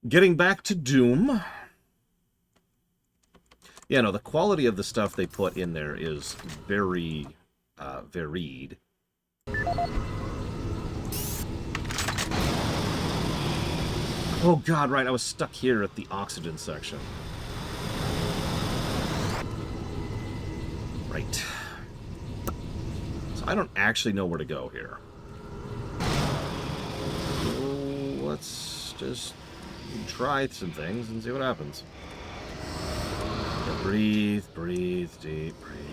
Getting back to Doom. Yeah, no, the quality of the stuff they put in there is very varied. Oh god, right, I was stuck here at the oxygen section. Right. So I don't actually know where to go here. So let's just try some things and see what happens. Breathe, breathe deep, breathe deep.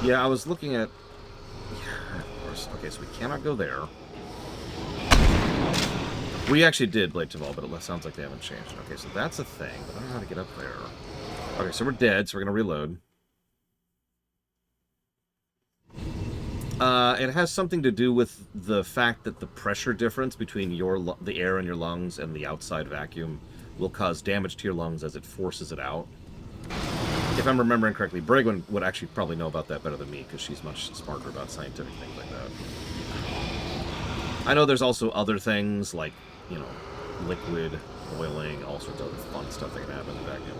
Yeah, I was looking at... Yeah, of course. Okay, so we cannot go there. We actually did Blade Taval, but it sounds like they haven't changed. Okay, so that's a thing, but I don't know how to get up there. Okay, so we're dead, so we're going to reload. It has something to do with the fact that the pressure difference between the air in your lungs and the outside vacuum will cause damage to your lungs as it forces it out. If I'm remembering correctly, Brigwin would actually probably know about that better than me, because she's much smarter about scientific things like that. I know there's also other things, like, you know, liquid, boiling, all sorts of other fun stuff that can happen in the vacuum.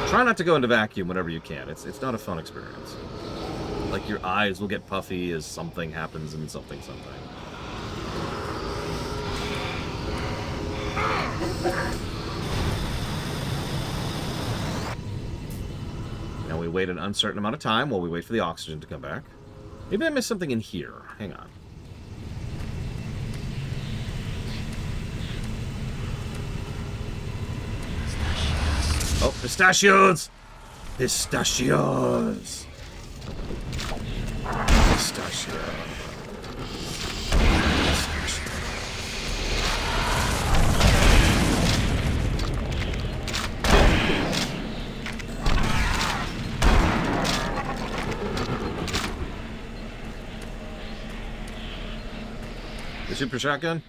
Try not to go into vacuum whenever you can. It's not a fun experience. Like, your eyes will get puffy as something happens in something. Now we wait an uncertain amount of time while we wait for the oxygen to come back. Maybe I missed something in here. Hang on. Oh, pistachios! Pistachios! Pistachios. The super shotgun?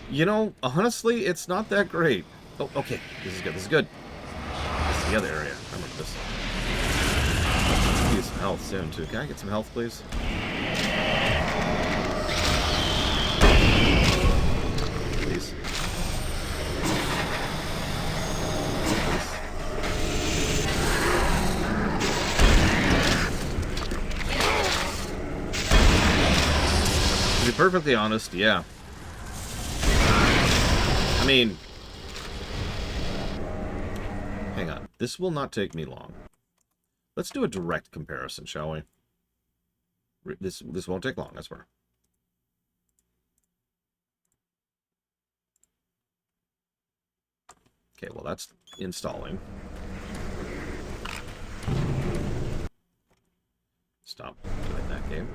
You know, honestly, it's not that great. Oh, okay. This is good. This is good. This is the other area. I remember this. I need some health soon, too. Can I get some health, please? Please. To be perfectly honest, yeah. I mean... Hang on. This will not take me long. Let's do a direct comparison, shall we? This won't take long, I swear. Okay, well, that's installing. Stop doing that game.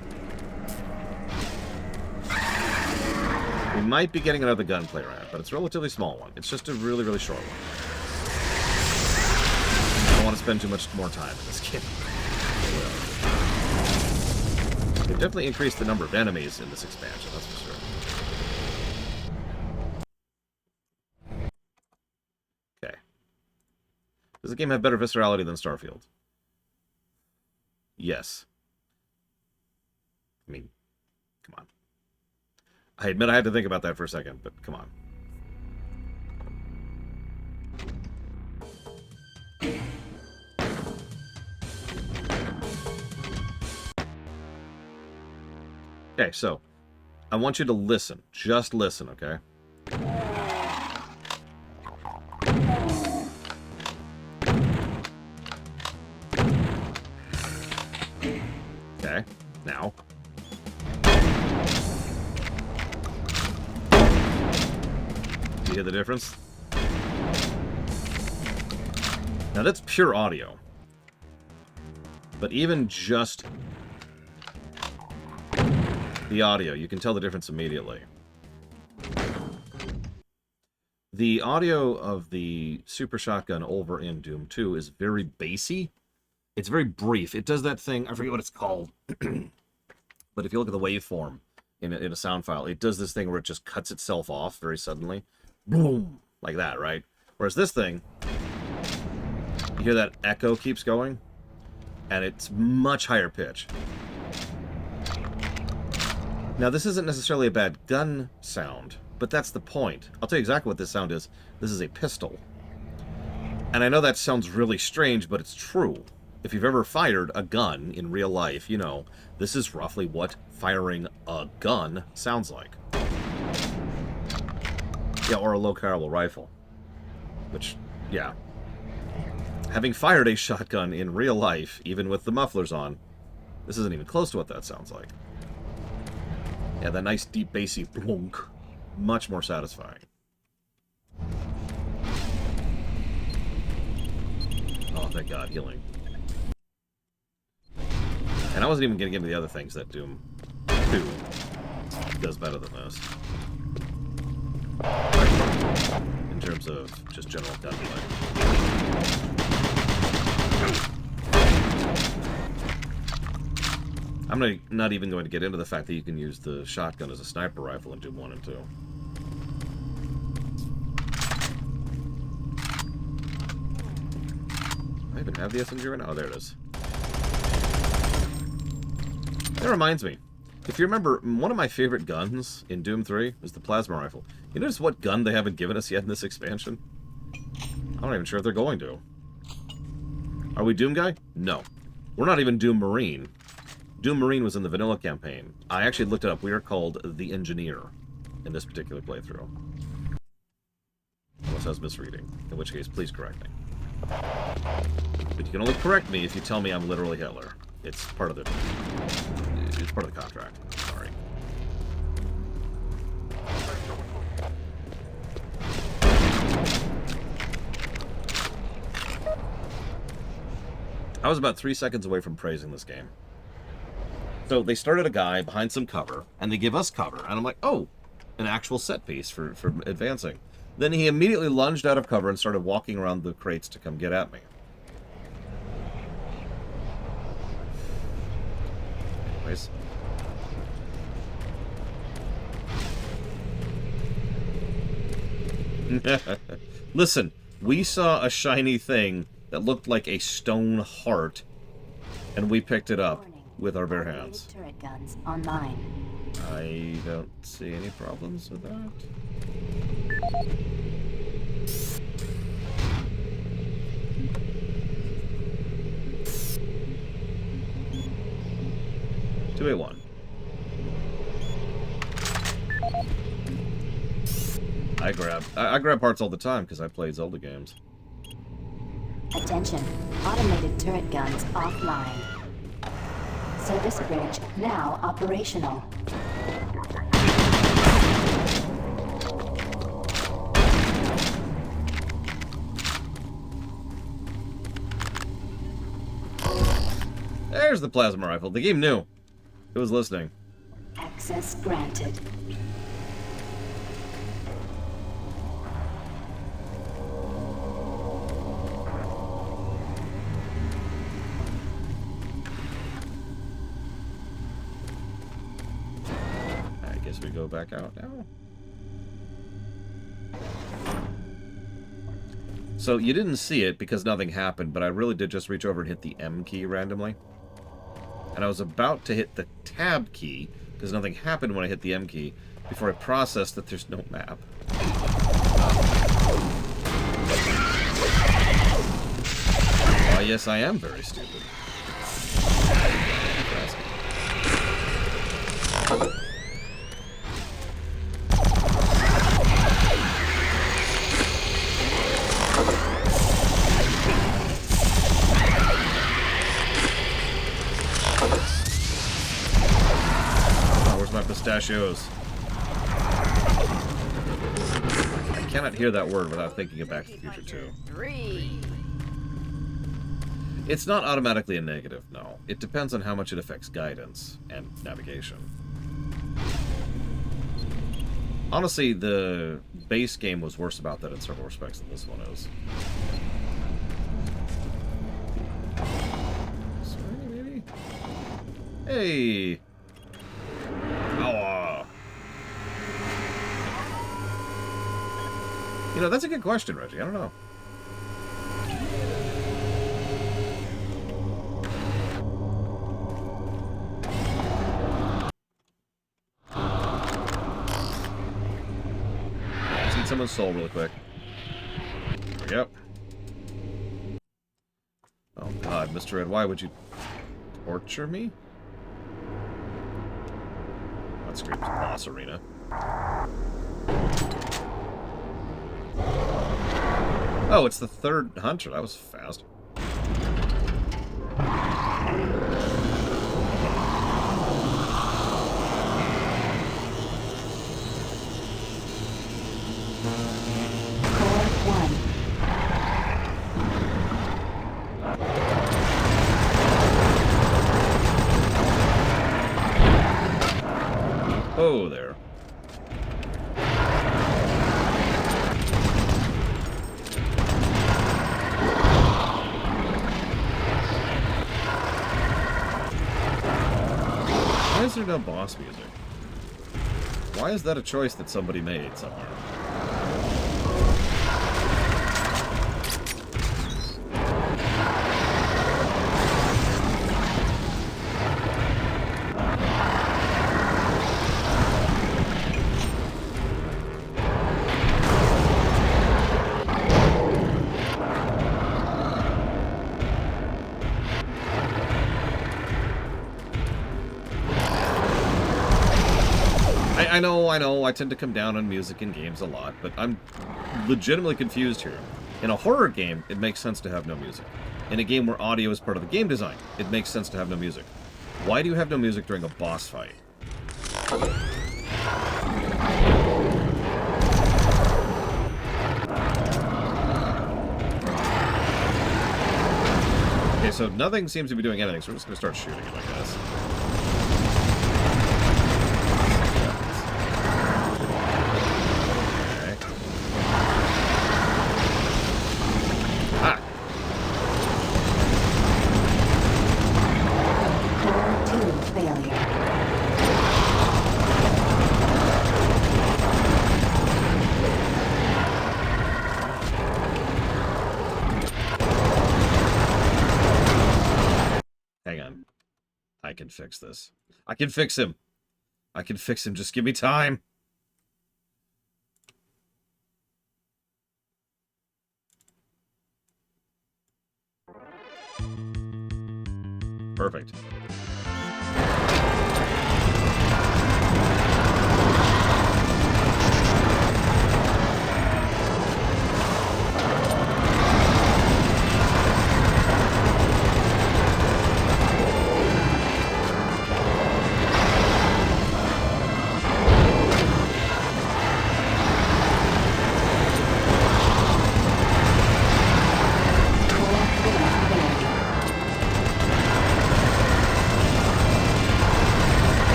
We might be getting another gunplay round, but it's a relatively small one. It's just a really, really short one. I don't want to spend too much more time in this game. They've definitely increased the number of enemies in this expansion, that's for sure. Okay. Does the game have better viscerality than Starfield? Yes. I mean, come on. I admit I had to think about that for a second, but come on. Okay, so I want you to listen. Just listen, okay? Okay, now. Do you hear the difference? Now that's pure audio. But even just the audio, you can tell the difference immediately. The audio of the Super Shotgun over in Doom 2 is very bassy. It's very brief. It does that thing, I forget what it's called. But if you look at the waveform in a sound file, it does this thing where it just cuts itself off very suddenly. Boom! Like that, right? Whereas this thing, you hear that echo keeps going? and it's much higher pitch. Now, this isn't necessarily a bad gun sound, but that's the point. I'll tell you exactly what this sound is. This is a pistol. And I know that sounds really strange, but it's true. If you've ever fired a gun in real life, you know, this is roughly what firing a gun sounds like. Yeah, or a low-caliber rifle. Which, yeah. Having fired a shotgun in real life, even with the mufflers on, this isn't even close to what that sounds like. Yeah, that nice deep bassy blunk. Much more satisfying. Oh, thank God, healing. And I wasn't even going to get into the other things that Doom 2 does better than this. In terms of just general gun play. I'm not even going to get into the fact that you can use the shotgun as a sniper rifle in Doom 1 and 2. I even have the SMG right now? Oh, there it is. That reminds me. If you remember, one of my favorite guns in Doom 3 is the plasma rifle. You notice what gun they haven't given us yet in this expansion? I'm not even sure if they're going to. Are we Doom Guy? No. We're not even Doom Marine. Doom Marine was in the vanilla campaign. I actually looked it up. We are called the Engineer in this particular playthrough. Unless I was misreading. In which case, please correct me. But you can only correct me if you tell me I'm literally Hitler. It's part of the... It's part of the contract. Sorry. I was about 3 seconds away from praising this game. So they started a guy behind some cover, and they give us cover, and I'm like, oh, an actual set piece for advancing. Then he immediately lunged out of cover and started walking around the crates to come get at me. Anyways. Listen, we saw a shiny thing that looked like a stone heart, and we picked it up with our bare hands. Turret guns online. I don't see any problems with that. Two 281. I grab parts all the time because I play Zelda games. Attention, automated turret guns offline. Service bridge now operational. There's the plasma rifle. The game knew. It was listening. Access granted. I guess we go back out now. So you didn't see it because nothing happened, but I really did just reach over and hit the M key randomly. And I was about to hit the tab key, because nothing happened when I hit the M key, before I processed that there's no map. Why, yes, I am very stupid. Pistachios. I cannot hear that word without thinking of Back to the Future 2. It's not automatically a negative, no. It depends on how much it affects guidance and navigation. Honestly, the base game was worse about that in several respects than this one is. Sorry, maybe? Hey! You know, that's a good question, Reggie. I don't know. summon Soul really quick. There we go. Oh god, Mr. Ed, why would you torture me? That screams boss arena. Oh, it's the third hunter. That was fast. Oh, there. Why is there no boss music? Why is that a choice that somebody made somewhere? I know, I tend to come down on music in games a lot, but I'm legitimately confused here. In a horror game, it makes sense to have no music. In a game where audio is part of the game design, it makes sense to have no music. Why do you have no music during a boss fight? Okay, so nothing seems to be doing anything, so we're just going to start shooting it, I guess. I can fix this. I can fix him. I can fix him. Just give me time. Perfect.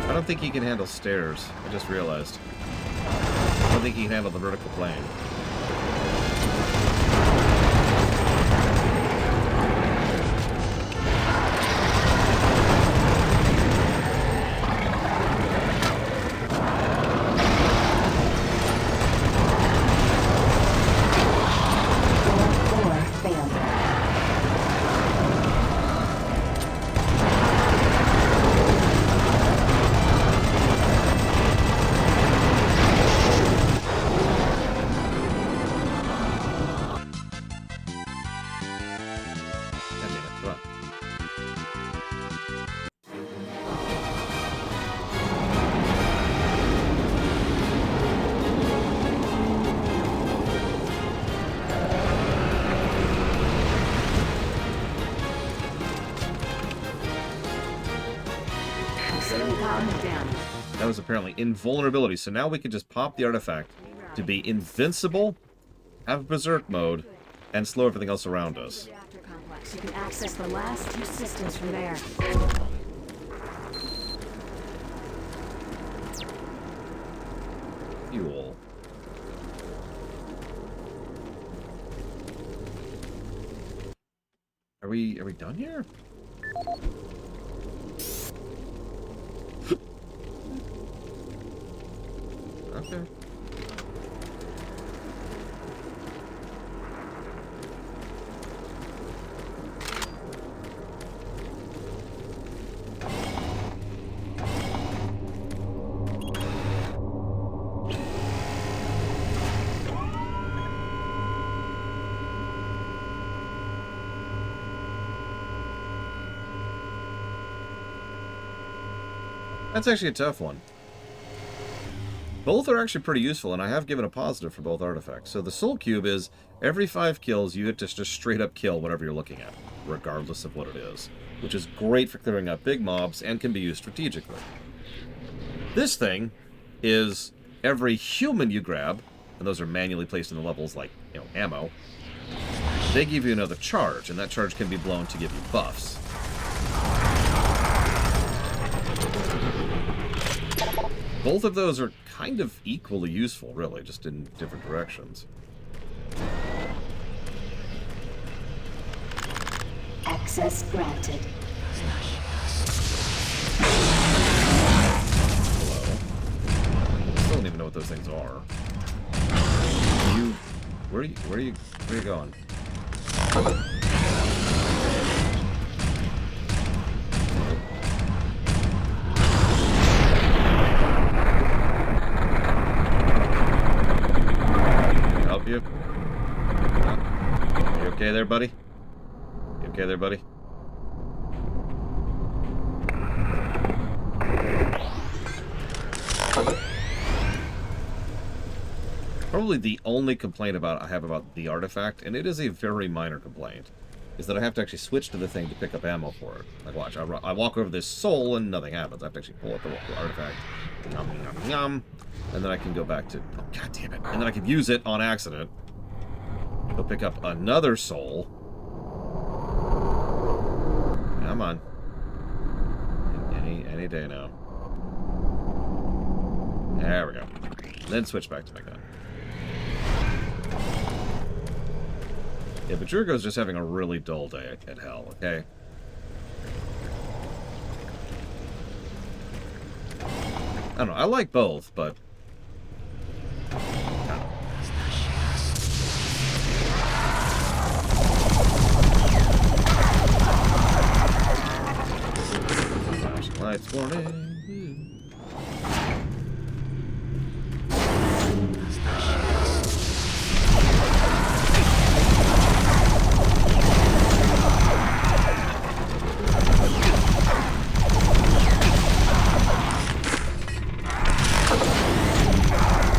I don't think he can handle stairs. I just realized. I don't think he can handle the vertical plane. That was apparently invulnerability, so now we can just pop the artifact to be invincible, have berserk mode, and slow everything else around us. You can access the last two systems from there. Fuel. Are we done here? Okay. That's actually a tough one. Both are actually pretty useful, and I have given a positive for both artifacts. So the Soul Cube is, every 5 kills, you get to just straight up kill whatever you're looking at, regardless of what it is. Which is great for clearing up big mobs, and can be used strategically. This thing is, every human you grab, and those are manually placed in the levels like, you know, ammo, they give you another charge, and that charge can be blown to give you buffs. Both of those are kind of equally useful, really, just in different directions. Access granted. Hello. Still don't even know what those things are. Where are you going? Help you? Are you okay there, buddy? You okay there, buddy? Probably the only complaint I have about the artifact, and it is a very minor complaint, is that I have to actually switch to the thing to pick up ammo for it. Like, watch, I walk over this soul and nothing happens. I have to actually pull up the artifact, yum, yum, yum, and then I can go back to, oh, god damn it, and then I can use it on accident. Go pick up another soul. Come on. Any day now. There we go. Then switch back to my gun. Yeah, but Jurgo's just having a really dull day at hell, okay? I don't know, I like both, but... Flashing lights, warning!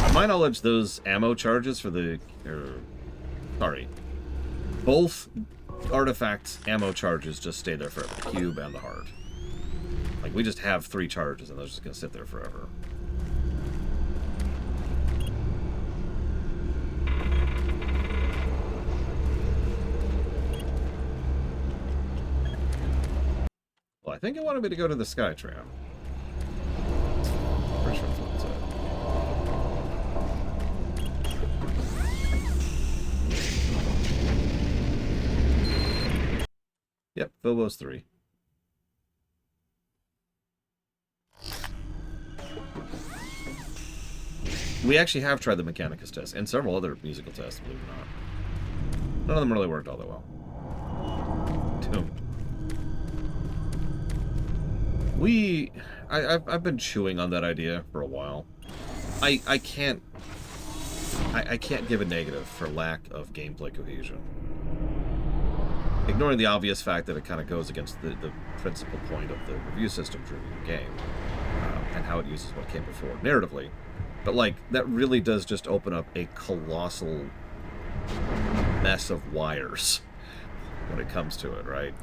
To my knowledge, those ammo charges for the... sorry. Both artifacts' ammo charges just stay there forever. The cube and the heart. Like, we just have 3 charges, and they're just gonna sit there forever. Well, I think it wanted me to go to the Skytram. Pretty sure that's what it said. Yep, Phobos 3. We actually have tried the Mechanicus test, and several other musical tests, believe it or not. None of them really worked all that well. Doom. I've been chewing on that idea for a while. I can't give a negative for lack of gameplay cohesion. Ignoring the obvious fact that it kind of goes against the principal point of the review system for the game, and how it uses what came before narratively. But, like, that really does just open up a colossal mess of wires when it comes to it, right?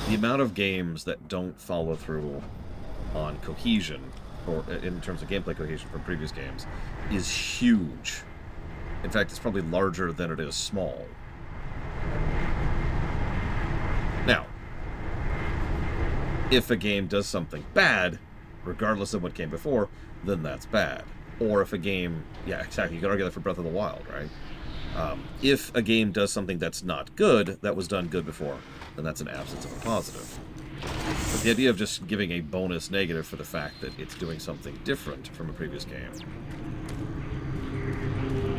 The amount of games that don't follow through on cohesion, or in terms of gameplay cohesion from previous games, is huge. In fact, it's probably larger than it is small. Now, if a game does something bad, regardless of what came before, then that's bad. Or if a game... Yeah, exactly. You can argue that for Breath of the Wild, right? If a game does something that's not good, that was done good before, then that's an absence of a positive. But the idea of just giving a bonus negative for the fact that it's doing something different from a previous game...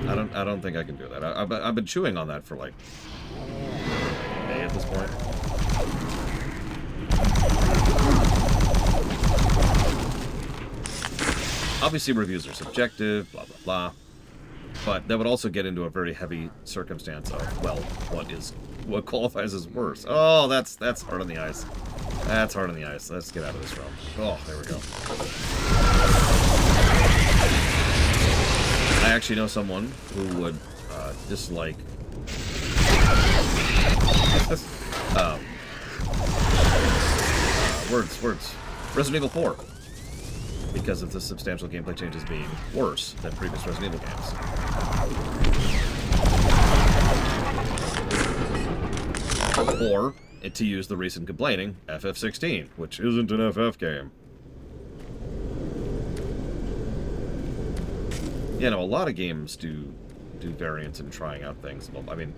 I don't think I can do that. I've been chewing on that for, like, a day at this point. Obviously, reviews are subjective, blah, blah, blah. But that would also get into a very heavy circumstance of, well, what is what qualifies as worse. Oh, that's hard on the ice. That's hard on the ice. Let's get out of this realm. Oh, there we go. I actually know someone who would dislike words. Resident Evil 4. Because of the substantial gameplay changes being worse than previous Resident Evil games. Or, to use the recent complaining, FF16, which isn't an FF game. You know, a lot of games do variants in trying out things. Well, I mean,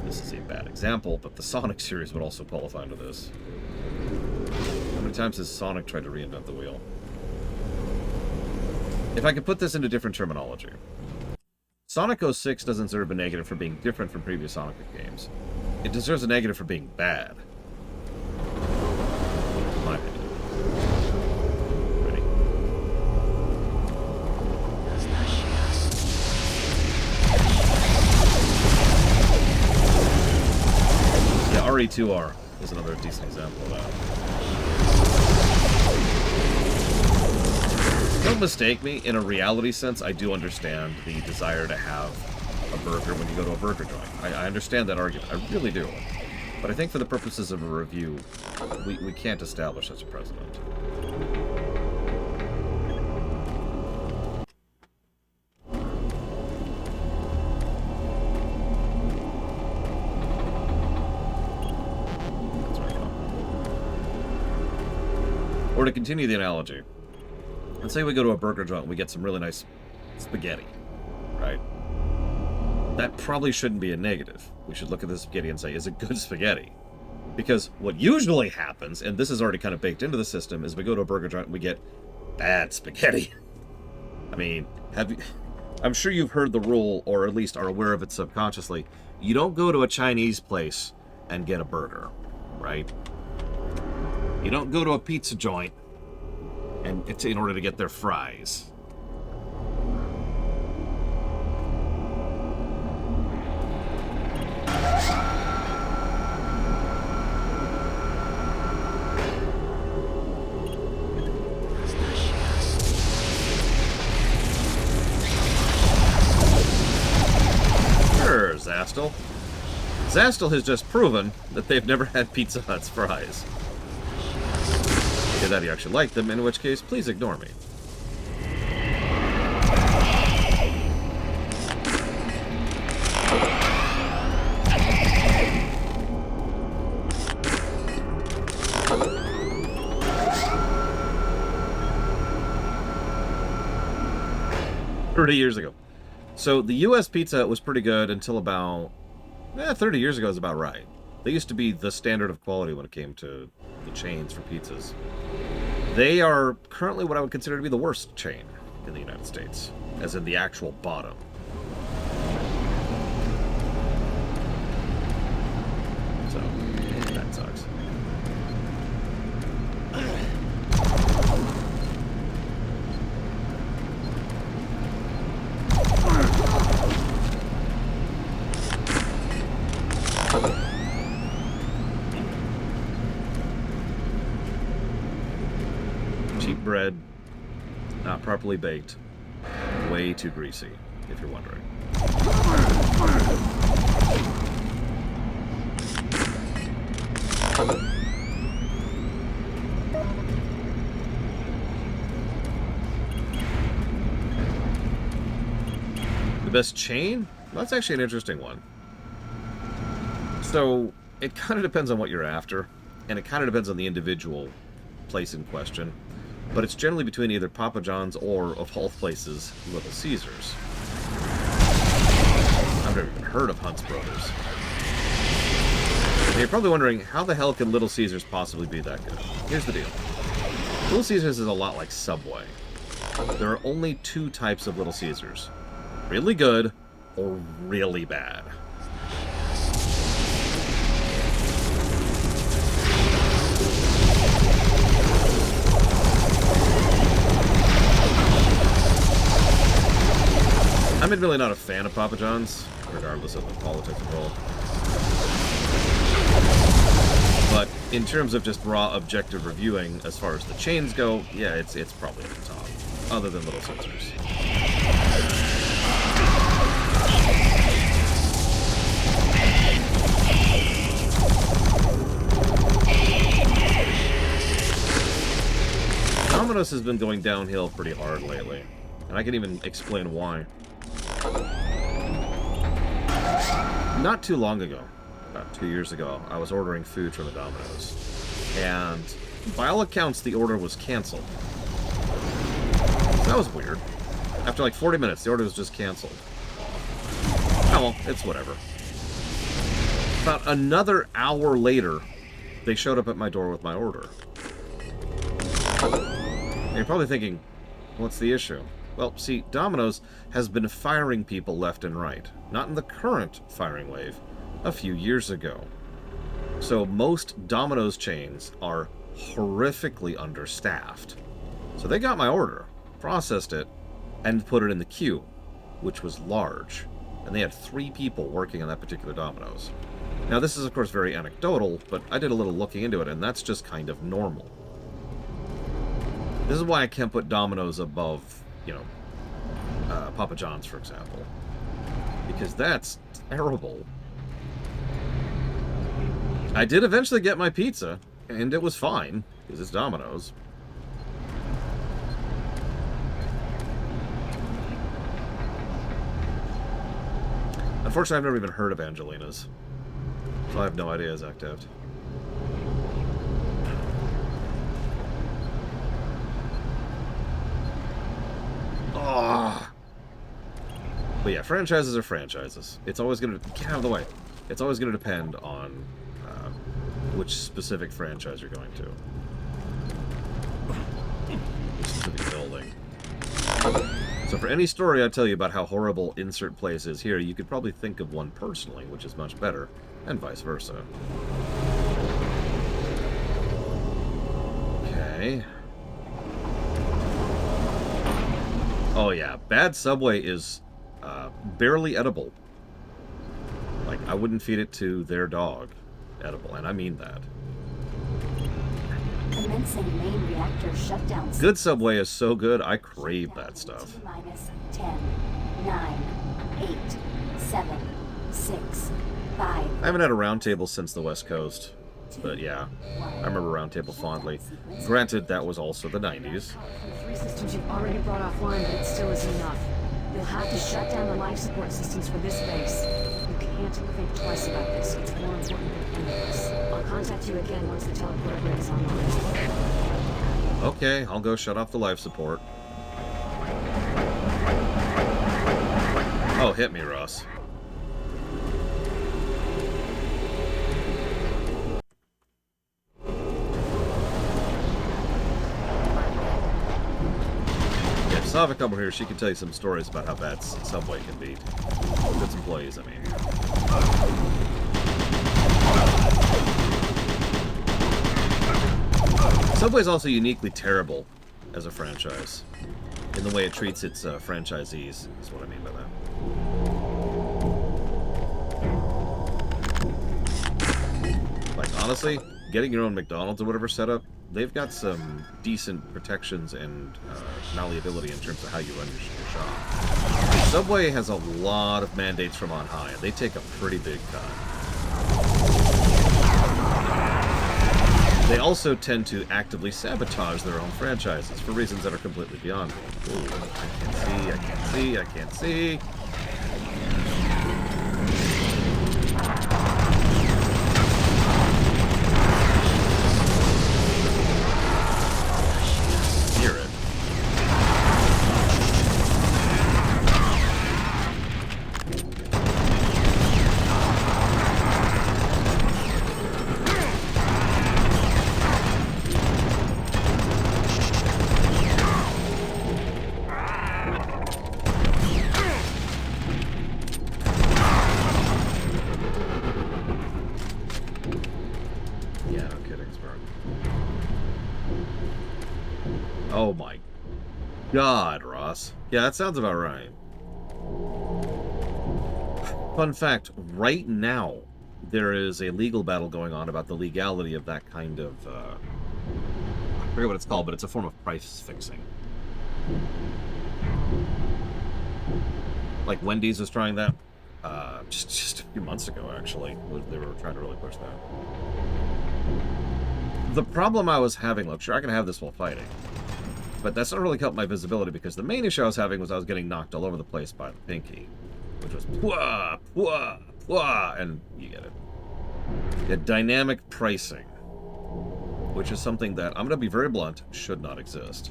this is a bad example, but the Sonic series would also qualify into this. How many times has Sonic tried to reinvent the wheel? If I could put this into different terminology, Sonic 06 doesn't deserve a negative for being different from previous Sonic games. It deserves a negative for being bad. In my opinion. Ready? Yeah, RE2R is another decent example of that. Don't mistake me, in a reality sense, I do understand the desire to have a burger when you go to a burger joint. I understand that argument, I really do. But I think for the purposes of a review, we can't establish such a precedent. That's right. Or to continue the analogy, let's say we go to a burger joint and we get some really nice spaghetti, right? That probably shouldn't be a negative. We should look at the spaghetti and say, is it good spaghetti? Because what usually happens, and this is already kind of baked into the system, is we go to a burger joint and we get bad spaghetti. I mean, I'm sure you've heard the rule, or at least are aware of it subconsciously. You don't go to a Chinese place and get a burger, right? You don't go to a pizza joint and it's in order to get their fries. Sure, Zastel. Zastel has just proven that they've never had Pizza Hut's fries. Either that you actually like them, in which case, please ignore me. Years ago. So the U.S. Pizza Hut was pretty good until about 30 years ago is about right. They used to be the standard of quality when it came to the chains for pizzas. They are currently what I would consider to be the worst chain in the United States, as in the actual bottom. So, that sucks. Cheap bread, not properly baked, way too greasy, if you're wondering. The best chain? Well, that's actually an interesting one. So, it kind of depends on what you're after, and it kind of depends on the individual place in question. But it's generally between either Papa John's or, of all places, Little Caesars. I've never even heard of Hunt's Brothers. And you're probably wondering, how the hell can Little Caesars possibly be that good? Here's the deal. Little Caesars is a lot like Subway. There are only two types of Little Caesars. Really good, or really bad. I'm admittedly not a fan of Papa John's, regardless of the politics involved. But in terms of just raw objective reviewing, as far as the chains go, yeah, it's probably at the top, other than Little Sensors. Domino's has been going downhill pretty hard lately, and I can even explain why. Not too long ago, about 2 years ago, I was ordering food from the Domino's, and by all accounts, the order was canceled. So that was weird. After like 40 minutes, the order was just canceled. Oh well, it's whatever. About another hour later, they showed up at my door with my order. And you're probably thinking, what's the issue? Well, see, Domino's has been firing people left and right. Not in the current firing wave, a few years ago. So most Domino's chains are horrifically understaffed. So they got my order, processed it, and put it in the queue, which was large. And they had 3 people working on that particular Domino's. Now, this is, of course, very anecdotal, but I did a little looking into it, and that's just kind of normal. This is why I can't put Domino's above, you know, Papa John's, for example. Because that's terrible. I did eventually get my pizza, and it was fine, because it's Domino's. Unfortunately, I've never even heard of Angelina's. So I have no idea, Zactevd. Oh. But yeah, franchises are franchises. It's always going to... Get out of the way. It's always going to depend on which specific franchise you're going to. Which specific building. So for any story I tell you about how horrible insert place is here, you could probably think of one personally, which is much better, and vice versa. Okay. Oh yeah, bad Subway is barely edible. Like, I wouldn't feed it to their dog edible, and I mean that. Commencing main reactor shutdown. Good Subway is so good, I crave that stuff. Minus 10, 9, 8, 7, 6, 5. I haven't had a round table since the West Coast, but yeah, I remember round table fondly. Granted, that was also the 90s. The 3 systems you've already brought offline, but it still isn't enough. You'll have to shut down the life support systems for this base. You can't think twice about this. It's more important than any of this. I'll contact you again once the teleporter grid is online. Okay, I'll go shut off the life support. Oh, hit me, Ross. Yeah, if Savik over here, she can tell you some stories about how bad Subway can be. Its employees, I mean. Subway's also uniquely terrible as a franchise in the way it treats its franchisees, is what I mean by that. Like, honestly, getting your own McDonald's or whatever set up, they've got some decent protections and malleability in terms of how you run your shop. Subway has a lot of mandates from on high, and they take a pretty big cut. They also tend to actively sabotage their own franchises for reasons that are completely beyond me. Ooh, I can't see, I can't see. Hear it. Oh my God, Ross. Yeah, that sounds about right. Fun fact, right now, there is a legal battle going on about the legality of that kind of, I forget what it's called, but it's a form of price fixing. Like Wendy's was trying that just a few months ago, actually. They were trying to really push that. The problem I was having, look, sure, I can have this while fighting, but that's not really helped my visibility, because the main issue I was having was I was getting knocked all over the place by the pinky, which was pwah, pwah, pwah, and you get it. Yeah, dynamic pricing, which is something that, I'm going to be very blunt, should not exist.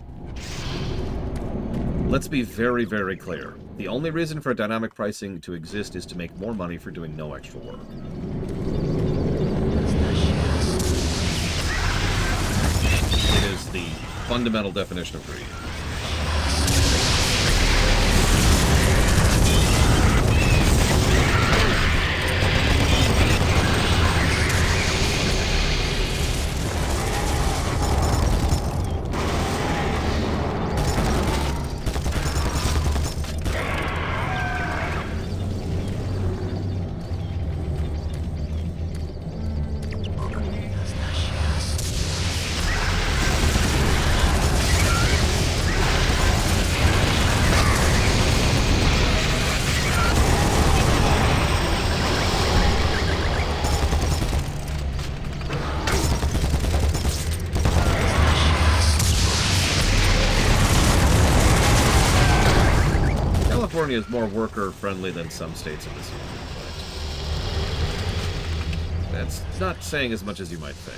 Let's be very, very clear. The only reason for dynamic pricing to exist is to make more money for doing no extra work. It is the fundamental definition of greed. California is more worker-friendly than some states in this union, but that's not saying as much as you might think.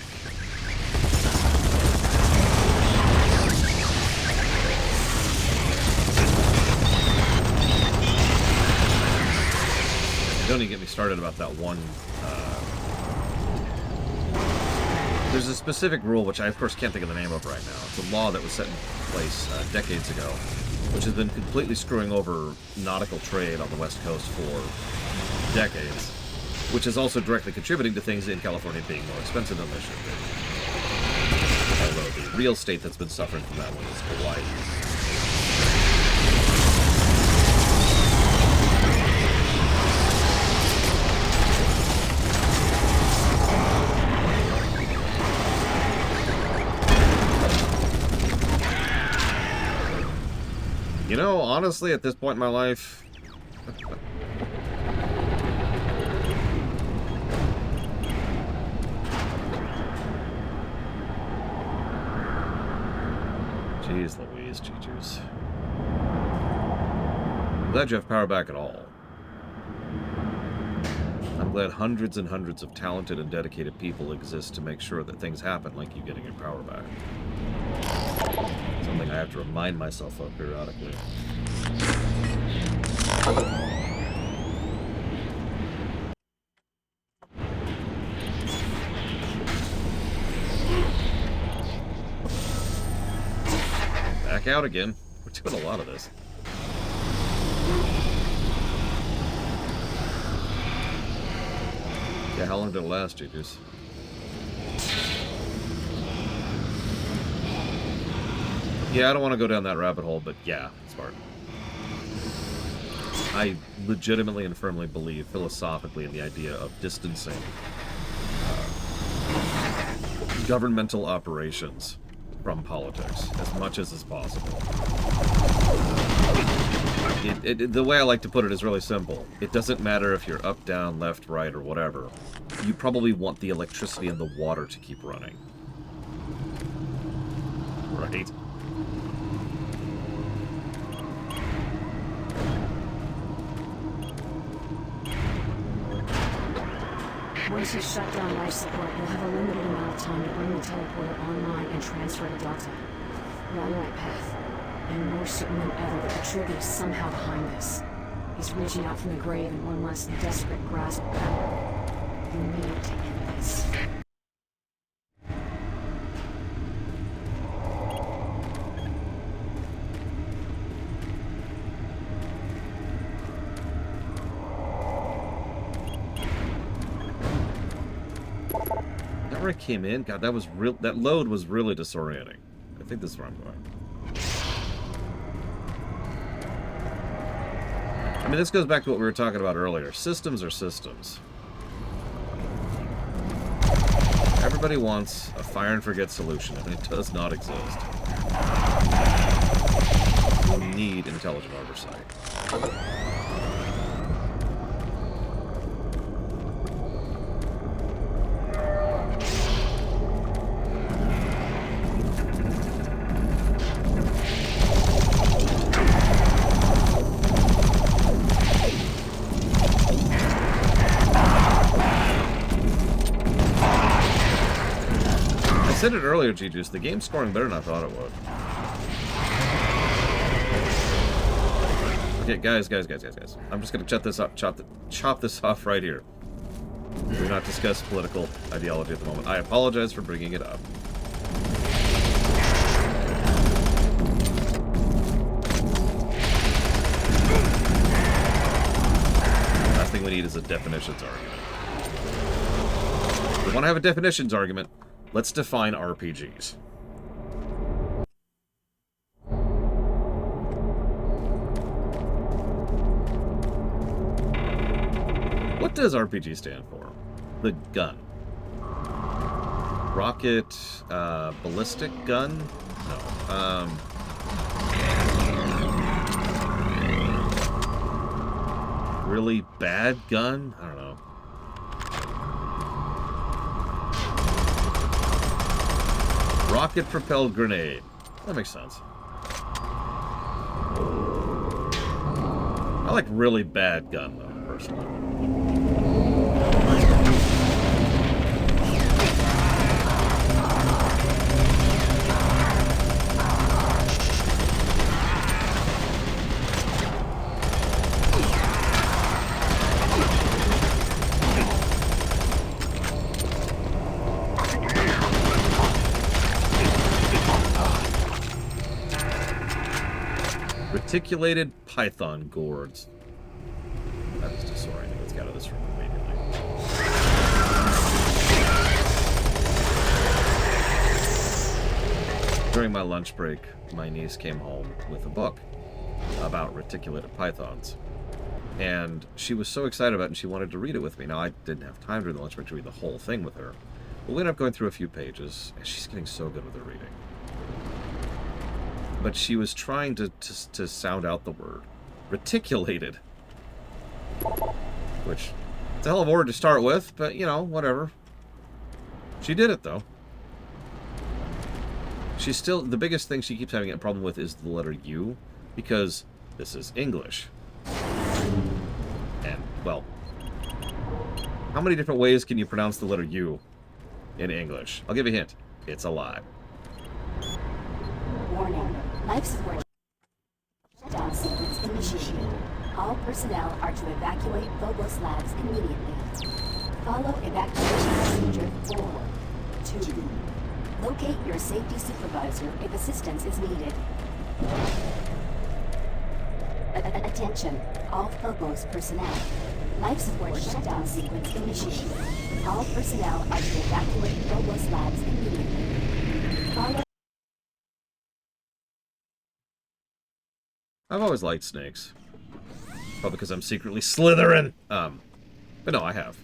Don't even get me started about that one. There's a specific rule, which I, of course, can't think of the name of right now. It's a law that was set in place decades ago, which has been completely screwing over nautical trade on the West Coast for decades, which is also directly contributing to things in California being more expensive than they should be. Although the real state that's been suffering from that one is Hawaii. You know, honestly, at this point in my life, jeez Louise, G-Juice. I'm glad you have power back at all. I'm glad hundreds and hundreds of talented and dedicated people exist to make sure that things happen like you getting your power back. Something I have to remind myself of periodically. Back out again. We're doing a lot of this. Yeah, how long did it last, Juice? Yeah, I don't want to go down that rabbit hole, but yeah, smart. I legitimately and firmly believe philosophically in the idea of distancing governmental operations from politics as much as is possible. The way I like to put it is really simple. It doesn't matter if you're up, down, left, right, or whatever. You probably want the electricity and the water to keep running. Right? Once you shut down life support, you'll have a limited amount of time to bring the teleporter online and transfer to Delta. You're on the right path. I'm more certain than ever that the Tribute is somehow behind this. He's reaching out from the grave in one last desperate grasp of power. You need to end this. Where I came in, God, that was real. That load was really disorienting. I think this is where I'm going. I mean, this goes back to what we were talking about earlier. Systems are systems. Everybody wants a fire and forget solution, and it does not exist. We need intelligent oversight. I said it earlier, G-Juice, the game's scoring better than I thought it would. Okay, guys. I'm just gonna chop this off right here. Do not discuss political ideology at the moment. I apologize for bringing it up. Last thing we need is a definitions argument. If we want to have a definitions argument, let's define RPGs. What does RPG stand for? The gun. Rocket, ballistic gun? No. Really bad gun? I don't know. Rocket-propelled grenade. That makes sense. I like really bad gun, though, personally. Reticulated python gourds. That is disorienting. Let's get out of this room immediately. During my lunch break, my niece came home with a book about reticulated pythons. And she was so excited about it and she wanted to read it with me. Now, I didn't have time during the lunch break to read the whole thing with her. But we ended up going through a few pages, and she's getting so good with her reading. But she was trying to sound out the word reticulated, which it's a hell of a word to start with, but you know, whatever. She did it though. She's still, the biggest thing she keeps having a problem with is the letter U, because this is English. And well, how many different ways can you pronounce the letter U in English? I'll give you a hint. It's a lie. Warning. Life support shutdown sequence initiated. All personnel are to evacuate Phobos Labs immediately. Follow evacuation procedure 4, 2. Locate your safety supervisor if assistance is needed. Attention, all Phobos personnel. Life support shutdown sequence initiated. All personnel are to evacuate Phobos Labs immediately. Follow. I've always liked snakes. Probably because I'm secretly Slytherin. But no, I have.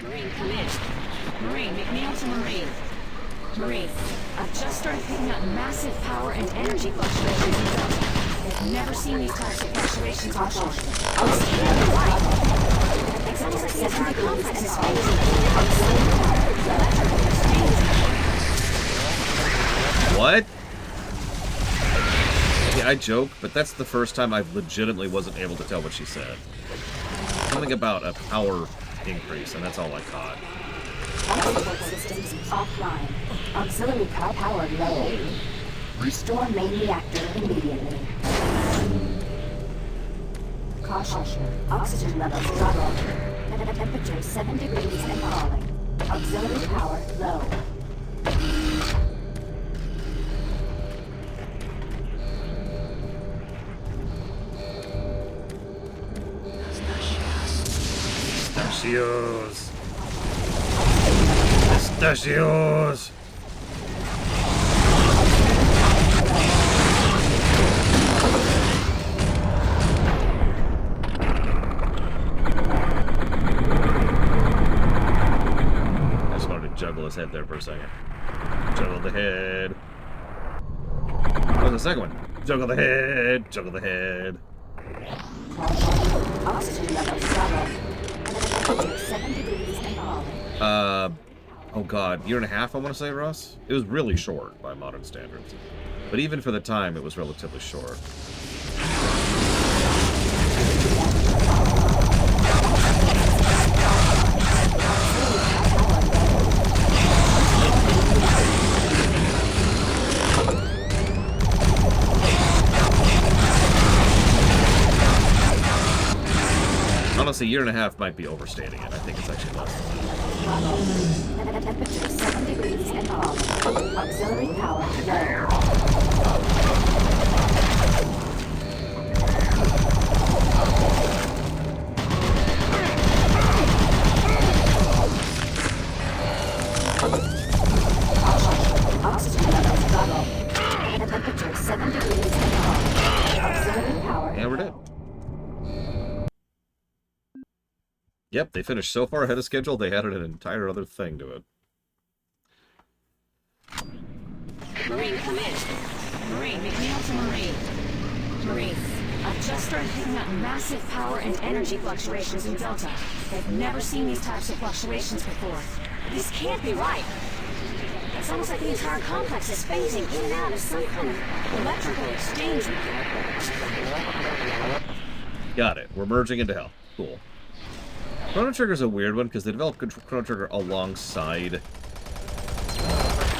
Marine, come in. Marine, McNeil to Marine. Marine, I've just started picking up massive power and energy fluctuations in Delta. I've never seen these types of fluctuations before. I'll see you in the light. It's almost like it's my conference is What? Yeah, I joke, but that's the first time I legitimately wasn't able to tell what she said. Something about a power increase, and that's all I caught. Transport systems offline. Auxiliary power low. Restore main reactor immediately. Caution. Oxygen levels dropping. Temperature 7 degrees and falling. Auxiliary power low. Pistachios! Pistachios! I just wanted to juggle his head there for a second. Juggle the head. Oh, the second one. Juggle the head. Juggle the head. Oxygen levels double. 7 degrees and falling. Oh god, year and a half, I want to say, Russ? It was really short by modern standards. But even for the time, it was relatively short. Honestly, a year and a half might be overstating it. I think it's actually less than that. Temperature 7 degrees and falling. Auxiliary power low. Oxygen levels double. Temperature 7 degrees and falling. Auxiliary power. Yeah, we're dead. Yep, they finished so far ahead of schedule, they added an entire other thing to it. Marine, come in. Marine, make me out to Marine. Marine, I've just started picking up massive power and energy fluctuations in Delta. I've never seen these types of fluctuations before. This can't be right. It's almost like the entire complex is phasing in and out of some kind of electrical exchange. Got it. We're merging into hell. Cool. Chrono Trigger's a weird one because they developed Chrono Trigger alongside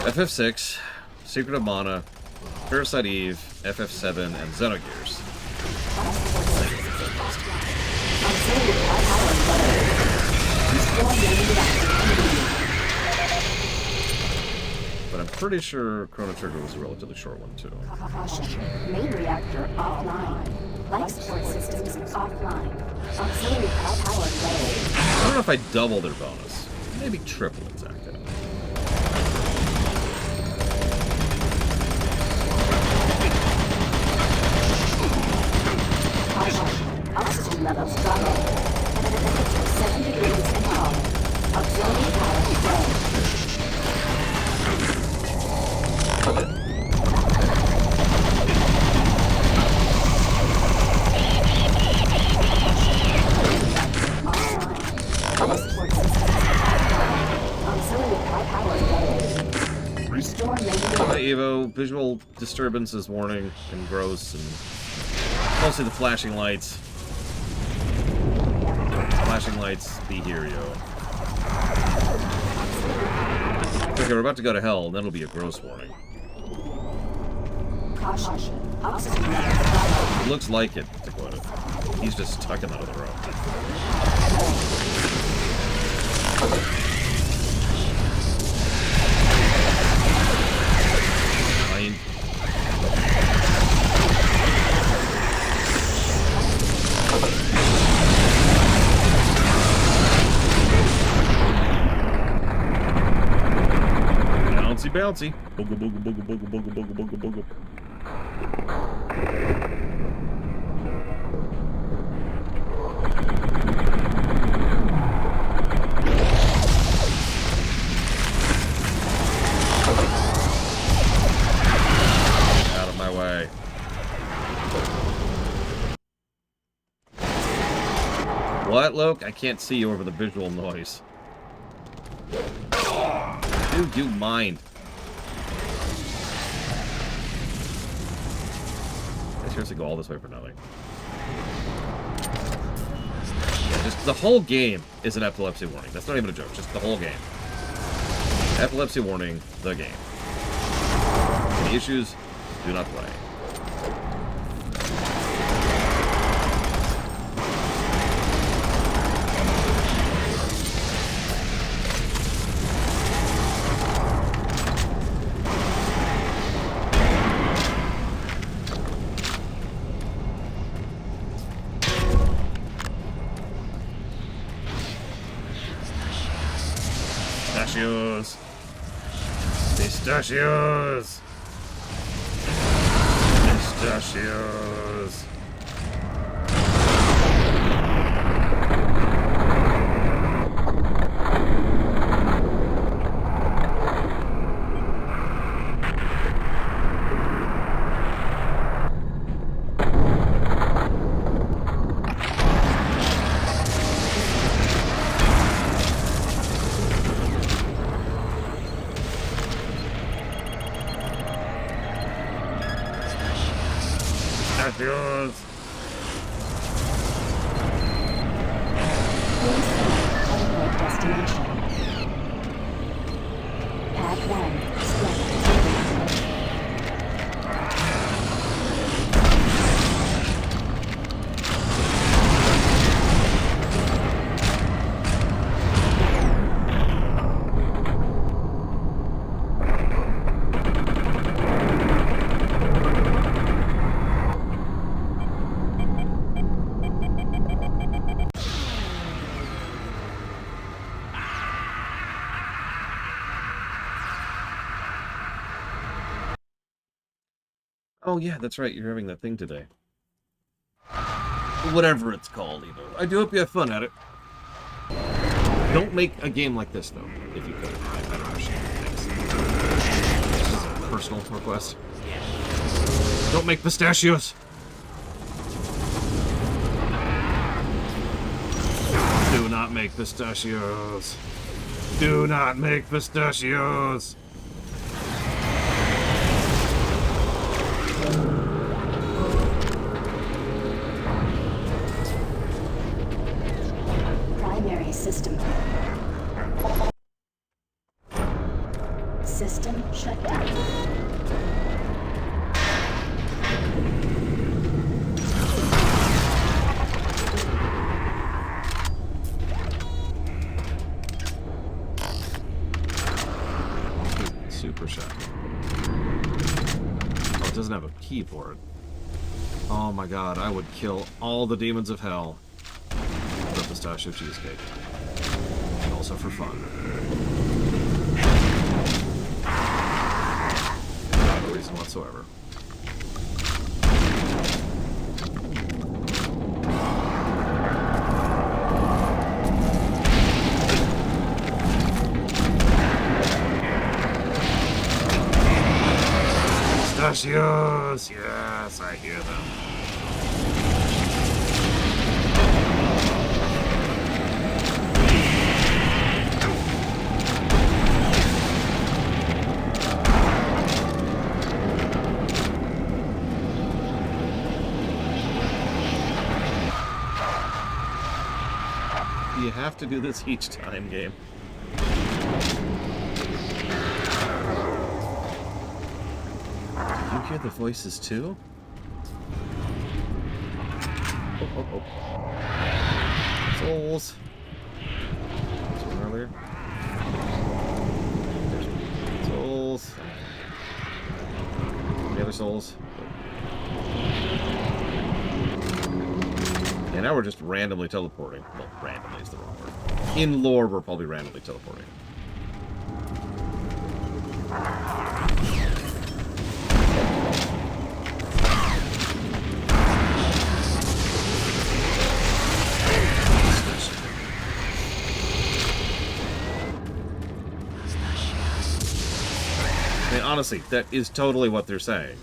FF6, Secret of Mana, Parasite Eve, FF7, and Xenogears. But I'm pretty sure Chrono Trigger was a relatively short one, too. Caution. Main reactor offline. Life support systems offline. Auxiliary power low. I don't know if I double their bonus. Maybe triple it, Zach. Caution. Oxygen levels double. Temperature 7 degrees and falling. Auxiliary power low. Hi, Evo. Visual disturbance is warning and gross, and mostly the flashing lights. Flashing lights, be here, yo. Okay, we're about to go to hell, and that'll be a gross warning. Caution. Oxygen levels Looks like it, to quote it. He's just stuck in the middle of the road. Fine. Bouncy, bouncy. Booga, booga, booga, booga, booga, booga, booga, booga. Out of my way. What, Loke? I can't see you over the visual noise. Dude, you mind. I seriously go all this way for nothing. Yeah, just the whole game is an epilepsy warning. That's not even a joke. Just the whole game. Epilepsy warning, the game. Any issues, do not play. Pistachios! Pistachios! Pistachios! Oh yeah, that's right. You're having that thing today. Whatever it's called, Evo. I do hope you have fun at it. Don't make a game like this, though, if you could. I'd appreciate it. Thanks. This is a personal request. Don't make pistachios! Do not make pistachios! Do not make pistachios! Primary system. System shut down. Super shot. Oh, it doesn't have a key for it. Oh my god, I would kill all the demons of hell for a pistachio cheesecake. And also for fun. No reason whatsoever. Pistachios! Yes, I hear them. You have to do this each time, game. You hear the voices too? Oh. Souls. There's one earlier. There's souls. The other souls. And now we're just randomly teleporting. Well, randomly is the wrong word. In lore, we're probably randomly teleporting. I mean, honestly, that is totally what they're saying.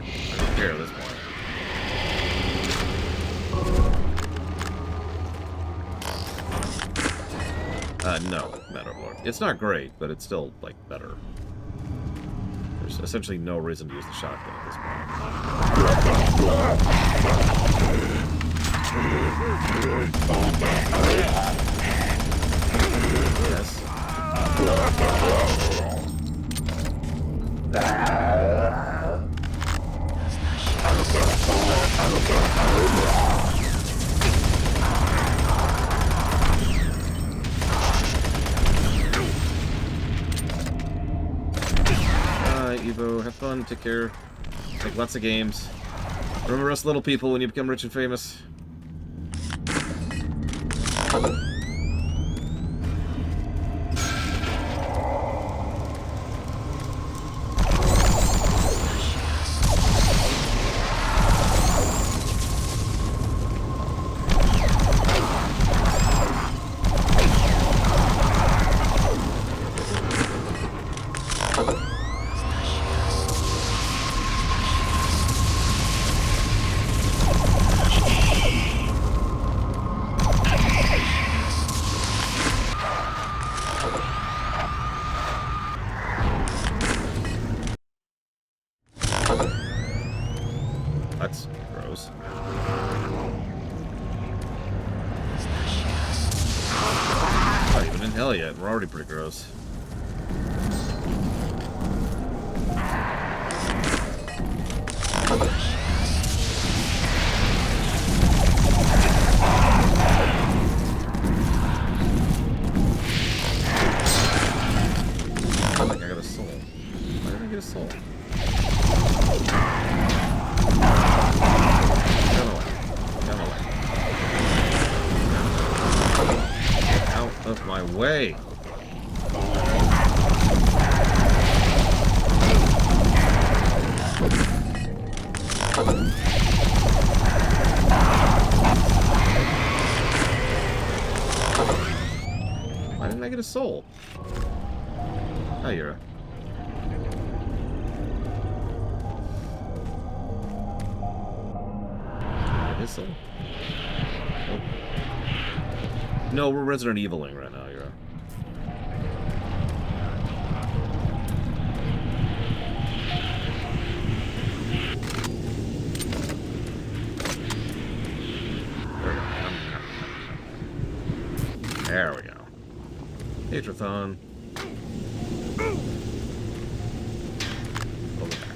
I don't care at this point. No, Meadowlord. It's not great, but it's still, like, better. There's essentially no reason to use the shotgun at this Evo, have fun, take care, make lots of games. Remember us little people when you become rich and famous. That's gross. Not even in hell yet. We're already pretty gross. I think I got a soul. Why did I get a soul? Out of my way. I get a soul? Hi, Yura. His soul? Nope. No, we're Resident Eviling right now, Yura. There we go. Hatrathon. Over there.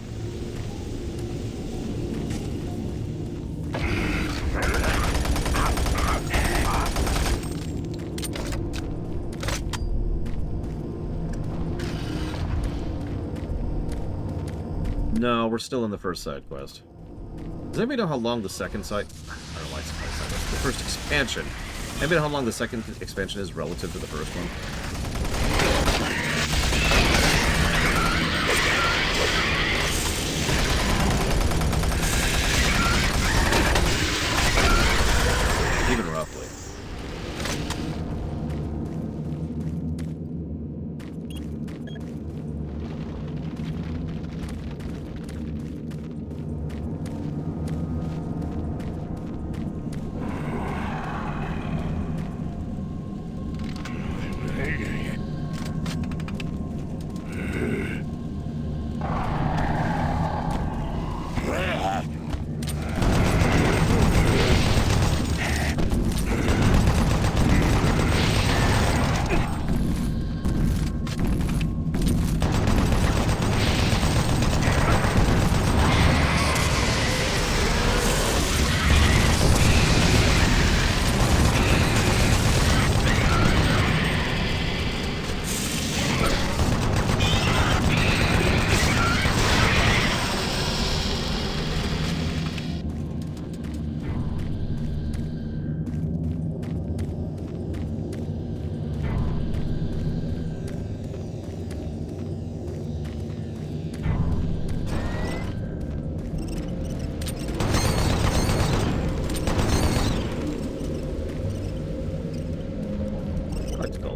No, we're still in the first side quest. Does anybody know how long the second side... I don't know why it's the first expansion. Anybody know how long the second expansion is relative to the first one? Even roughly.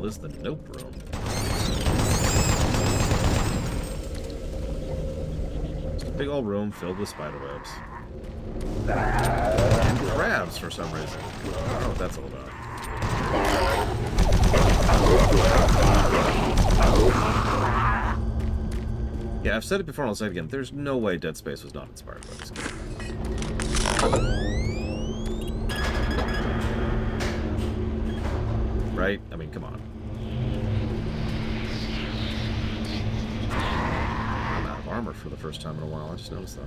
This is the Nope Room. It's a big old room filled with spider webs. And crabs for some reason. I don't know what that's all about. Yeah, I've said it before and I'll say it again. There's no way Dead Space was not inspired by this game. Right? I mean, come on. I'm out of armor for the first time in a while. I just noticed that.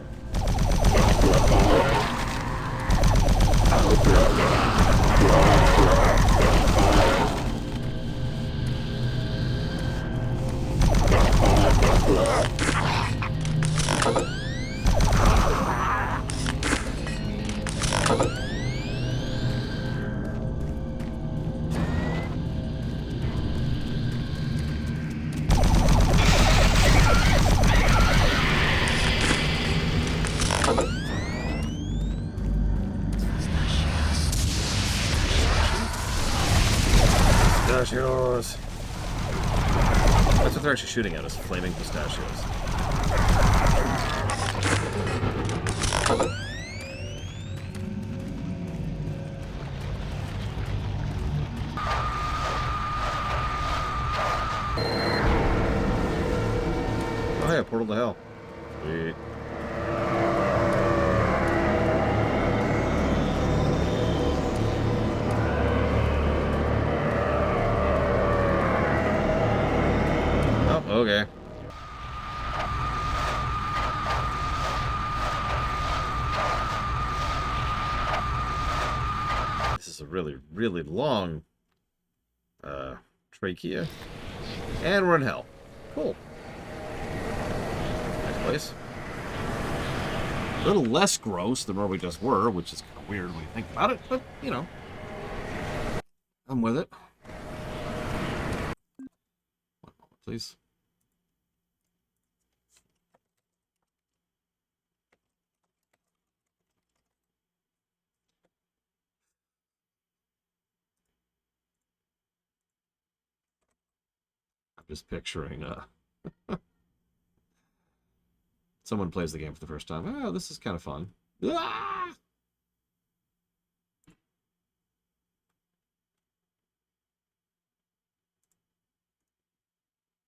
Pistachios. That's what they're actually shooting at us, flaming pistachios. Oh yeah, portal to hell. Sweet. Okay. This is a really, really long trachea. And we're in hell. Cool. Nice place. A little less gross than where we just were, which is kind of weird when you think about it, but, you know. I'm with it. 1 moment, please. Just picturing someone plays the game for the first time. Oh, this is kind of fun. Ah!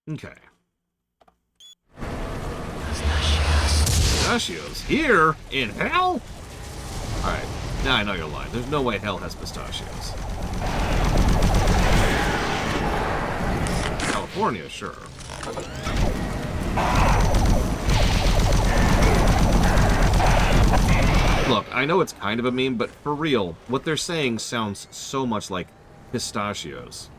Okay. Pistachios here in hell? Alright, now I know you're lying. There's no way hell has pistachios. California, sure. Look, I know it's kind of a meme, but for real, what they're saying sounds so much like pistachios.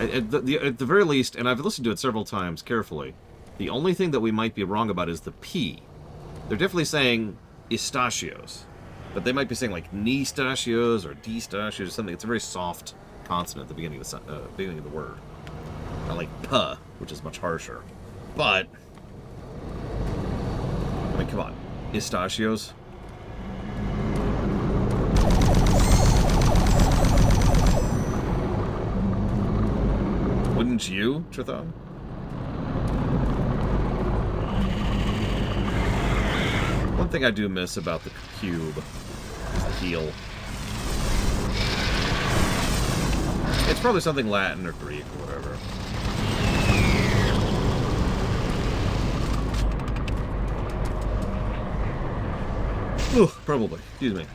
At the very least, and I've listened to it several times carefully, the only thing that we might be wrong about is the P. They're definitely saying pistachios, but they might be saying like nistachios or distachios or something. It's a very soft consonant at the beginning of the word. Not like puh, which is much harsher. But, I mean, come on. Pistachios? Wouldn't you, Trithon? One thing I do miss about the cube is the heel. It's probably something Latin or Greek or whatever. Ugh, probably. Excuse me.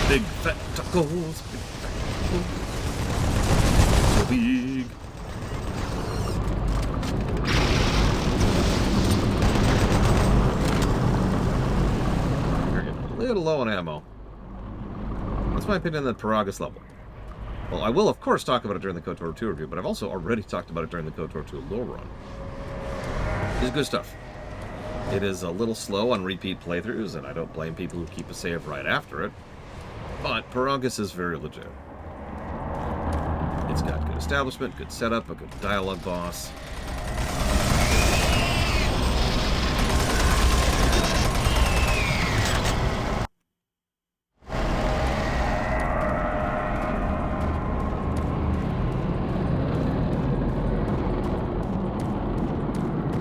Big fat tacos. Big fat tacos. So big. You're getting a little low on ammo. That's my opinion on the Peragus level. Well, I will, of course, talk about it during the KOTOR 2 review, but I've also already talked about it during the KOTOR 2 low run. It's good stuff. It is a little slow on repeat playthroughs, and I don't blame people who keep a save right after it. But Peragus is very legit. It's got good establishment, good setup, a good dialogue boss.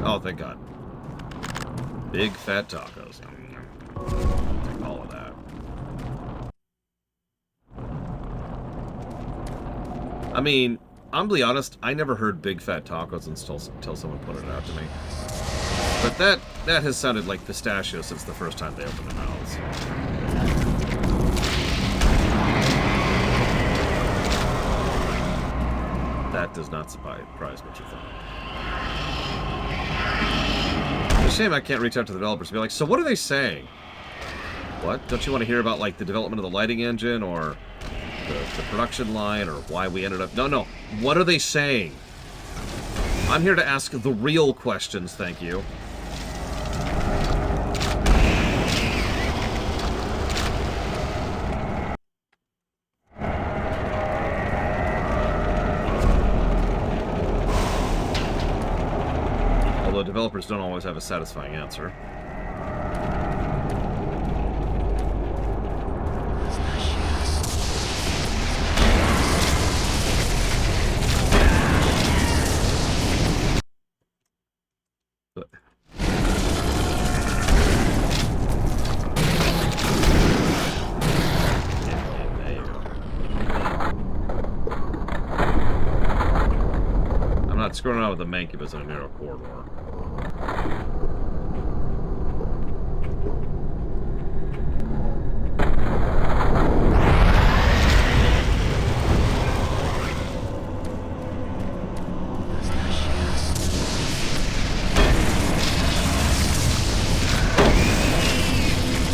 Oh, thank God. Big fat tacos. Take all of that. I mean, I'm be honest, I never heard big fat tacos until someone pointed it out to me. But that has sounded like pistachio since the first time they opened their mouths. That does not surprise me, Trithon. It's a shame I can't reach out to the developers and be like, so what are they saying? What? Don't you want to hear about, like, the development of the lighting engine, or the production line, or why we ended up... No. What are they saying? I'm here to ask the real questions, thank you. Although developers don't always have a satisfying answer. Screwing around with the Mancubus in a narrow corridor.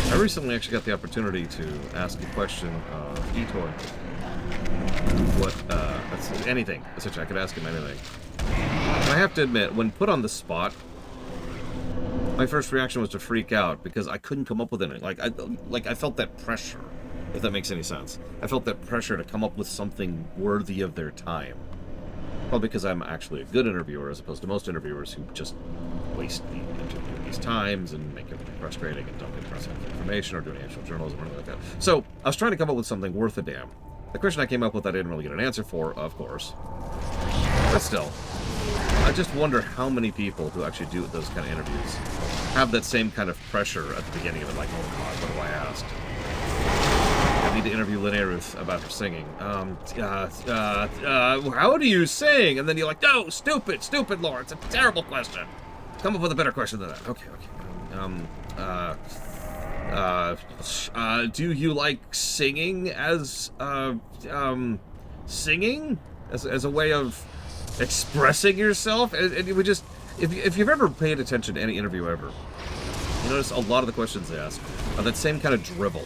I recently actually got the opportunity to ask a question of Etor. That's anything. Essentially, I could ask him anything. And I have to admit, when put on the spot, my first reaction was to freak out because I couldn't come up with anything. I felt that pressure, if that makes any sense. I felt that pressure to come up with something worthy of their time. Probably because I'm actually a good interviewer as opposed to most interviewers who just waste the interviewee's times and make everything frustrating and don't get trusted information or do any actual journalism or anything like that. So I was trying to come up with something worth a damn. The question I came up with I didn't really get an answer for, of course. But still, I just wonder how many people who actually do those kind of interviews have that same kind of pressure at the beginning of it, like, oh god, what do I ask? I need to interview Linnea Ruth about her singing. How do you sing? And then you're like, no, stupid, Laura, it's a terrible question. Come up with a better question than that. Okay. Do you like singing as a way of expressing yourself? And you would just, if you've ever paid attention to any interview ever, you notice a lot of the questions they ask are that same kind of drivel.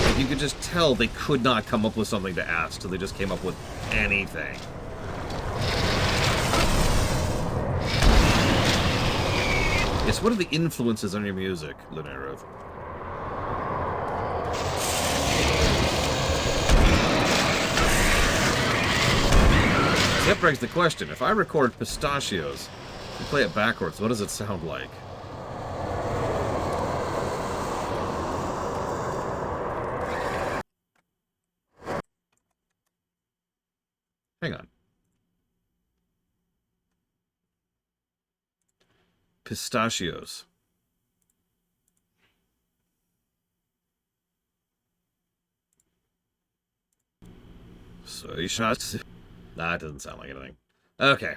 Like you could just tell they could not come up with something to ask, so they just came up with anything. Yes, what are the influences on your music, Linnea Ruth? That begs the question. If I record Pistachios and play it backwards, what does it sound like? Hang on. Pistachios. So you shot. Nah, it doesn't sound like anything. Okay.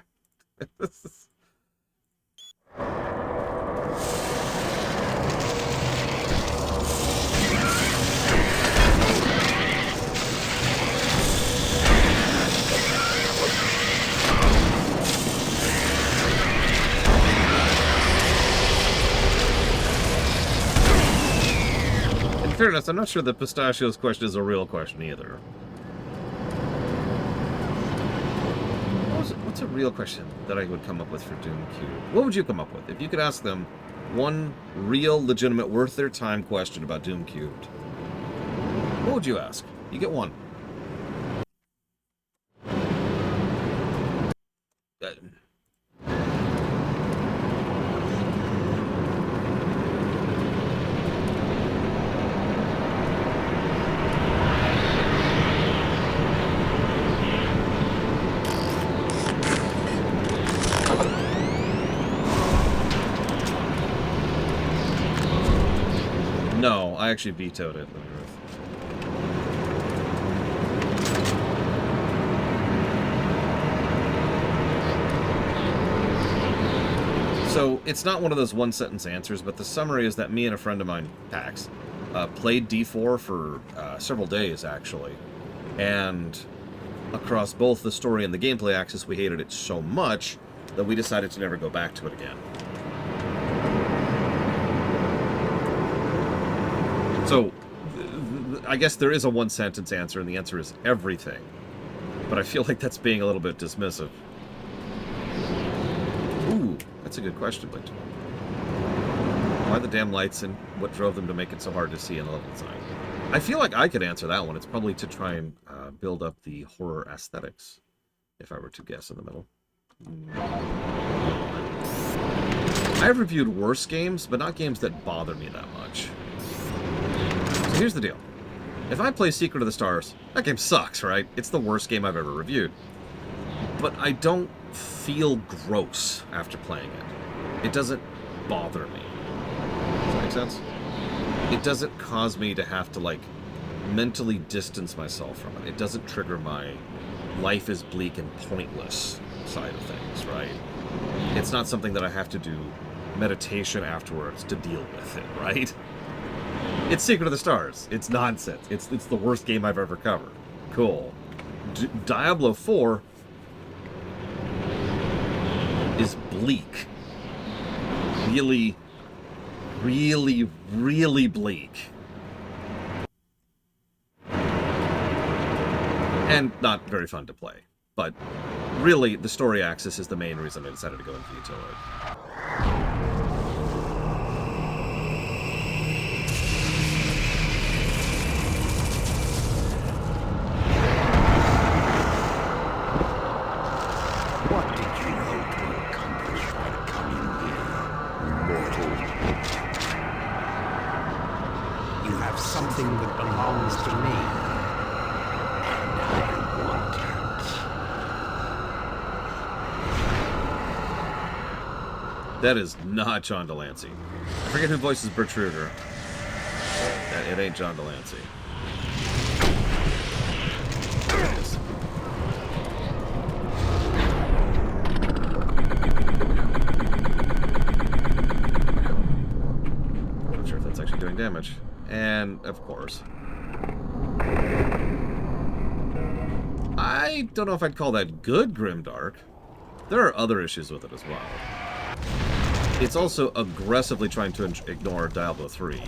In fairness, I'm not sure that Pistachios question is a real question either. What's a real question that I would come up with for Doom Cube? What would you come up with? If you could ask them one real, legitimate, worth their time question about Doom Cubed, what would you ask? You get one. No, I actually vetoed it. So, it's not one of those one-sentence answers, but the summary is that me and a friend of mine, Pax, played D4 for several days, actually. And across both the story and the gameplay axis, we hated it so much that we decided to never go back to it again. So, I guess there is a one-sentence answer, and the answer is everything. But I feel like that's being a little bit dismissive. Ooh, that's a good question, but why the damn lights and what drove them to make it so hard to see in level design? I feel like I could answer that one. It's probably to try and build up the horror aesthetics, if I were to guess in the middle. I've reviewed worse games, but not games that bother me that much. So here's the deal. If I play Secret of the Stars, that game sucks, right? It's the worst game I've ever reviewed. But I don't feel gross after playing it. It doesn't bother me. Does that make sense? It doesn't cause me to have to, like, mentally distance myself from it. It doesn't trigger my life is bleak and pointless side of things, right? It's not something that I have to do meditation afterwards to deal with it, right? It's Secret of the Stars. It's nonsense. It's the worst game I've ever covered. Cool. Diablo 4 is bleak. Really, really, really bleak. And not very fun to play. But really, the story axis is the main reason I decided to go into utility. What did you hope to accomplish by to me. And I want it. That is not John Delancey. I forget who voices Bertruder. It ain't John Delancey. There it is. Not sure if that's actually doing damage. And, of course. I don't know if I'd call that good Grimdark. There are other issues with it as well. It's also aggressively trying to ignore Diablo 3.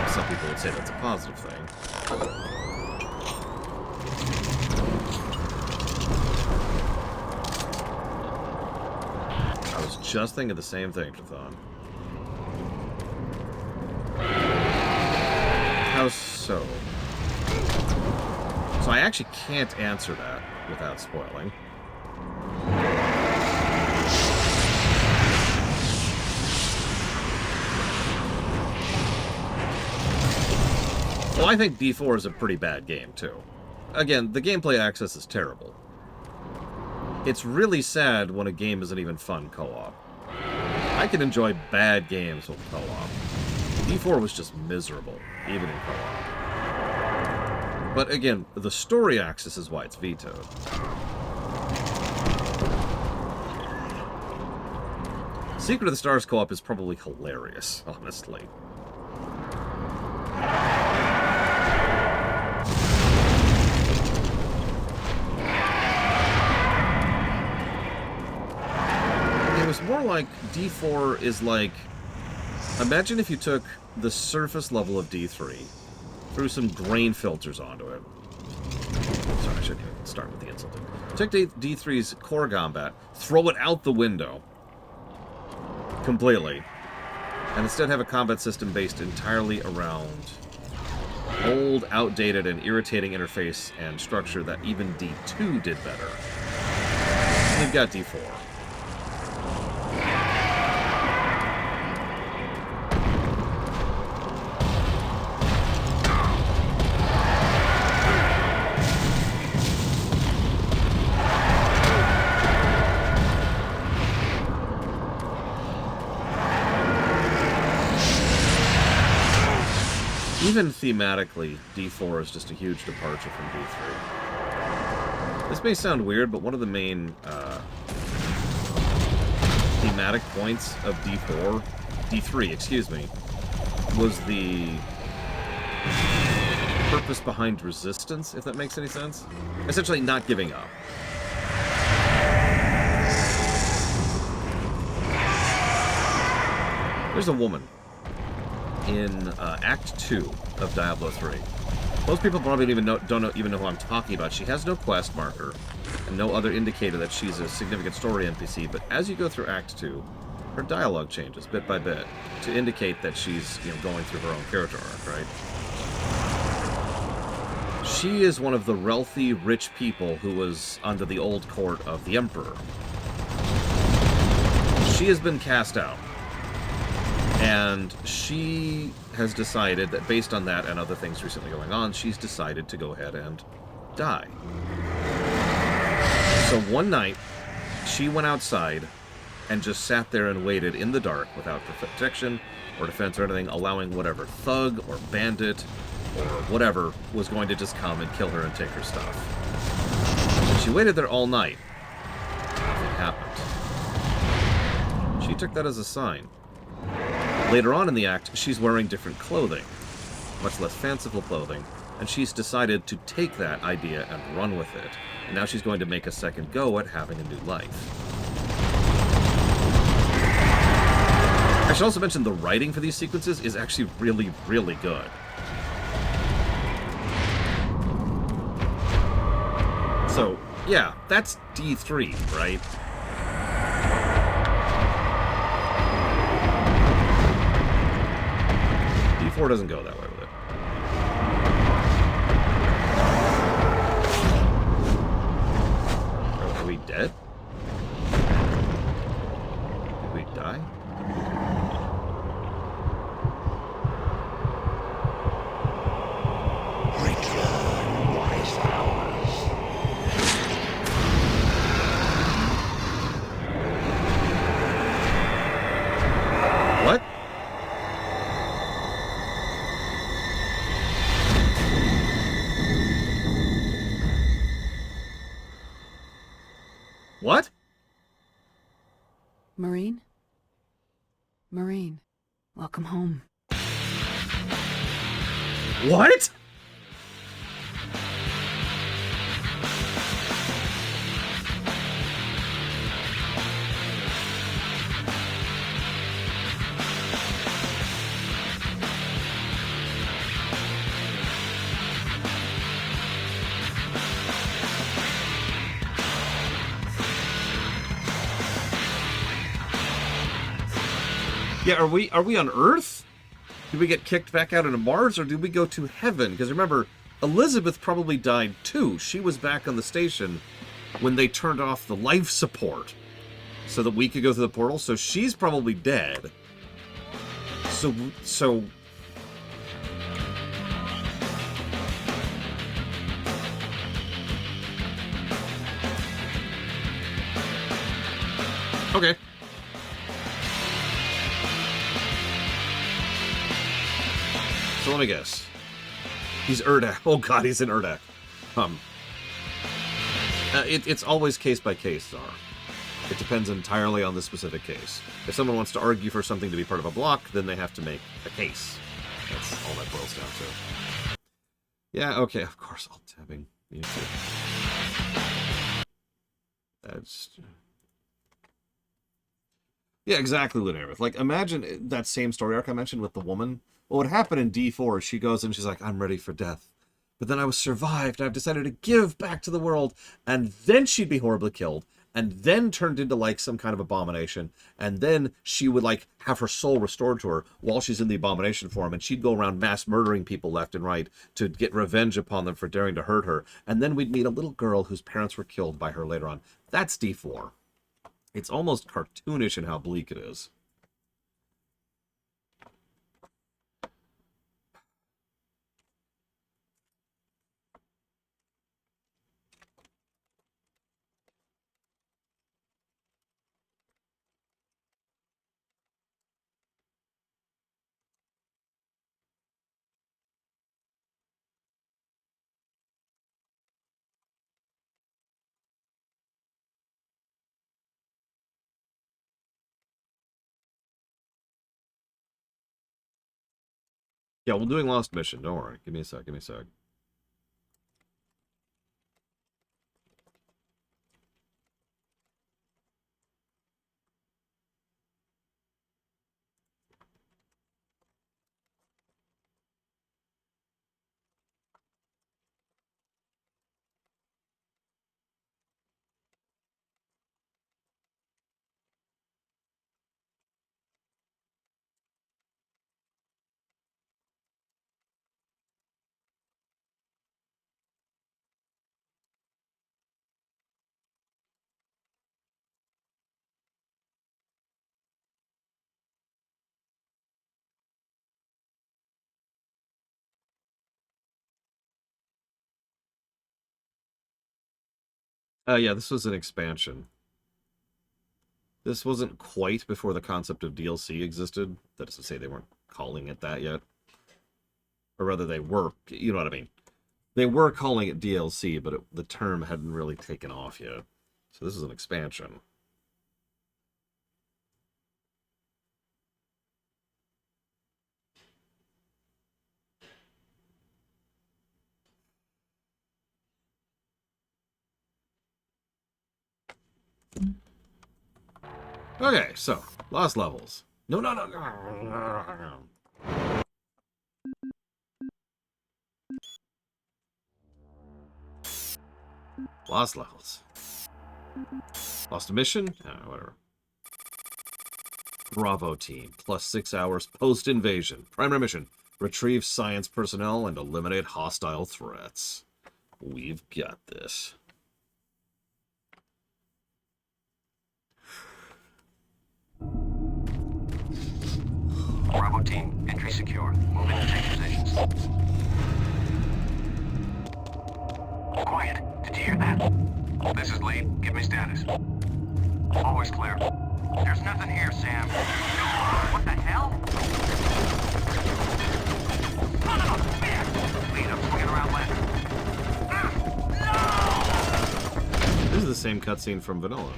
Some people would say that's a positive thing. I was just thinking the same thing, Jathan. How so? So I actually can't answer that without spoiling. Well, I think D4 is a pretty bad game, too. Again, the gameplay access is terrible. It's really sad when a game isn't even fun co-op. I can enjoy bad games with co-op. D4 was just miserable, even in co-op. But again, the story axis is why it's vetoed. Secret of the Stars co-op is probably hilarious, honestly. It was more like D4 is like... Imagine if you took the surface level of D3, threw some grain filters onto it. Sorry, I shouldn't even start with the insulting. Take D3's core combat, throw it out the window completely, and instead have a combat system based entirely around old, outdated, and irritating interface and structure that even D2 did better. We've got D4. Even thematically, D4 is just a huge departure from D3. This may sound weird, but one of the main thematic points of D3, excuse me, was the purpose behind resistance, if that makes any sense. Essentially, not giving up. There's a woman in Act 2 of Diablo 3. Most people probably don't even know who I'm talking about. She has no quest marker and no other indicator that she's a significant story NPC, but as you go through Act 2, her dialogue changes bit by bit to indicate that she's, going through her own character arc, right? She is one of the wealthy, rich people who was under the old court of the Emperor. She has been cast out. And she has decided that based on that and other things recently going on, she's decided to go ahead and die. So one night, she went outside and just sat there and waited in the dark without protection or defense or anything, allowing whatever thug or bandit or whatever was going to just come and kill her and take her stuff. She waited there all night. Nothing happened. She took that as a sign. Later on in the act, she's wearing different clothing, much less fanciful clothing, and she's decided to take that idea and run with it. And now she's going to make a second go at having a new life. I should also mention the writing for these sequences is actually really, really good. So, yeah, that's D3, right? D4 doesn't go that way with it. Are we dead? Did we die? What? Marine? Marine, welcome home. What? Yeah, are we on Earth? Did we get kicked back out into Mars, or did we go to heaven? Because remember, Elizabeth probably died too. She was back on the station when they turned off the life support so that we could go through the portal. So she's probably dead. So okay. So let me guess. He's Urdak. Oh god, he's in Urdak. It's always case by case, Czar. It depends entirely on the specific case. If someone wants to argue for something to be part of a block, then they have to make a case. That's all that boils down to. Yeah, okay, of course, alt-tabbing. You too. That's... Yeah, exactly, Lunareth. Like, imagine that same story arc I mentioned with the woman. What would happen in D4 is she goes and she's like, I'm ready for death. But then I was survived, and I've decided to give back to the world. And then she'd be horribly killed, and then turned into, like, some kind of abomination. And then she would, like, have her soul restored to her while she's in the abomination form, and she'd go around mass murdering people left and right to get revenge upon them for daring to hurt her. And then we'd meet a little girl whose parents were killed by her later on. That's D4. It's almost cartoonish in how bleak it is. Yeah, we're doing Lost Mission. Don't worry. Give me a sec. Give me a sec. Yeah, this was an expansion. This wasn't quite before the concept of DLC existed. That is to say, they weren't calling it that yet. Or rather, they were. You know what I mean? They were calling it DLC, but the term hadn't really taken off yet. So this is an expansion. Okay, so, Lost Levels. No. Lost Levels. Lost a mission? Whatever. Bravo team, plus 6 hours post-invasion. Primary mission, retrieve science personnel and eliminate hostile threats. We've got this. Bravo team, entry secure. Move in to take positions. Quiet. Did you hear that? This is Lead. Give me status. Always clear. There's nothing here, Sam. What the hell? Son of a bitch! Lead, I'm swinging around left. This is the same cutscene from Vanilla.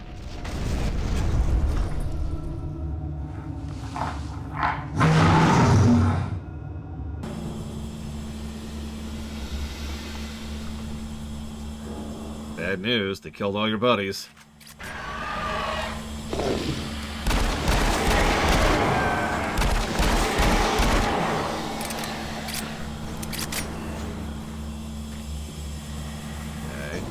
Bad news, they killed all your buddies. Okay.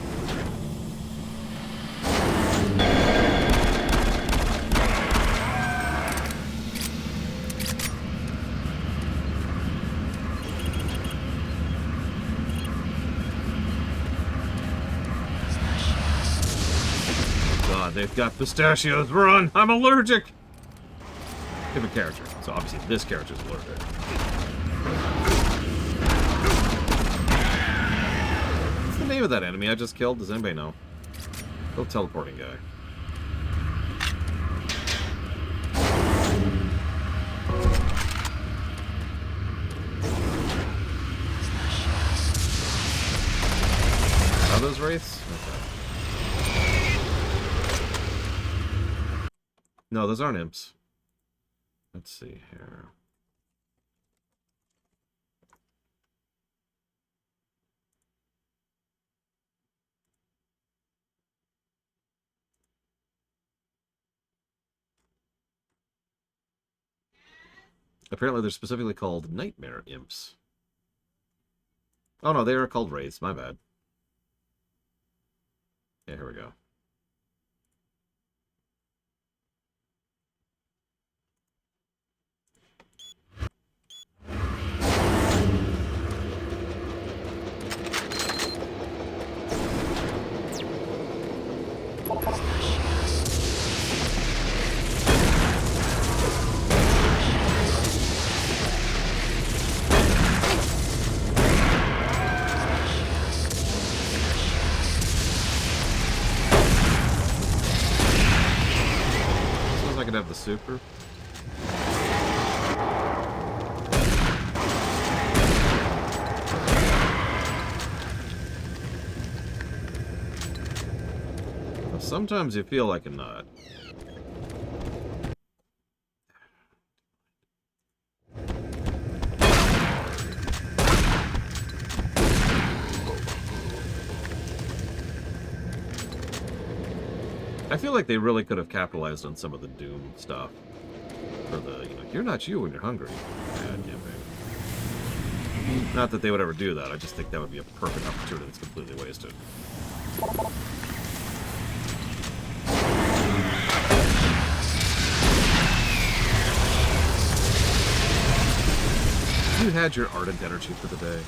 God, they've got pistachios. Run! I'm allergic! Different character. So obviously this character's allergic. What's the name of that enemy I just killed? Does anybody know? Little teleporting guy. Are those wraiths? Okay. No, those aren't imps. Let's see here. Apparently they're specifically called nightmare imps. Oh no, they are called wraiths. My bad. Yeah, here we go. I could have the super. Sometimes you feel like a nut. I feel like they really could have capitalized on some of the Doom stuff. For the, you're not you when you're hungry. Bad campaign. Not that they would ever do that, I just think that would be a perfect opportunity that's completely wasted. You had your ardent energy for the day.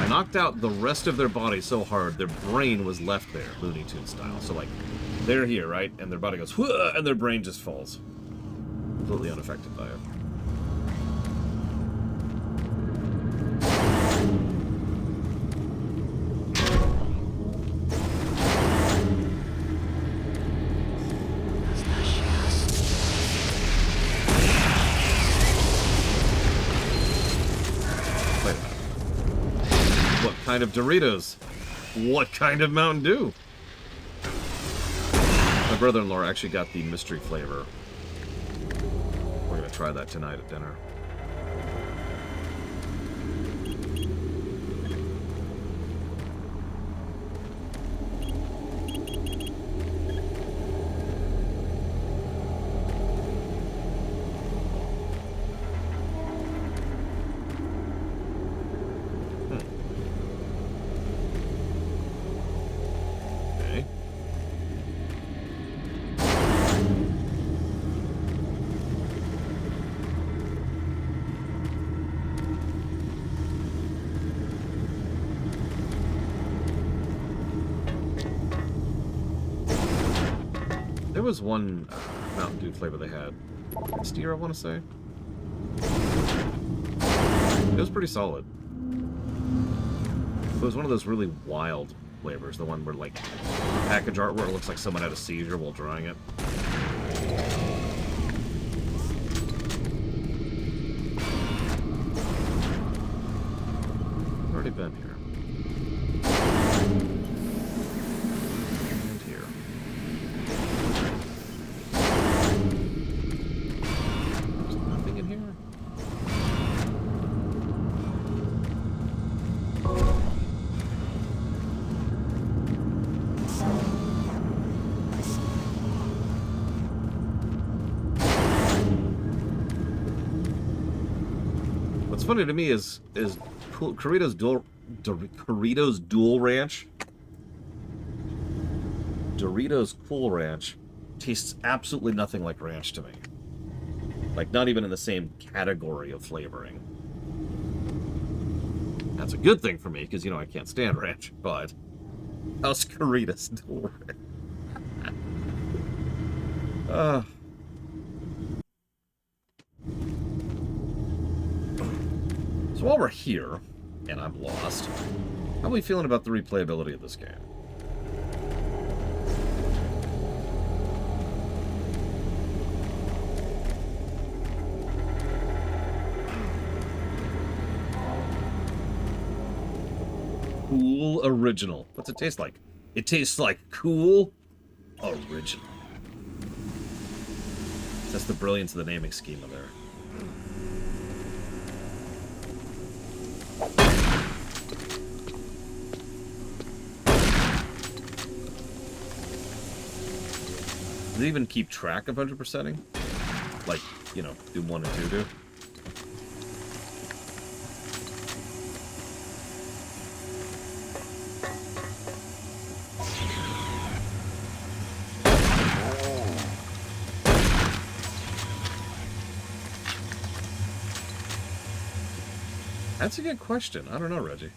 Knocked out the rest of their body so hard, their brain was left there, Looney Tunes style. So, like, they're here, right? And their body goes, whoa, and their brain just falls. Completely unaffected by it. What kind of Doritos? What kind of Mountain Dew? My brother-in-law actually got the mystery flavor. We're gonna try that tonight at dinner. There was one Mountain Dew flavor they had. Steer, I want to say. It was pretty solid. It was one of those really wild flavors. The one where, like, package art where it looks like someone had a seizure while drawing it. I've already been here. And here. There's nothing in here? What's funny to me is Corritos Dual Ranch. Doritos Cool Ranch tastes absolutely nothing like ranch to me. Like, not even in the same category of flavoring. That's a good thing for me, because, you know, I can't stand ranch, but... How's Corritos Dual Ranch? So while we're here, and I'm lost, how are we feeling about the replayability of this game? Cool Original. What's it taste like? It tastes like Cool Original. That's the brilliance of the naming scheme of there. Does it even keep track of 100%ing? Like, you know, do 1 and 2 do? That's a good question. I don't know, Reggie.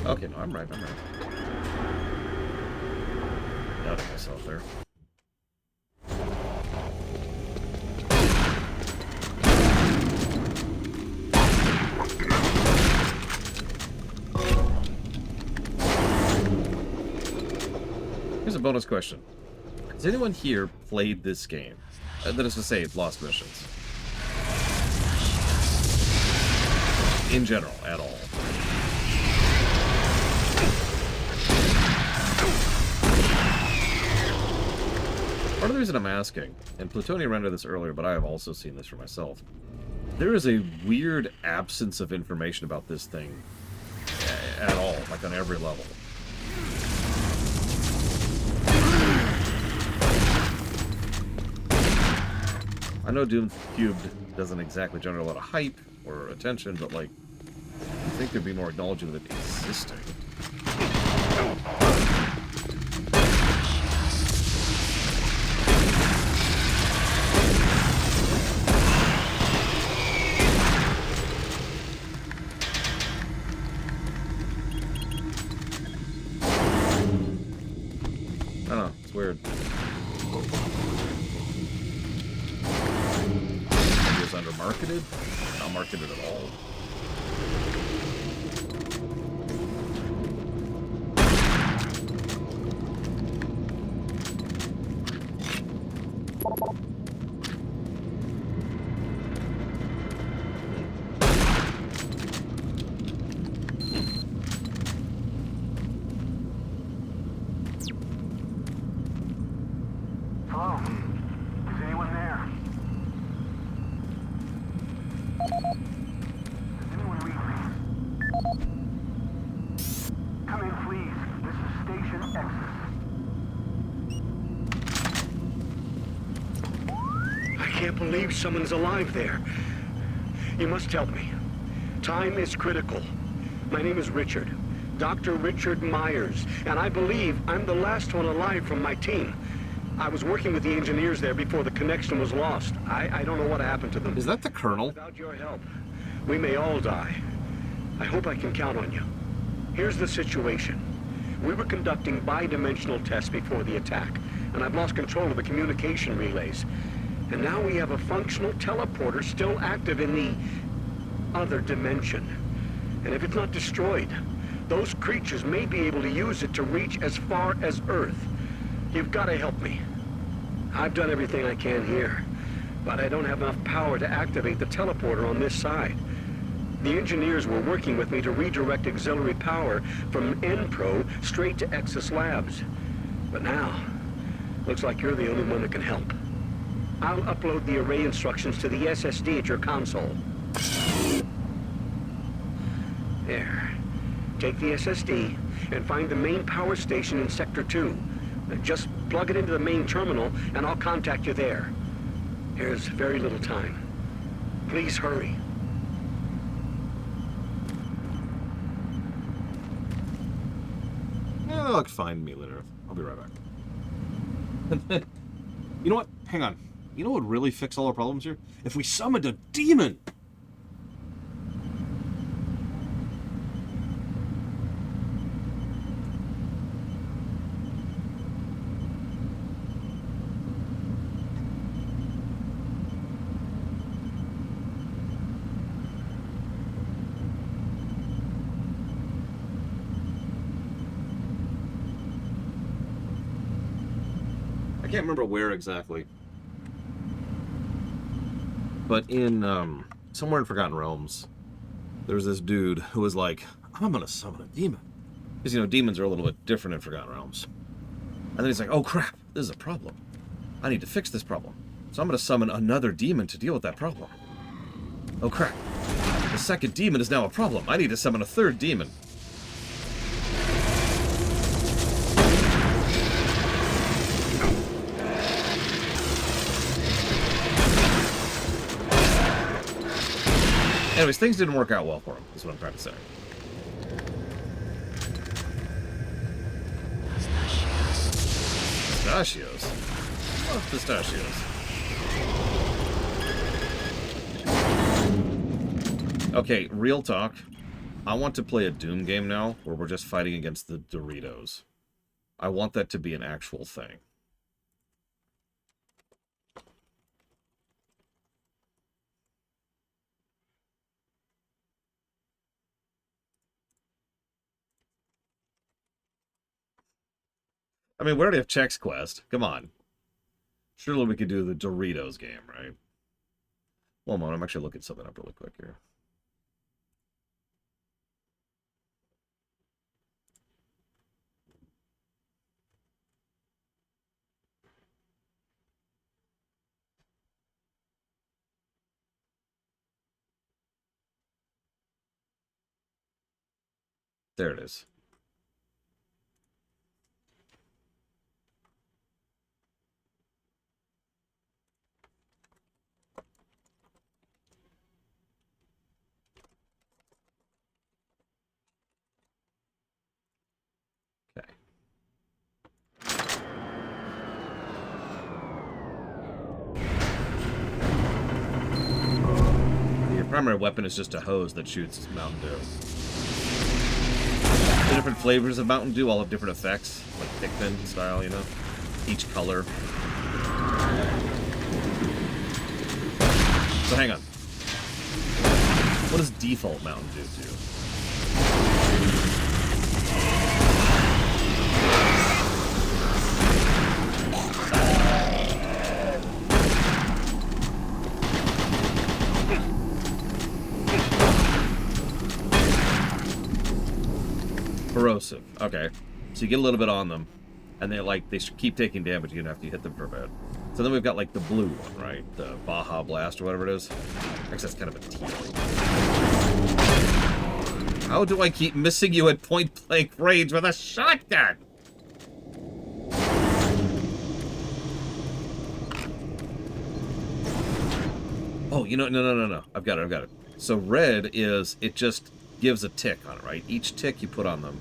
Okay, no, I'm right. Doubting myself there. Here's a bonus question. Has anyone here played this game? That is to say, Lost Missions. In general, at all. Part of the reason I'm asking, and Plutonia rendered this earlier, but I have also seen this for myself, there is a weird absence of information about this thing at all, like on every level. I know Doom Cubed doesn't exactly generate a lot of hype or attention, but, like, I think there'd be more acknowledgement of it existing. weird. It was undermarketed? Not marketed at all. Hello? Is anyone there? Does anyone read me? Come in, please. This is Station Exodus. I can't believe someone's alive there. You must help me. Time is critical. My name is Richard. Dr. Richard Myers, and I believe I'm the last one alive from my team. I was working with the engineers there before the connection was lost. I don't know what happened to them. Is that the Colonel? Without your help, we may all die. I hope I can count on you. Here's the situation. We were conducting bi-dimensional tests before the attack, and I've lost control of the communication relays. And now we have a functional teleporter still active in the other dimension. And if it's not destroyed, those creatures may be able to use it to reach as far as Earth. You've got to help me. I've done everything I can here, but I don't have enough power to activate the teleporter on this side. The engineers were working with me to redirect auxiliary power from N-Pro straight to Exus Labs. But now, looks like you're the only one that can help. I'll upload the array instructions to the SSD at your console. There. Take the SSD and find the main power station in Sector 2. Just plug it into the main terminal, and I'll contact you there. There's very little time. Please hurry. Yeah, look, find me later. I'll be right back. You know what? Hang on. You know what would really fix all our problems here? If we summoned a demon! I can't remember where exactly. But in, somewhere in Forgotten Realms, there's this dude who was like, I'm gonna summon a demon. Because, you know, demons are a little bit different in Forgotten Realms. And then he's like, oh crap, this is a problem. I need to fix this problem. So I'm gonna summon another demon to deal with that problem. Oh crap. The second demon is now a problem. I need to summon a third demon. Anyways, things didn't work out well for him, is what I'm trying to say. Pistachios? What pistachios? Okay, real talk. I want to play a Doom game now, where we're just fighting against the Doritos. I want that to be an actual thing. I mean, we already have Chex Quest. Come on. Surely we could do the Doritos game, right? One moment, I'm actually looking something up really quick here. There it is. Okay. Your primary weapon is just a hose that shoots Mountain Dew. The different flavors of Mountain Dew all have different effects, like Thick Fin style, you know? each color. So hang on. What does default Mountain Dew do? Corrosive. Okay. So you get a little bit on them, and they keep taking damage even after you hit them for a bit. So then we've got like the blue one, right? The Baja Blast or whatever it is. I guess that's kind of a teal. How do I keep missing you at point blank range with a shotgun? Oh, you know, no. I've got it. So red is, it just gives a tick on it, right? Each tick you put on them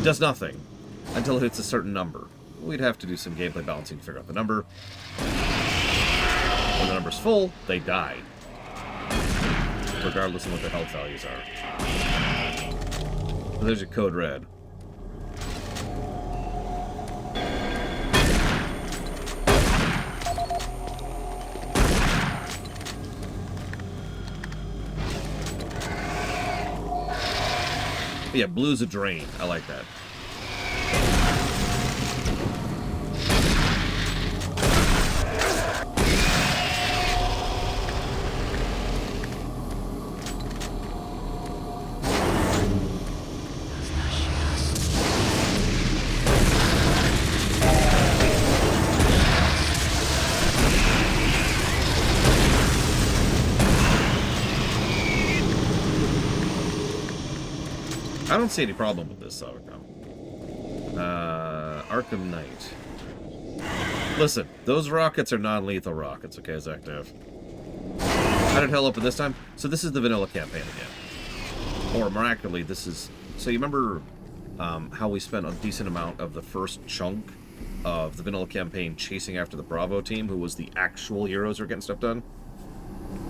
does nothing until it hits a certain number. We'd have to do some gameplay balancing to figure out the number. When the number's full, they die, regardless of what their health values are. So there's your code red. Yeah, blue's a drain. I like that. I don't see any problem with this, though. Arkham Knight. Listen, those rockets are non-lethal rockets, okay, Zective? How did hell open this time? So this is the vanilla campaign again. Or, miraculously, this is... So you remember how we spent a decent amount of the first chunk of the vanilla campaign chasing after the Bravo team, who was the actual heroes who were getting stuff done?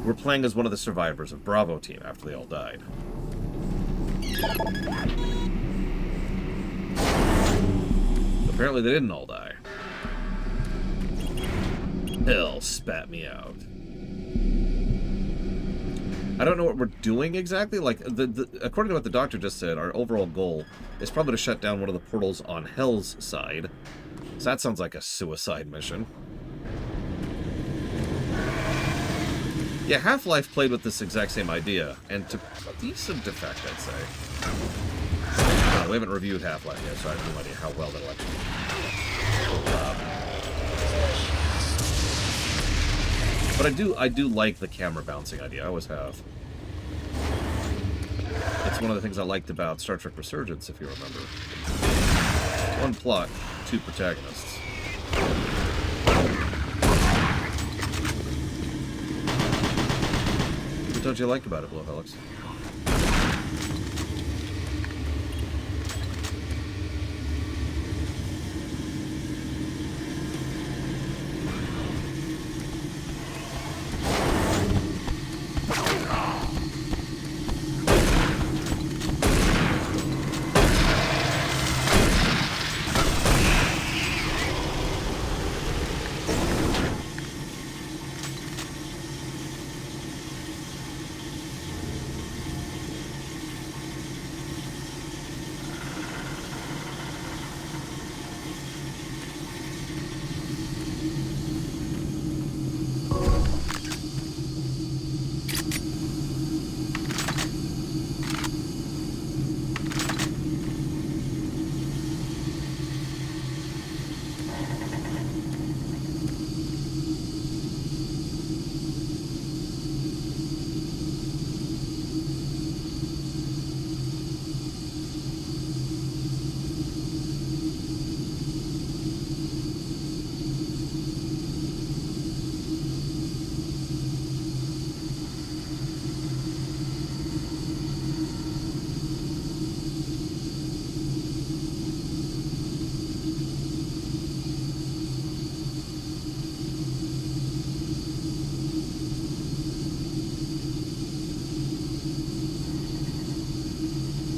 We're playing as one of the survivors of Bravo team after they all died. Apparently they didn't all die. Hell spat me out. I don't know what we're doing exactly. Like, according to what the doctor just said, our overall goal is probably to shut down one of the portals on Hell's side. So that sounds like a suicide mission. Yeah, Half-Life played with this exact same idea, and to a decent effect, I'd say. We haven't reviewed Half-Life yet, so I have no idea how well that'll actually but I do like the camera bouncing idea. I always have. It's one of the things I liked about Star Trek Resurgence, if you remember. One plot, two protagonists. What don't you like about it, Blue Helix?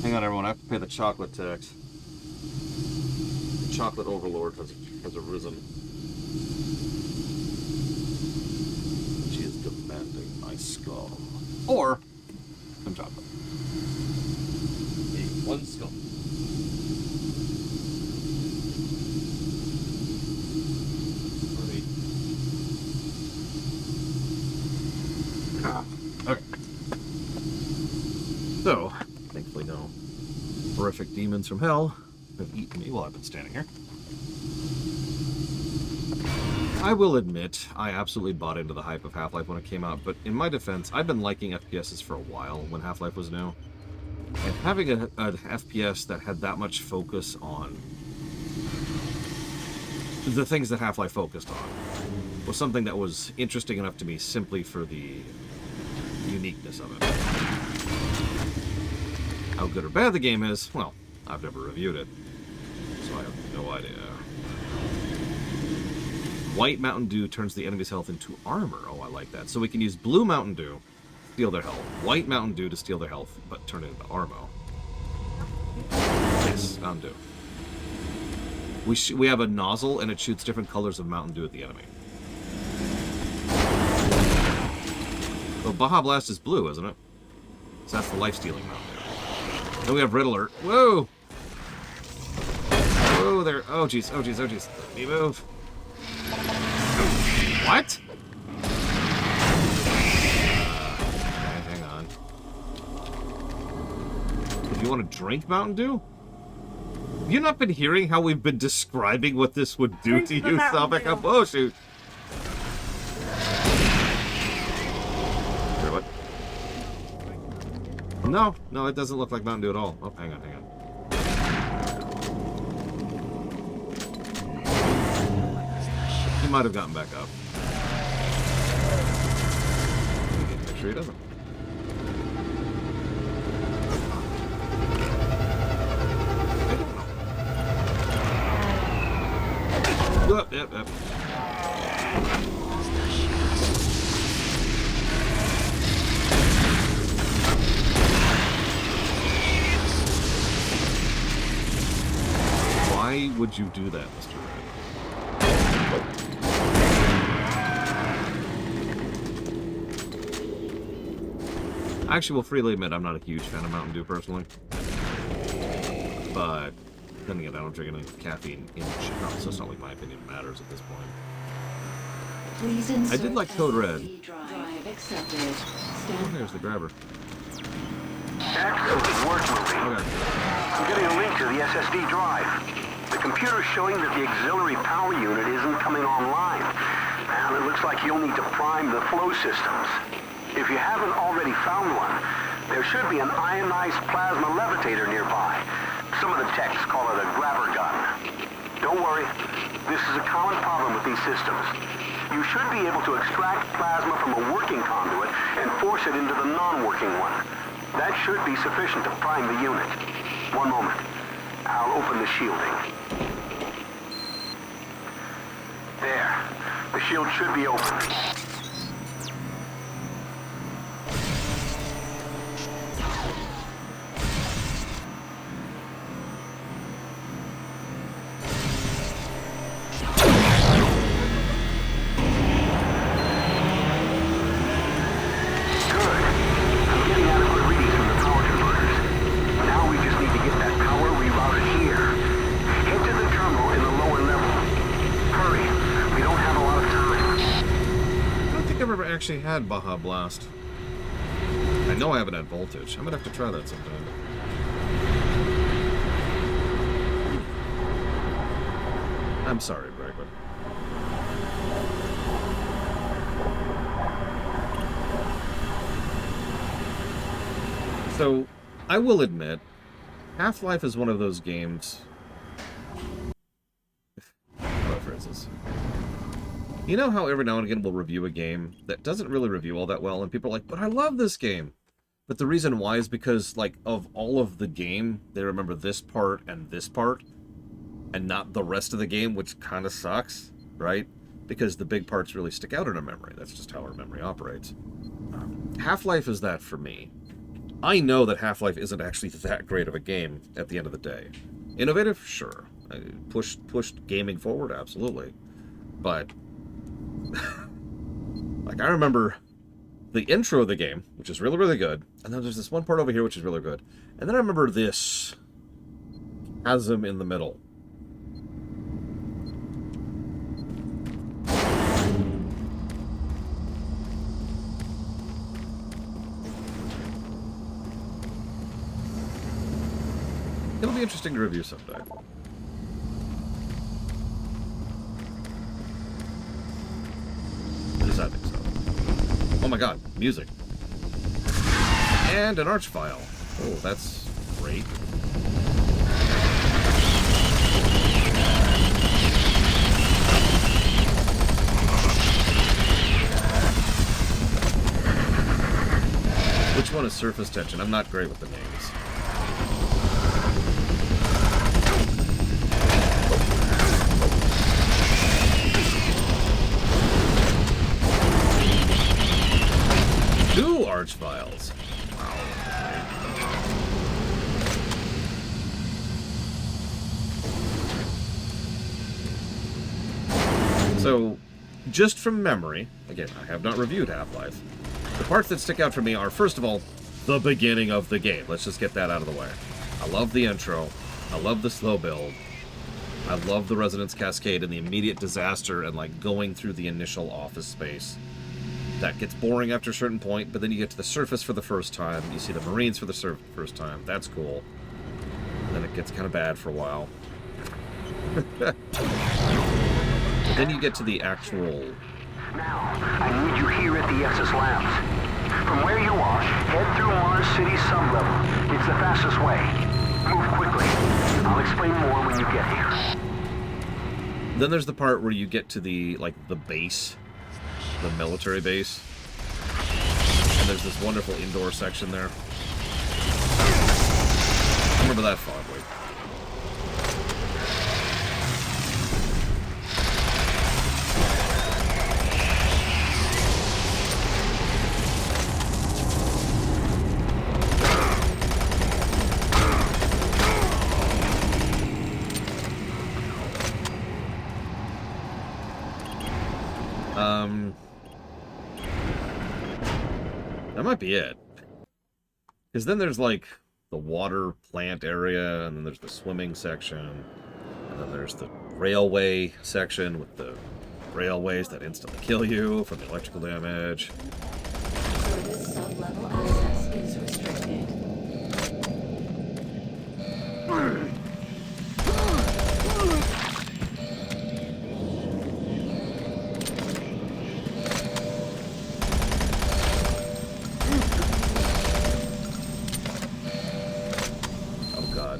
Hang on, everyone. I have to pay the chocolate tax. The chocolate overlord has arisen. She is demanding my skull. Or some chocolate. One skull. Okay. So, thankfully no horrific demons from hell have eaten me while I've been standing here. I will admit, I absolutely bought into the hype of Half-Life when it came out, but in my defense, I've been liking FPSs for a while when Half-Life was new. And having an FPS that had that much focus on the things that Half-Life focused on was something that was interesting enough to me simply for the uniqueness of it. How good or bad the game is, well, I've never reviewed it, so I have no idea. White Mountain Dew turns the enemy's health into armor. Oh, I like that. So we can use blue Mountain Dew to steal their health, white Mountain Dew to steal their health, but turn it into armor. Yes, Mountain Dew. We have a nozzle, and it shoots different colors of Mountain Dew at the enemy. Well, Baja Blast is blue, isn't it? So that's the life-stealing Mountain Dew. Then we have Red Alert. Whoa! Whoa there. Oh, jeez. Oh, jeez. Oh, jeez. Let me move. What? Hang on. Do you want to drink Mountain Dew? Have you not been hearing how we've been describing what this would do to you, Salvek? Oh, shoot. What? No, it doesn't look like Mountain Dew at all. Oh, hang on. He might have gotten back up. Make sure he doesn't. Yep. Why would you do that, Mr. Red? I actually will freely admit I'm not a huge fan of Mountain Dew personally. But then again, I don't drink any caffeine in general, so it's not like my opinion matters at this point. I did like Code Red. Oh, there's the grabber. Excellent work, Movie. Okay. I'm getting a link to the SSD drive. The computer's showing that the auxiliary power unit isn't coming online. And it looks like you'll need to prime the flow systems. If you haven't already found one, there should be an ionized plasma levitator nearby. Some of the techs call it a grabber gun. Don't worry, this is a common problem with these systems. You should be able to extract plasma from a working conduit and force it into the non-working one. That should be sufficient to prime the unit. One moment. I'll open the shielding. There. The shield should be open. Actually had Baja Blast. I know I haven't had Voltage. I'm gonna have to try that sometime. I'm sorry, Bregman. So, I will admit, Half-Life is one of those games. What phrases? You know how every now and again we'll review a game that doesn't really review all that well, and people are like, but I love this game. But the reason why is because, like, of all of the game, they remember this part, and not the rest of the game, which kind of sucks, right? Because the big parts really stick out in our memory. That's just how our memory operates. Half-Life is that for me. I know that Half-Life isn't actually that great of a game at the end of the day. Innovative? Sure. pushed gaming forward, absolutely. But like I remember the intro of the game, which is really, really good, and then there's this one part over here which is really good, and then I remember this chasm in the middle. It'll be interesting to review someday. At least I think so. Oh my god, music. And an arch file. Oh, that's great. Which one is surface tension? I'm not great with the names. Two arch files. Wow. So, just from memory, again, I have not reviewed Half-Life. The parts that stick out for me are, first of all, the beginning of the game. Let's just get that out of the way. I love the intro. I love the slow build. I love the Resonance Cascade and the immediate disaster and, like, going through the initial office space. That gets boring after a certain point, but then you get to the surface for the first time. You see the Marines for the first time. That's cool. And then it gets kind of bad for a while. But then you get to the actual... Now, I need you here at the Exus Labs. From where you are, head through Mars City sublevel. It's the fastest way. Move quickly. I'll explain more when you get here. Then there's the part where you get to the, like, the base. The military base. And there's this wonderful indoor section there. I remember that fondly. That might be it. Because then there's, like, the water plant area, and then there's the swimming section, and then there's the railway section with the railways that instantly kill you from the electrical damage. Service sub-level access is restricted.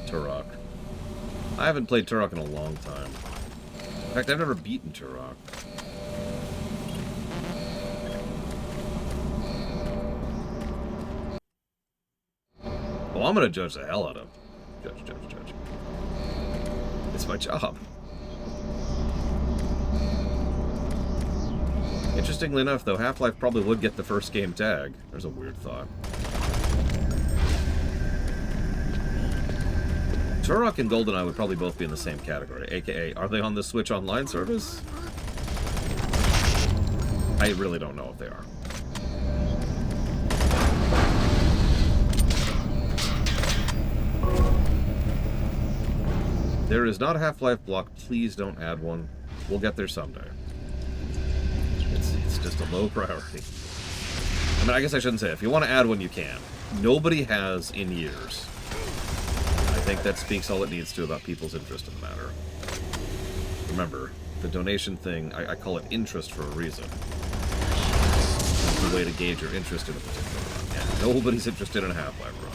Turok. I haven't played Turok in a long time. In fact, I've never beaten Turok. Well, I'm gonna judge the hell out of him. Judge. It's my job. Interestingly enough, though, Half-Life probably would get the first game tag. There's a weird thought. Turok and GoldenEye would probably both be in the same category, aka, are they on the Switch Online service? I really don't know if they are. There is not a Half-Life block. Please don't add one. We'll get there someday. It's just a low priority. I mean, I guess I shouldn't say it. If you want to add one, you can. Nobody has in years. I think that speaks all it needs to about people's interest in the matter. Remember, the donation thing, I call it interest for a reason. It's a way to gauge your interest in a particular run. Yeah, nobody's interested in a Half-Life run.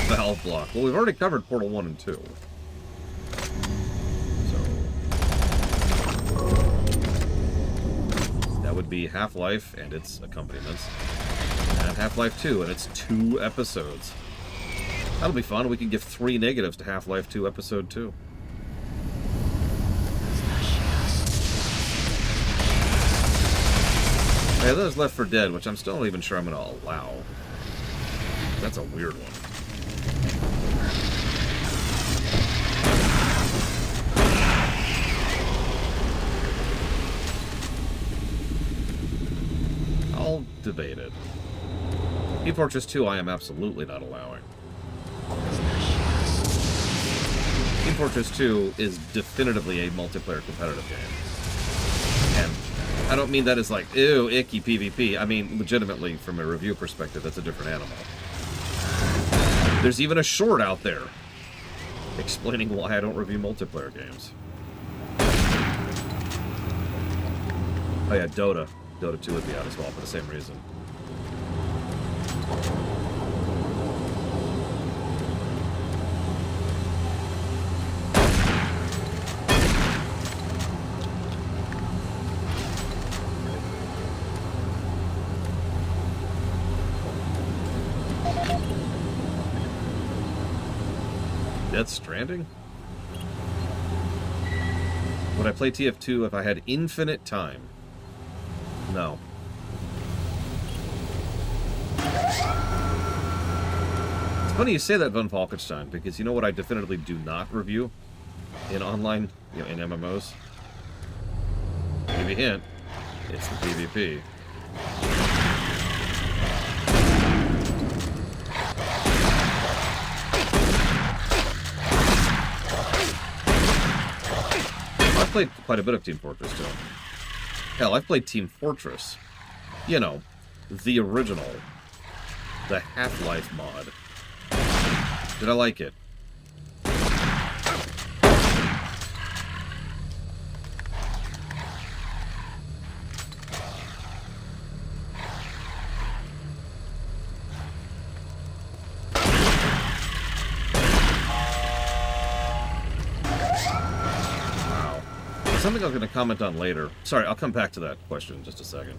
A Valve block. Well, we've already covered Portal 1 and 2. So... that would be Half-Life and its accompaniments. And Half-Life 2, and it's 2 episodes. That'll be fun. We can give 3 negatives to Half-Life 2 Episode 2. Yeah, there's Left 4 Dead, which I'm still not even sure I'm going to allow. That's a weird one. debated. Team Fortress 2, I am absolutely not allowing. Team Fortress 2 is definitively a multiplayer competitive game. And I don't mean that as like, ew, icky PvP. I mean, legitimately, from a review perspective, that's a different animal. There's even a short out there explaining why I don't review multiplayer games. Oh yeah, Dota. Dota 2 would be out as well for the same reason. Death Stranding? Would I play TF2 if I had infinite time? No. It's funny you say that, Von Falkenstein, because you know what I definitively do not review in online, in MMOs? I'll give you a hint. It's the PvP. I've played quite a bit of Team Fortress 2. Hell, I've played Team Fortress. You know, the original. The Half-Life mod. Did I like it? Something I'm going to comment on later. Sorry, I'll come back to that question in just a second.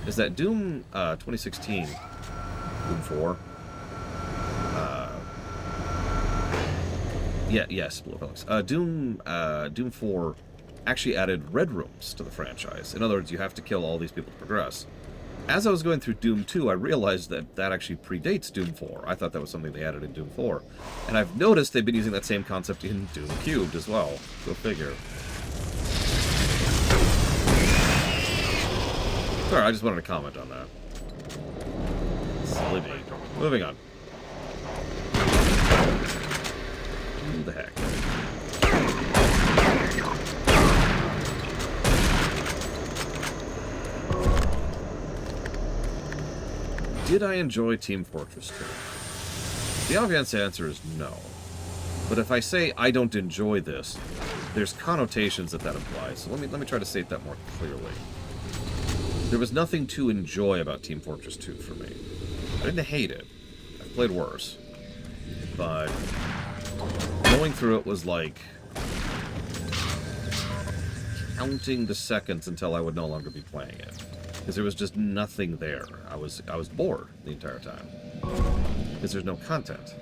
Is that Doom 2016, Doom 4? Yes, Blue Felix. Doom 4 actually added red rooms to the franchise. In other words, you have to kill all these people to progress. As I was going through Doom 2, I realized that that actually predates Doom 4. I thought that was something they added in Doom 4. And I've noticed they've been using that same concept in Doom Cubed as well. Go figure. Sorry, I just wanted to comment on that. Silly me. Moving on. Who the heck? Did I enjoy Team Fortress 2? The obvious answer is no. But if I say I don't enjoy this, there's connotations that implies. So let me try to state that more clearly. There was nothing to enjoy about Team Fortress 2 for me. I didn't hate it. I've played worse. But going through it was like counting the seconds until I would no longer be playing it. Because there was just nothing there. I was bored the entire time. Because there's no content.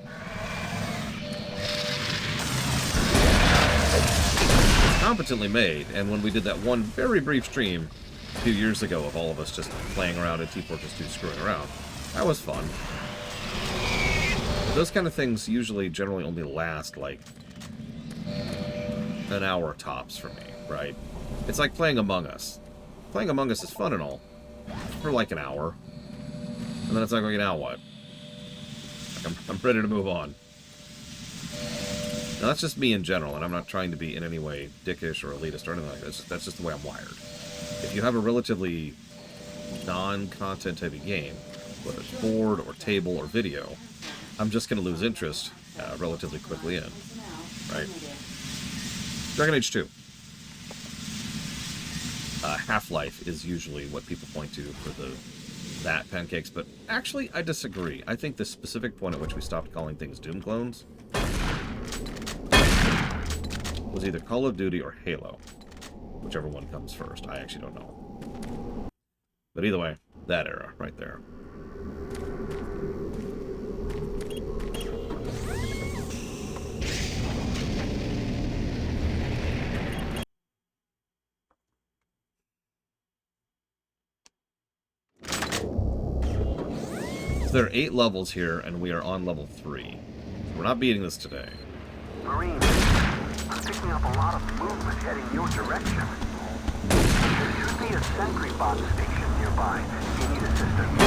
It's competently made, and when we did that one very brief stream a few years ago of all of us just playing around in Team Fortress 2, screwing around, that was fun. But those kind of things usually generally only last like an hour tops for me, right? It's like playing Among Us. Playing Among Us is fun and all for like an hour, and then it's like, okay, now what? Like, I'm ready to move on. Now that's just me in general, and I'm not trying to be in any way dickish or elitist or anything like that. That's just the way I'm wired. If you have a relatively non-content heavy game, whether it's board or table or video, I'm just going to lose interest relatively quickly in, right? Dragon Age 2. Half-Life is usually what people point to for that pancakes, but actually I disagree. I think the specific point at which we stopped calling things Doom clones was either Call of Duty or Halo. Whichever one comes first. I actually don't know. But either way, that era right there. So there are 8 levels here, and we are on level 3. We're not beating this today. Marine, I'm picking up a lot of movement heading your direction. There should be a sentry box station nearby. by. If you need assistance.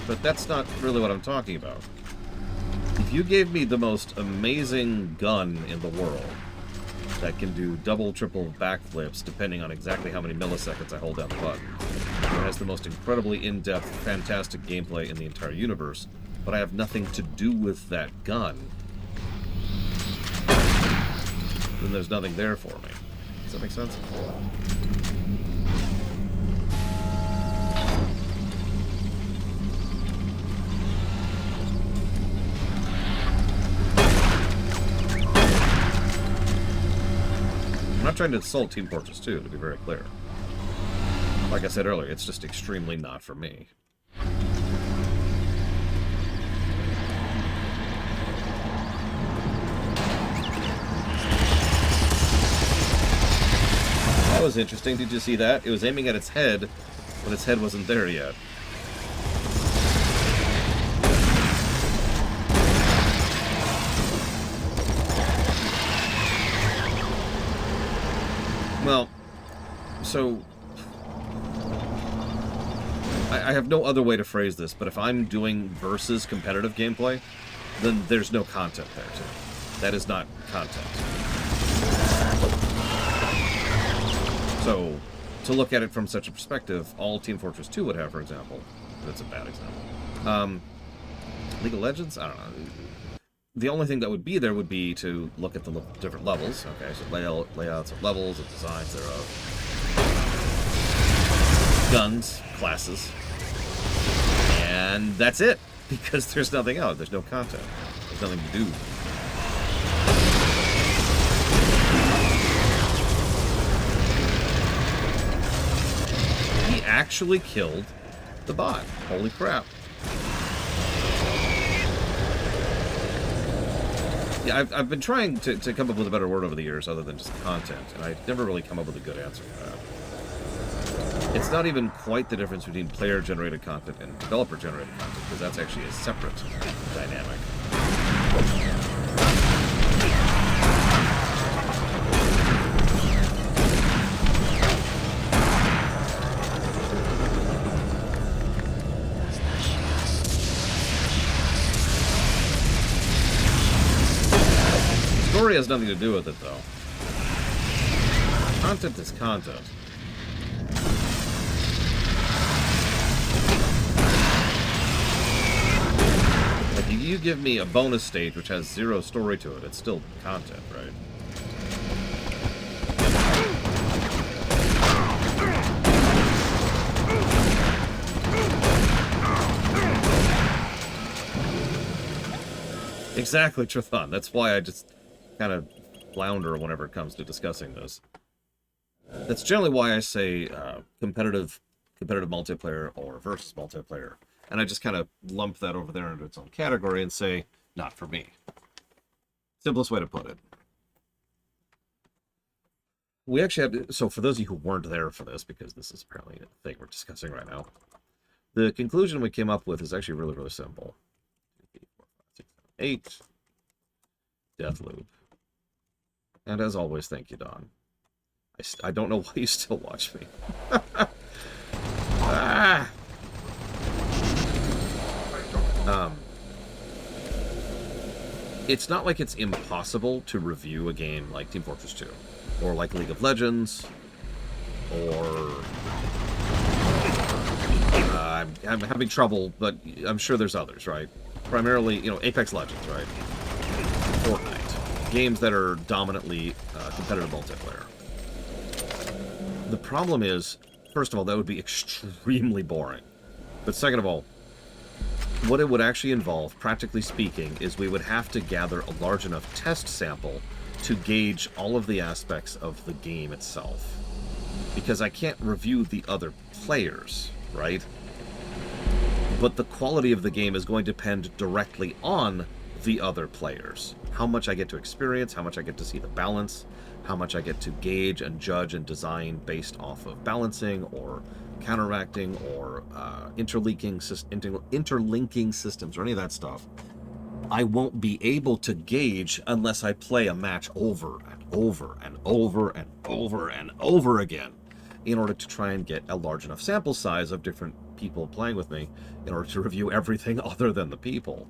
But that's not really what I'm talking about. If you gave me the most amazing gun in the world that can do double, triple backflips depending on exactly how many milliseconds I hold down the button, it has the most incredibly in-depth, fantastic gameplay in the entire universe, but I have nothing to do with that gun, then there's nothing there for me. Does that make sense? I'm not trying to insult Team Fortress 2, to be very clear. Like I said earlier, it's just extremely not for me. That was interesting. Did you see that? It was aiming at its head when its head wasn't there yet. Well, so I have no other way to phrase this, but if I'm doing versus competitive gameplay, then there's no content there too. That is not content. So, to look at it from such a perspective, all Team Fortress 2 would have, for example, that's a bad example. League of Legends? I don't know. The only thing that would be there would be to look at the different levels. Okay, so layouts of levels, of designs thereof. Guns, classes. And that's it. Because there's nothing else. There's no content. There's nothing to do. He actually killed the bot. Holy crap. Yeah, I've been trying to come up with a better word over the years other than just content, and I've never really come up with a good answer for that. It's not even quite the difference between player-generated content and developer-generated content, because that's actually a separate dynamic. Story has nothing to do with it, though. Content is content. Like, if you give me a bonus stage which has zero story to it, it's still content, right? Exactly, Trithan. That's why I just kind of flounder whenever it comes to discussing this. That's generally why I say competitive multiplayer or versus multiplayer, and I just kind of lump that over there into its own category and say, not for me. Simplest way to put it. We actually have, so for those of you who weren't there for this, because this is apparently a thing we're discussing right now, the conclusion we came up with is actually really, really simple. 2, 3, 4, 5, 6, 7, 8. Deathloop. And as always, thank you, Don. I don't know why you still watch me. Ah! It's not like it's impossible to review a game like Team Fortress 2, or like League of Legends, or I'm having trouble, but I'm sure there's others, right? Primarily, you know, Apex Legends, right? Fortnite. Games that are dominantly competitive multiplayer. The problem is, first of all, that would be extremely boring. But second of all, what it would actually involve, practically speaking, is we would have to gather a large enough test sample to gauge all of the aspects of the game itself. Because I can't review the other players, right? but the quality of the game is going to depend directly on the other players. How much I get to experience, how much I get to see the balance, how much I get to gauge and judge and design based off of balancing or counteracting or interlinking systems or any of that stuff. I won't be able to gauge unless I play a match over and over and over and over and over again in order to try and get a large enough sample size of different people playing with me in order to review everything other than the people.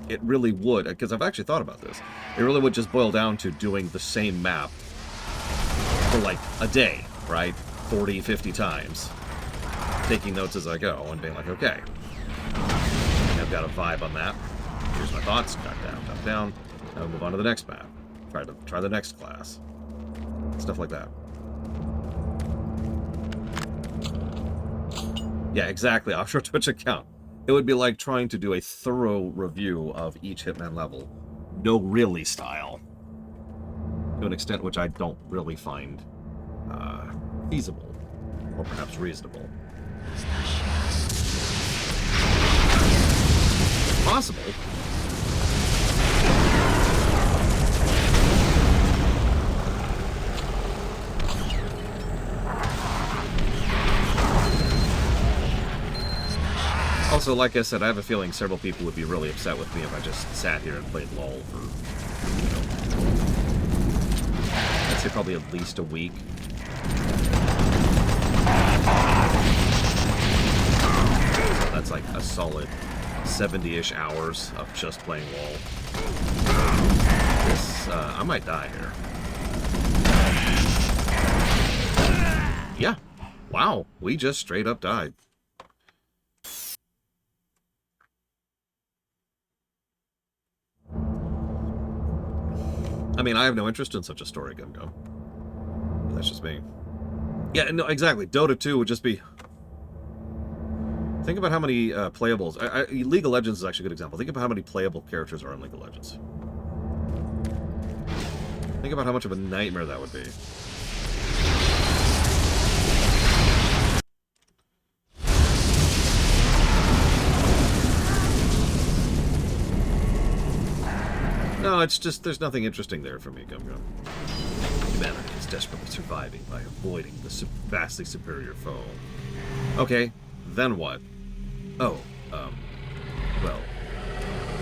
It really would, because I've actually thought about this, it really would just boil down to doing the same map for like a day, right? 40, 50 times. Taking notes as I go and being like, okay, I've got a vibe on that. Here's my thoughts, cut down. Now we move on to the next map. Try the next class. Stuff like that. Yeah, exactly. Offshore Twitch account. It would be like trying to do a thorough review of each Hitman level. No really style. To an extent which I don't really find feasible. Or perhaps reasonable. Possible. Also, like I said, I have a feeling several people would be really upset with me if I just sat here and played LOL for, I'd say probably at least a week. So that's like a solid 70-ish hours of just playing LOL. This, I might die here. Yeah. Wow. We just straight up died. I mean, I have no interest in such a story, Gum. That's just me. Yeah, no, exactly. Dota 2 would just be... Think about how many playables... League of Legends is actually a good example. Think about how many playable characters are in League of Legends. Think about how much of a nightmare that would be. No, it's just, there's nothing interesting there for me, Gum. Humanity is desperately surviving by avoiding the vastly superior foe. Okay, then what? Oh, well,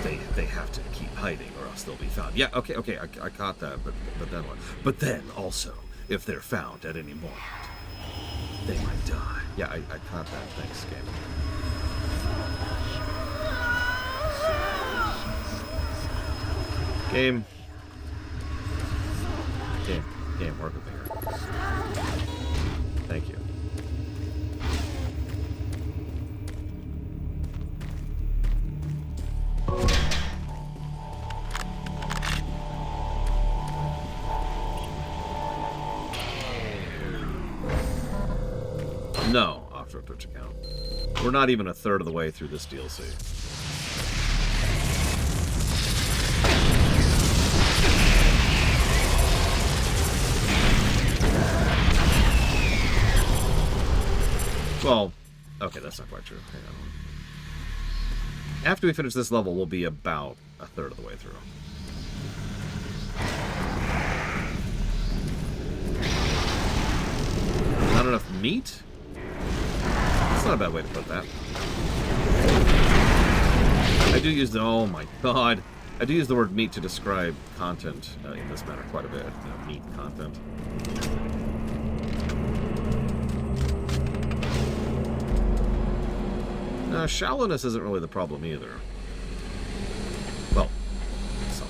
they have to keep hiding or else they'll be found. Yeah, okay, I caught that, but then what? But then, also, if they're found at any moment, they might die. Yeah, I caught that. Thanks, game. Game, work with me here. Thank you. No, Offshore Twitch account. We're not even a third of the way through this DLC. Well, okay, that's not quite true. Hang on. After we finish this level, we'll be about a third of the way through. Not enough meat? That's not a bad way to put that. I do use the... Oh my god. I do use the word meat to describe content in this matter quite a bit. Meat content. Shallowness isn't really the problem either. Well, some.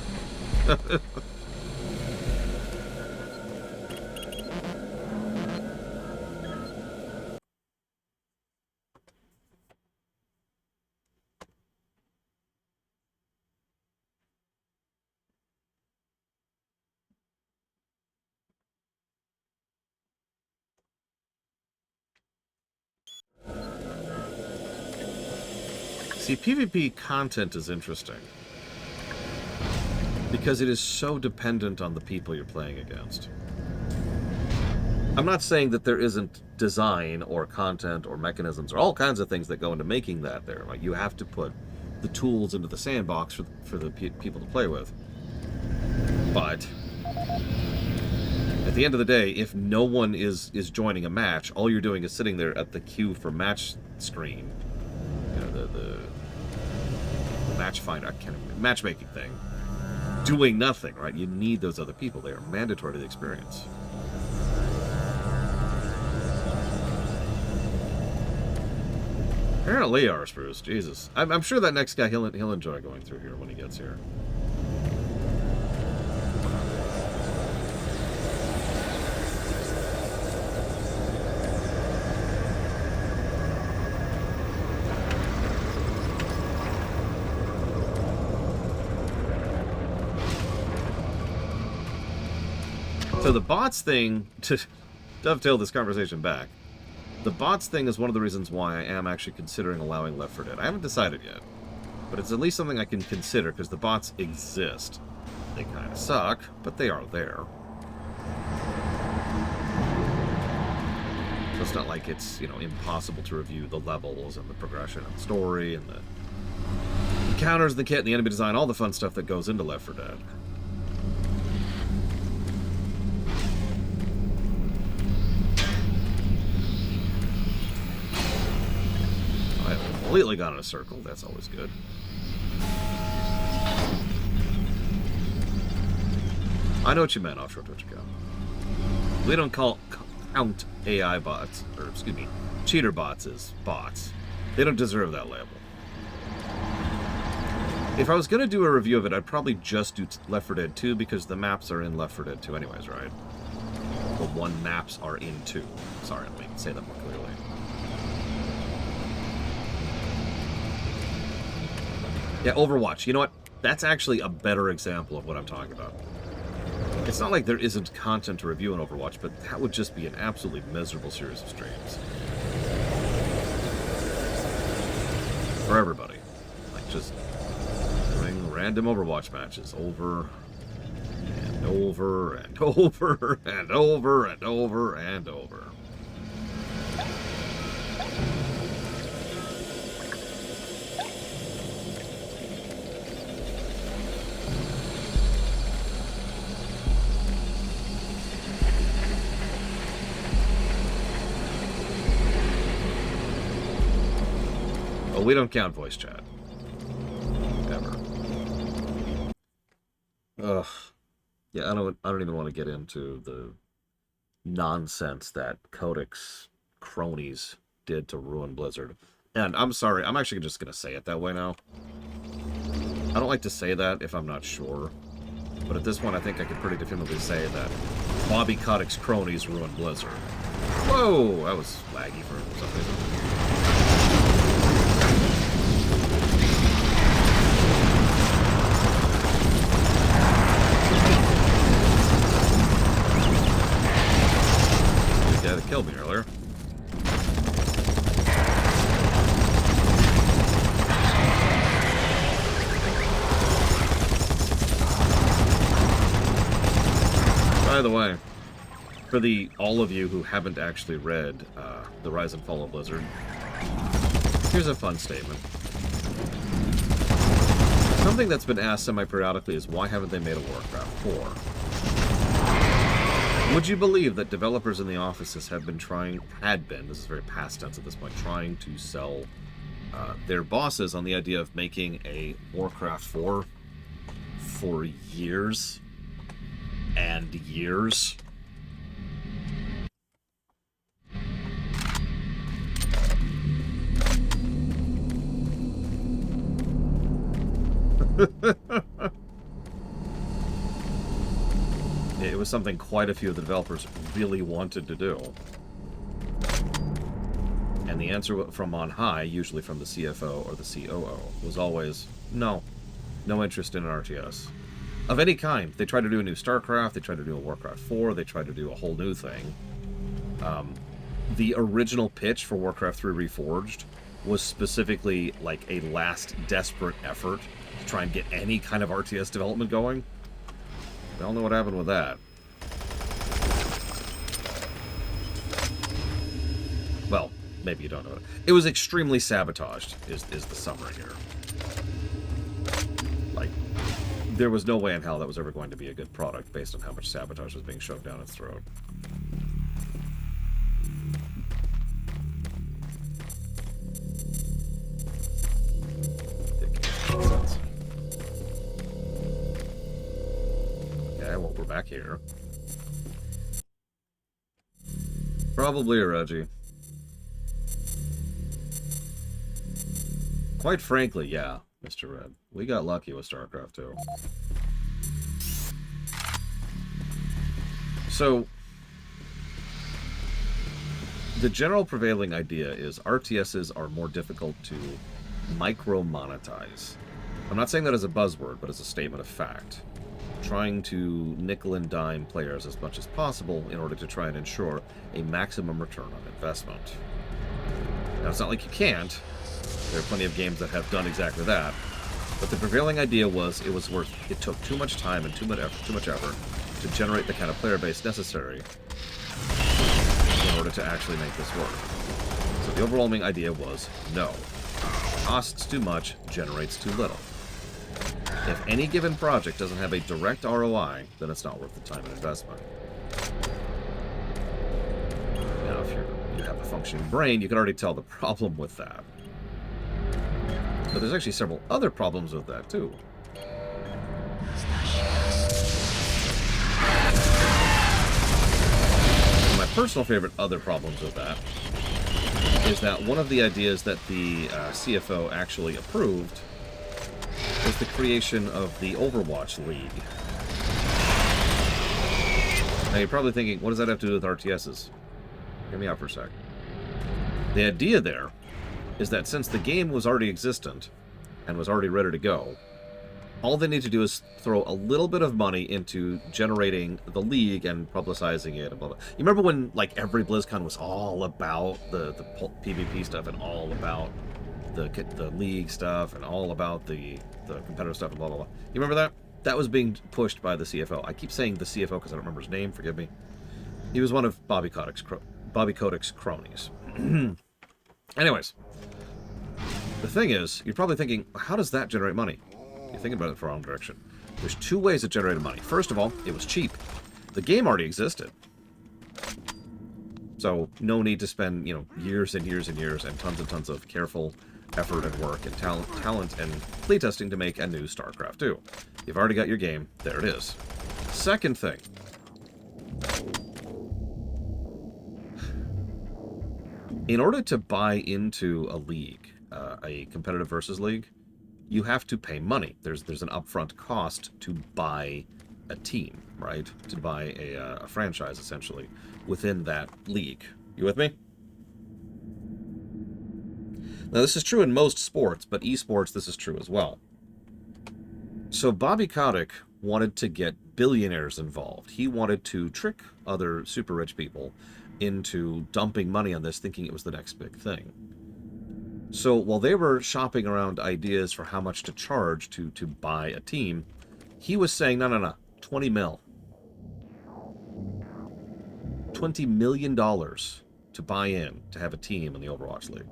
See, PvP content is interesting because it is so dependent on the people you're playing against. I'm not saying that there isn't design or content or mechanisms or all kinds of things that go into making that there. Like, you have to put the tools into the sandbox for the people to play with. But at the end of the day, if no one is joining a match, all you're doing is sitting there at the queue for match screen. You know, the match finder, matchmaking thing, doing nothing, right? You need those other people. They are mandatory to the experience. Apparently, ours, Bruce. Jesus, I'm sure that next guy he'll enjoy going through here when he gets here. So the bots thing, to dovetail this conversation back, the bots thing is one of the reasons why I am actually considering allowing Left 4 Dead. I haven't decided yet, but it's at least something I can consider because the bots exist. They kind of suck, but they are there. So it's not like it's, you know, impossible to review the levels and the progression and the story and the encounters, the kit, and the enemy design, all the fun stuff that goes into Left 4 Dead. Completely gone in a circle. That's always good. I know what you meant, Offshore Twitch account. We don't count AI bots, or excuse me, cheater bots as bots. They don't deserve that label. If I was going to do a review of it, I'd probably just do Left 4 Dead 2 because the maps are in Left 4 Dead 2 anyways, right? The one maps are in 2. Sorry, let me say that more clearly. Yeah, Overwatch. You know what? That's actually a better example of what I'm talking about. It's not like there isn't content to review in Overwatch, but that would just be an absolutely miserable series of streams. For everybody. Like, just doing random Overwatch matches over and over and over and over and over and over. We don't count voice chat. Ever. Ugh. Yeah, I don't even want to get into the nonsense that Codex cronies did to ruin Blizzard. And I'm sorry, I'm actually just gonna say it that way now. I don't like to say that if I'm not sure. But at this point, I think I can pretty definitively say that Bobby Kotick's cronies ruined Blizzard. Whoa! That was laggy for some reason. That killed me earlier. By the way, for all of you who haven't actually read The Rise and Fall of Blizzard, here's a fun statement. Something that's been asked semi-periodically is why haven't they made a Warcraft 4? Would you believe that developers in the offices have been this is very past tense at this point, trying to sell their bosses on the idea of making a Warcraft 4 for years and years? It was something quite a few of the developers really wanted to do. And the answer from on high, usually from the CFO or the COO, was always, no interest in an RTS. Of any kind. They tried to do a new StarCraft, they tried to do a Warcraft 4, they tried to do a whole new thing. The original pitch for Warcraft 3 Reforged was specifically like a last desperate effort to try and get any kind of RTS development going. We all know what happened with that. maybe you don't know it. It was extremely sabotaged, is the summary here. Like, there was no way in hell that was ever going to be a good product based on how much sabotage was being shoved down its throat. Nonsense. Okay, well, we're back here. Probably a Reggie. Quite frankly, yeah, Mr. Red. We got lucky with StarCraft 2. So, the general prevailing idea is RTSs are more difficult to micro-monetize. I'm not saying that as a buzzword, but as a statement of fact. Trying to nickel and dime players as much as possible in order to try and ensure a maximum return on investment. Now, it's not like you can't. There are plenty of games that have done exactly that. But the prevailing idea was it took too much time and too much effort to generate the kind of player base necessary in order to actually make this work. So the overwhelming idea was, no. Costs too much, generates too little. If any given project doesn't have a direct ROI, then it's not worth the time and investment. Now, if you have a functioning brain, you can already tell the problem with that. But there's actually several other problems with that, too. My personal favorite other problems with that is that one of the ideas that the CFO actually approved was the creation of the Overwatch League. Now you're probably thinking, what does that have to do with RTSs? Hear me out for a sec. The idea there is that since the game was already existent and was already ready to go, all they need to do is throw a little bit of money into generating the league and publicizing it and blah, blah. You remember when like every BlizzCon was all about the PvP stuff and all about the league stuff and all about the competitive stuff and blah, blah, blah. You remember that? That was being pushed by the CFO. I keep saying the CFO because I don't remember his name, forgive me. He was one of Bobby Kotick's cronies. Anyways, the thing is, you're probably thinking, how does that generate money? You're thinking about it the wrong direction. There's two ways it generated money. First of all, it was cheap. The game already existed. So no need to spend, years and years and years and tons of careful effort and work and talent and playtesting to make a new StarCraft 2. You've already got your game. There it is. Second thing. In order to buy into a league, a competitive versus league, you have to pay money. There's an upfront cost to buy a team, right? To buy a franchise, essentially, within that league. You with me? Now, this is true in most sports, but esports, this is true as well. So Bobby Kotick wanted to get billionaires involved. He wanted to trick other super rich people into dumping money on this, thinking it was the next big thing. So while they were shopping around ideas for how much to charge to buy a team, he was saying, no, 20 mil. $20 million to buy in, to have a team in the Overwatch League.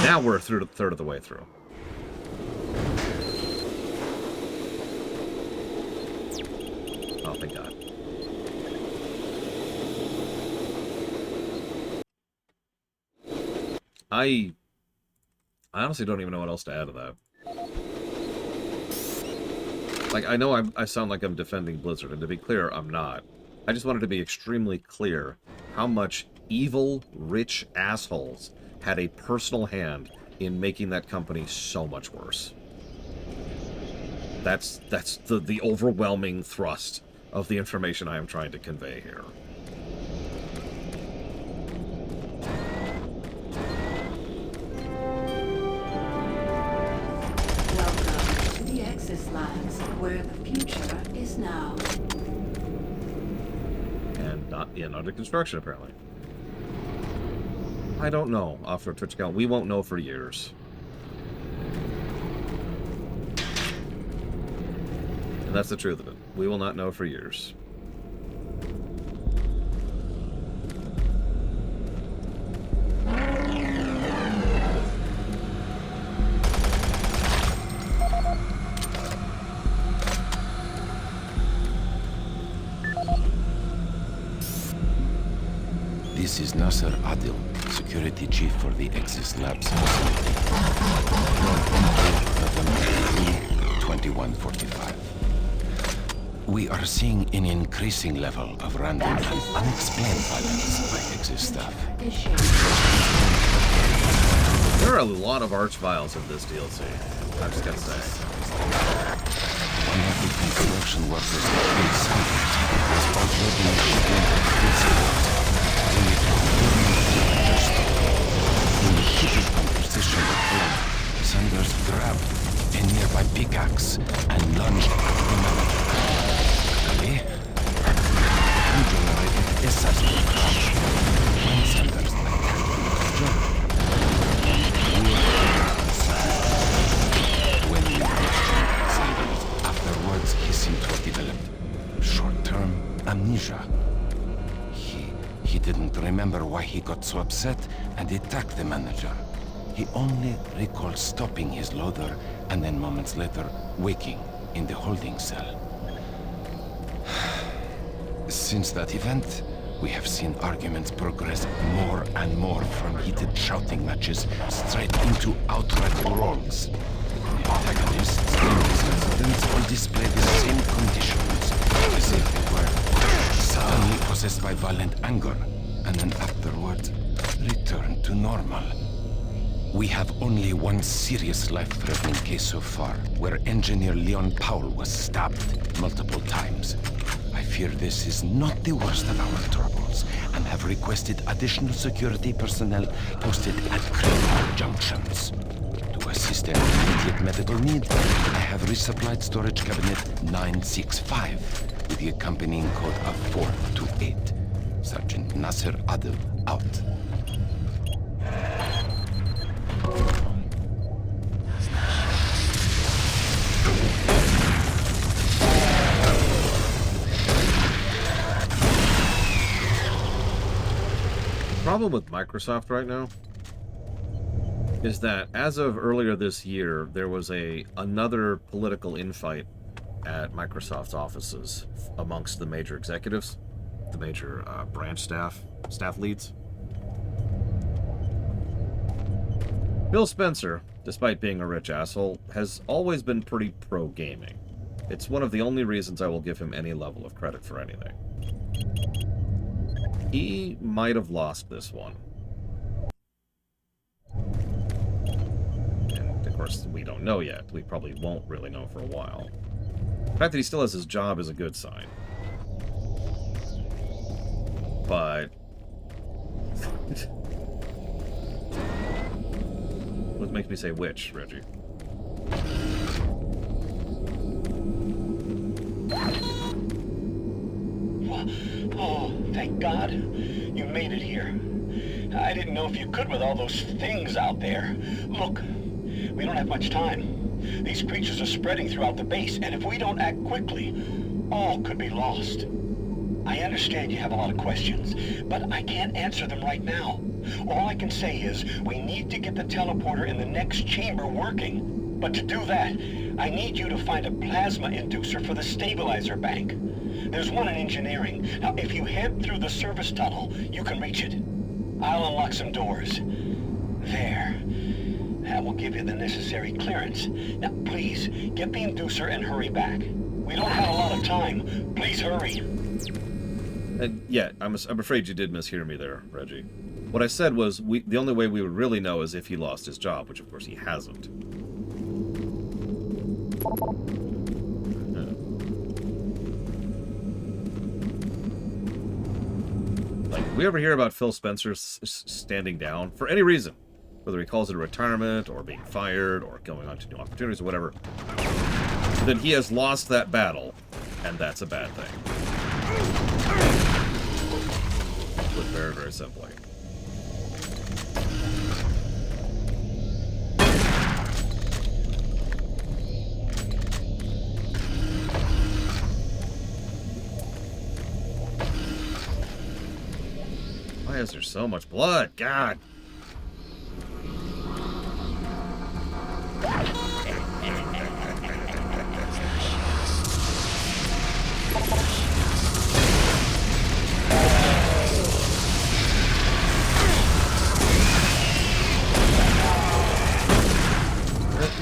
Now we're a third of the way through. Oh, thank God. I honestly don't even know what else to add to that. Like, I know I sound like I'm defending Blizzard, and to be clear, I'm not. I just wanted to be extremely clear how much evil, rich assholes had a personal hand in making that company so much worse. That's the overwhelming thrust of the information I am trying to convey here. Welcome to the Exis Lands, where the future is now. And not yet under construction, apparently. I don't know off our Twitch account. We won't know for years. And that's the truth of it. We will not know for years. This is Nasser Adil, Security Chief for the Exis Labs facility. November 2145. We are seeing an increasing level of random and unexplained violence by Exis staff. There are a lot of arch vials in this DLC. I just gotta say. One of the construction workers that killed Sanders was already explained at full support. Only to understood. In the heated conversation with blood, Sanders grabbed a nearby pickaxe and lunged at the manager. Luckily, he generated a seismic crash when Sanders attacked the job. When we questioned Sanders afterwards, he seemed to have developed short-term amnesia. He didn't remember why he got so upset and attacked the manager. He only recalled stopping his loader and then moments later waking in the holding cell. Since that event, we have seen arguments progress more and more from heated shouting matches straight into outright brawls. The antagonists and his residents all display the same conditions, as if they were suddenly possessed by violent anger, and then afterwards return to normal. We have only one serious life-threatening case so far, where engineer Leon Powell was stabbed multiple times. I fear this is not the worst of our troubles, and have requested additional security personnel posted at critical junctions. To assist any immediate medical need, I have resupplied storage cabinet 965 with the accompanying code of 428. Sergeant Nasser Adil, out. Problem with Microsoft right now is that as of earlier this year, there was another political infight at Microsoft's offices amongst the major executives, the major branch staff leads. Bill Spencer, despite being a rich asshole, has always been pretty pro-gaming. It's one of the only reasons I will give him any level of credit for anything. He might have lost this one. And of course, we don't know yet. We probably won't really know for a while. The fact that he still has his job is a good sign. But what makes me say which, Reggie? Oh, thank God. You made it here. I didn't know if you could with all those things out there. Look, we don't have much time. These creatures are spreading throughout the base, and if we don't act quickly, all could be lost. I understand you have a lot of questions, but I can't answer them right now. All I can say is we need to get the teleporter in the next chamber working. But to do that, I need you to find a plasma inducer for the stabilizer bank. There's one in engineering. Now, if you head through the service tunnel, you can reach it. I'll unlock some doors. There. That will give you the necessary clearance. Now, please, get the inducer and hurry back. We don't have a lot of time. Please hurry. Yeah, I'm afraid you did mishear me there, Reggie. What I said was the only way we would really know is if he lost his job, which of course he hasn't. Like, if we ever hear about Phil Spencer standing down for any reason, whether he calls it a retirement or being fired or going on to new opportunities or whatever, then he has lost that battle, and that's a bad thing. Put very, very simply. is there so much blood? God.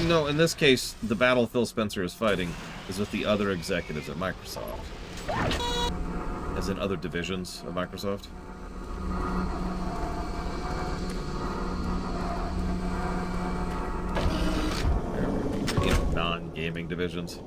No, in this case, the battle Phil Spencer is fighting is with the other executives at Microsoft. As in other divisions of Microsoft. You know, non-gaming divisions.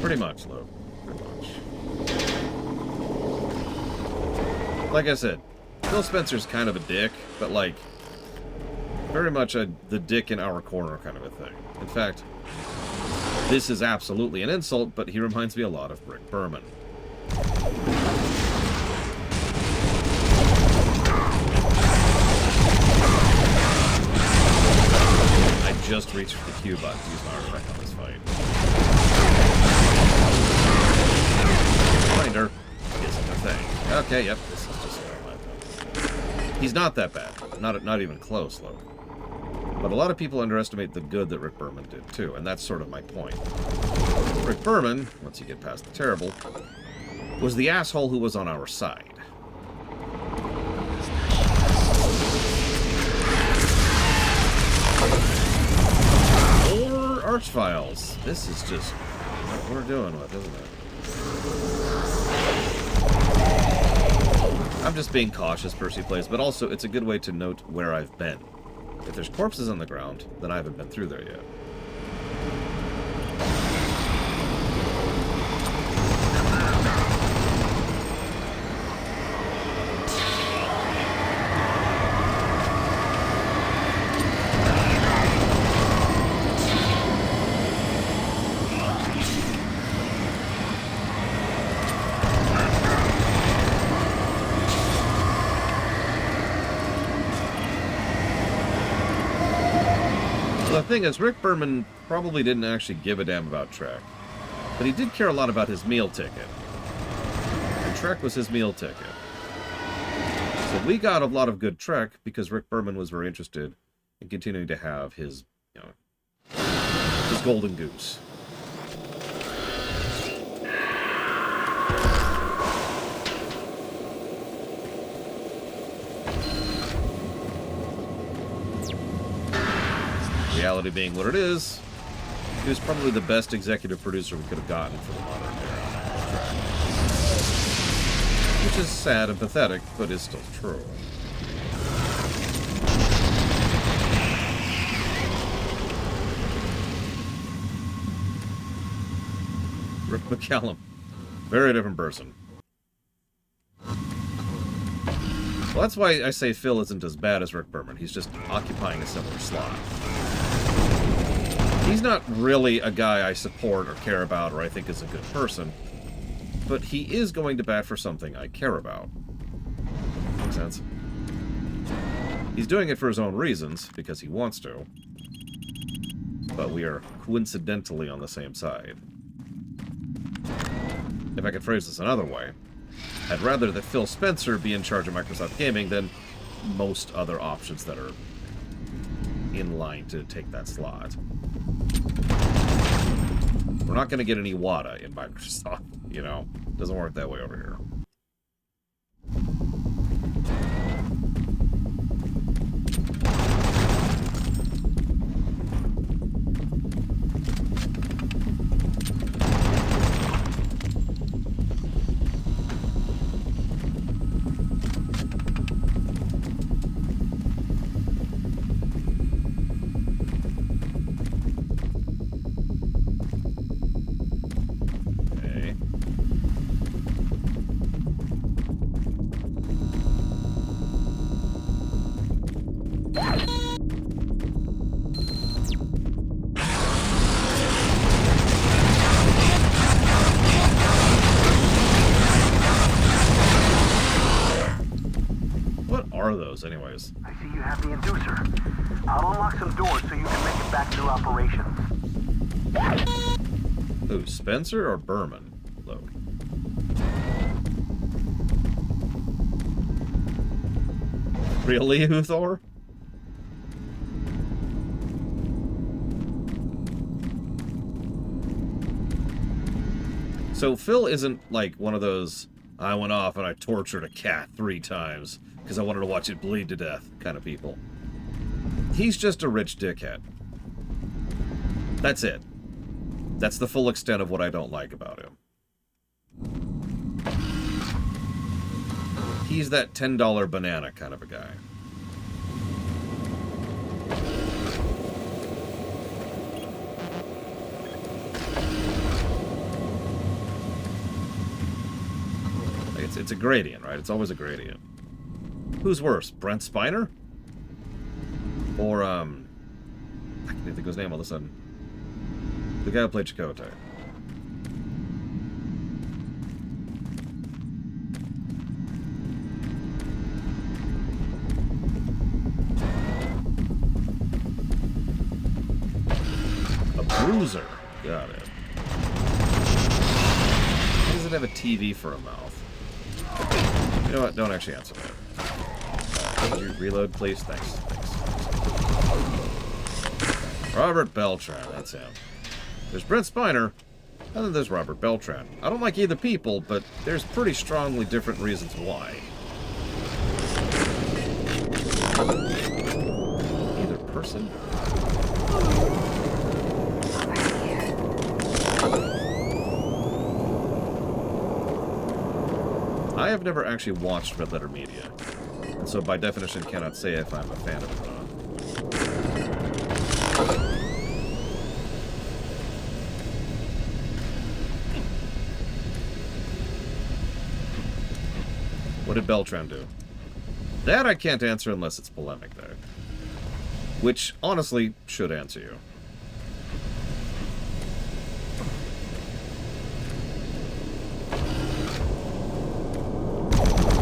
Pretty much, Lou. Pretty much. Like I said, Phil Spencer's kind of a dick, but like, very much the dick in our corner kind of a thing. In fact, this is absolutely an insult, but he reminds me a lot of Rick Berman. I just reached for the Q button to use my artifact on this fight. Finder isn't a thing. Okay, yep, this is just what I like. He's not that bad. Not even close, though. But a lot of people underestimate the good that Rick Berman did, too, and that's sort of my point. Rick Berman, once you get past the terrible, was the asshole who was on our side. Or Archfiles. This is just what we're doing with, isn't it? I'm just being cautious, Percy plays, but also it's a good way to note where I've been. If there's corpses on the ground, then I haven't been through there yet. The thing is, Rick Berman probably didn't actually give a damn about Trek, but he did care a lot about his meal ticket. And Trek was his meal ticket. So we got a lot of good Trek because Rick Berman was very interested in continuing to have his, you know, his golden goose. Reality being what it is, he was probably the best executive producer we could have gotten for the modern era. Which is sad and pathetic, but is still true. Rick McCallum. Very different person. Well, that's why I say Phil isn't as bad as Rick Berman. He's just occupying a similar slot. He's not really a guy I support or care about or I think is a good person, but he is going to bat for something I care about. Makes sense? He's doing it for his own reasons, because he wants to, but we are coincidentally on the same side. If I could phrase this another way, I'd rather that Phil Spencer be in charge of Microsoft Gaming than most other options that are in line to take that slot. We're not going to get an Iwata in Microsoft, you know? Doesn't work that way over here. What are those, anyways? I see you have the inducer. I'll unlock some doors so you can make it back through operations. Who, Spencer or Berman? Load. Really, Uthor? So Phil isn't like one of those, I went off and I tortured a cat 3 times because I wanted to watch it bleed to death kind of people. He's just a rich dickhead. That's it. That's the full extent of what I don't like about him. He's that $10 banana kind of a guy. It's a gradient, right? It's always a gradient. Who's worse, Brent Spiner? Or, I can't think of his name all of a sudden. The guy who played Chakotay. A bruiser. Got it. Why does it have a TV for a mouth? You know what? Don't actually answer that. Could you reload, please? Thanks. Robert Beltran, that's him. There's Brent Spiner, and then there's Robert Beltran. I don't like either people, but there's pretty strongly different reasons why. Either person? I have never actually watched Red Letter Media, and so by definition cannot say if I'm a fan of it or not. What did Beltran do? That I can't answer unless it's polemic, though. Which, honestly, should answer you.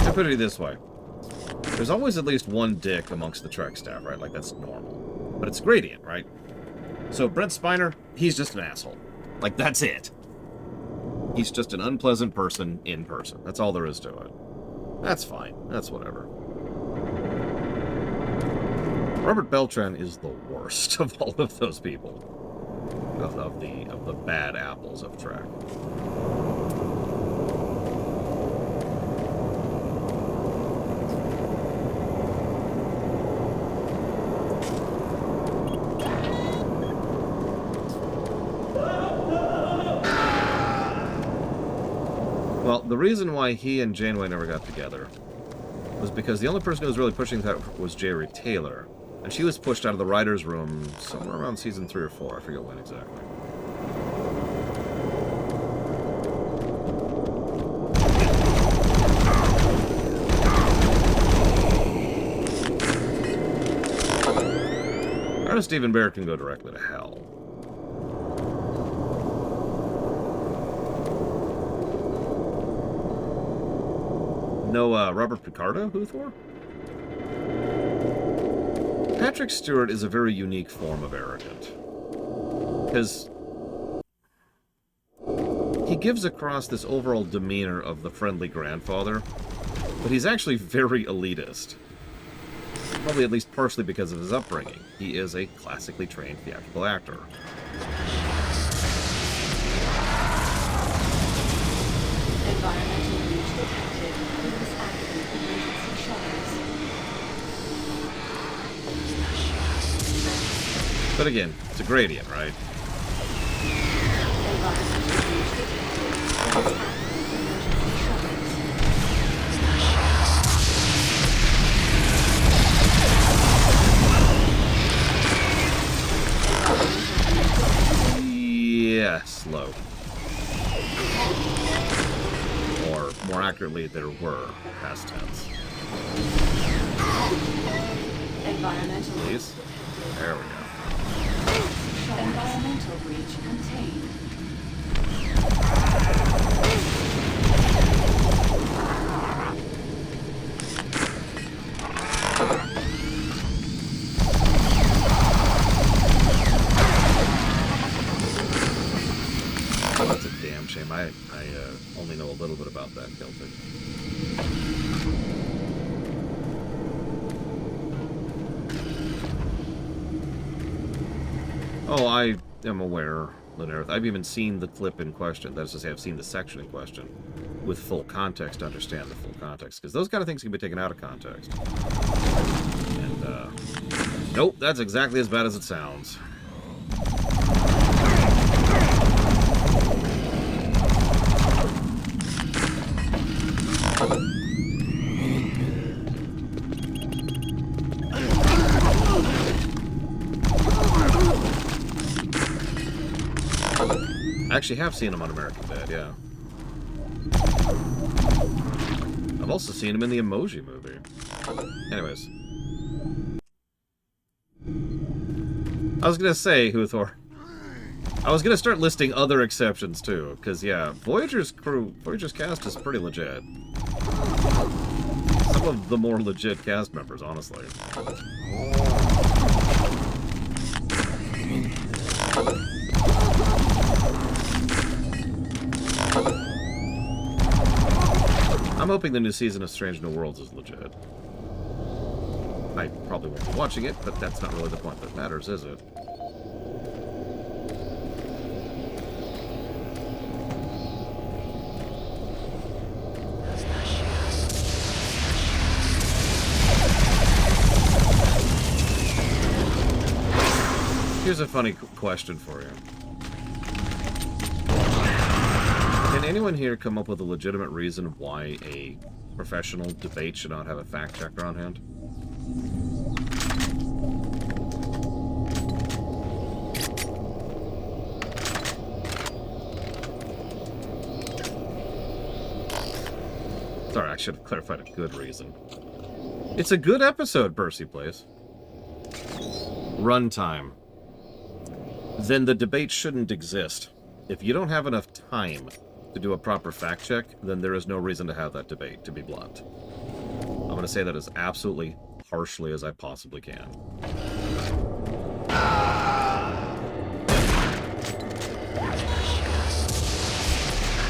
I put it this way. There's always at least one dick amongst the Trek staff, right? Like, that's normal. But it's gradient, right? So, Brent Spiner, he's just an asshole. Like, that's it. He's just an unpleasant person in person. That's all there is to it. That's fine. That's whatever. Robert Beltran is the worst of all of those people. Of the bad apples of Trek. Well, the reason why he and Janeway never got together was because the only person who was really pushing that was Jerry Taylor. And she was pushed out of the writer's room somewhere around season 3 or 4. I forget when exactly. Ernest Stephen Bear can go directly to hell. No, Robert Picardo, Uthor? Patrick Stewart is a very unique form of arrogant. Because he gives across this overall demeanor of the friendly grandfather, but he's actually very elitist. Probably at least partially because of his upbringing. He is a classically trained theatrical actor. Environmental breach detected. Please activate emergency shutters. But again, it's a gradient, right? Environmental breach detected. Please activate emergency shutters. Yes, low. Or, more accurately, there were, past tense. Environmental Please. There we go. Environmental breach contained. That's a damn shame. I only know a little bit about that Celtic. Oh, I am aware, Linareth. I've even seen the clip in question. That is to say, I've seen the section in question with full context to understand the full context. Because those kind of things can be taken out of context. And, nope, that's exactly as bad as it sounds. I actually have seen him on American Dad, yeah. I've also seen him in the Emoji Movie. Anyways. I was gonna say, Huthor, I was gonna start listing other exceptions too, because yeah, Voyager's cast is pretty legit. Some of the more legit cast members, honestly. I'm hoping the new season of Strange New Worlds is legit. I probably won't be watching it, but that's not really the point that matters, is it? Here's a funny question for you. Can anyone here come up with a legitimate reason why a professional debate should not have a fact checker on hand? Sorry, I should have clarified a good reason. It's a good episode, Percy Place. Runtime. Then the debate shouldn't exist. If you don't have enough time to do a proper fact check, then there is no reason to have that debate, to be blunt. I'm going to say that as absolutely harshly as I possibly can.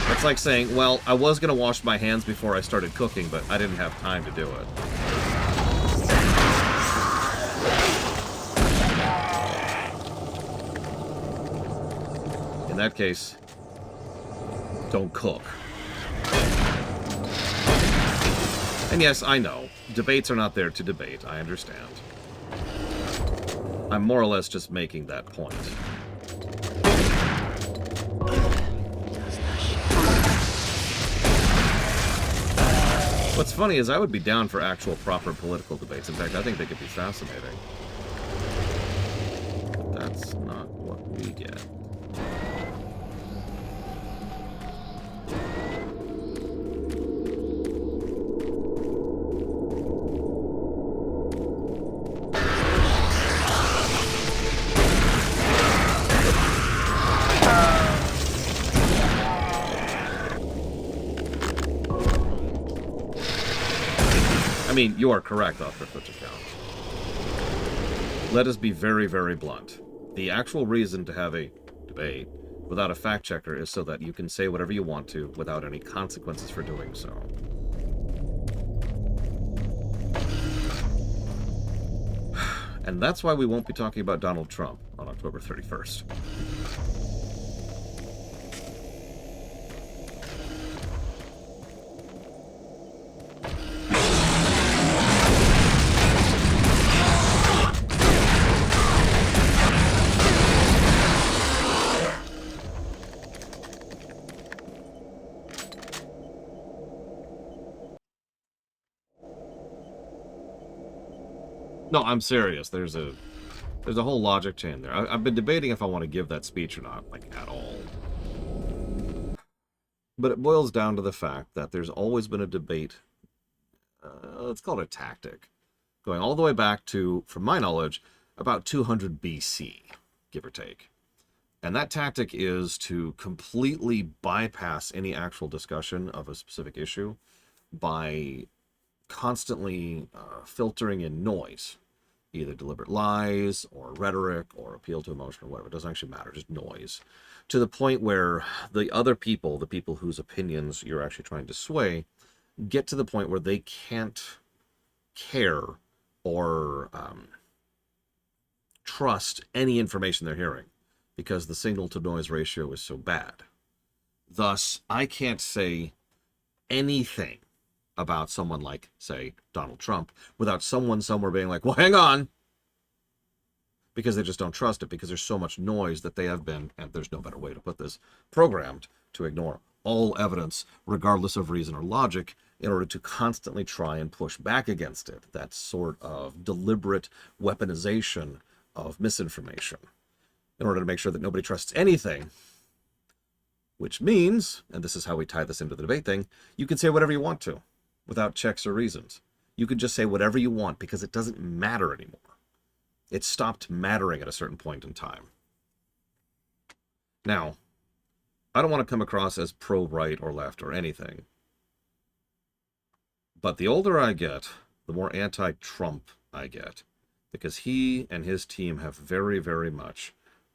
It's like saying, well, I was going to wash my hands before I started cooking, but I didn't have time to do it. In that case, don't cook. And yes, I know, debates are not there to debate, I understand. I'm more or less just making that point. What's funny is I would be down for actual proper political debates. In fact, I think they could be fascinating. But that's not what we get. I mean, you are correct off the Twitch account. Let us be very, very blunt. The actual reason to have a debate without a fact checker is so that you can say whatever you want to without any consequences for doing so. And that's why we won't be talking about Donald Trump on October 31st. No, I'm serious. There's a whole logic chain there. I've been debating if I want to give that speech or not, like, at all. But it boils down to the fact that there's always been a debate. Let's call it a tactic. going all the way back to, from my knowledge, about 200 BC, give or take. And that tactic is to completely bypass any actual discussion of a specific issue by constantly filtering in noise, either deliberate lies or rhetoric or appeal to emotion or whatever. It doesn't actually matter, just noise, to the point where the other people, the people whose opinions you're actually trying to sway, get to the point where they can't care or trust any information they're hearing because the signal to noise ratio is so bad. Thus, I can't say anything about someone like, say, Donald Trump without someone somewhere being like, well, hang on, because they just don't trust it, because there's so much noise that they have been, and there's no better way to put this, programmed to ignore all evidence, regardless of reason or logic, in order to constantly try and push back against it. That sort of deliberate weaponization of misinformation in order to make sure that nobody trusts anything. Which means, and this is how we tie this into the debate thing, you can say whatever you want to without checks or reasons. You can just say whatever you want because it doesn't matter anymore. It stopped mattering at a certain point in time. Now, I don't want to come across as pro-right or left or anything. But the older I get, the more anti-Trump I get. Because he and his team have very, very much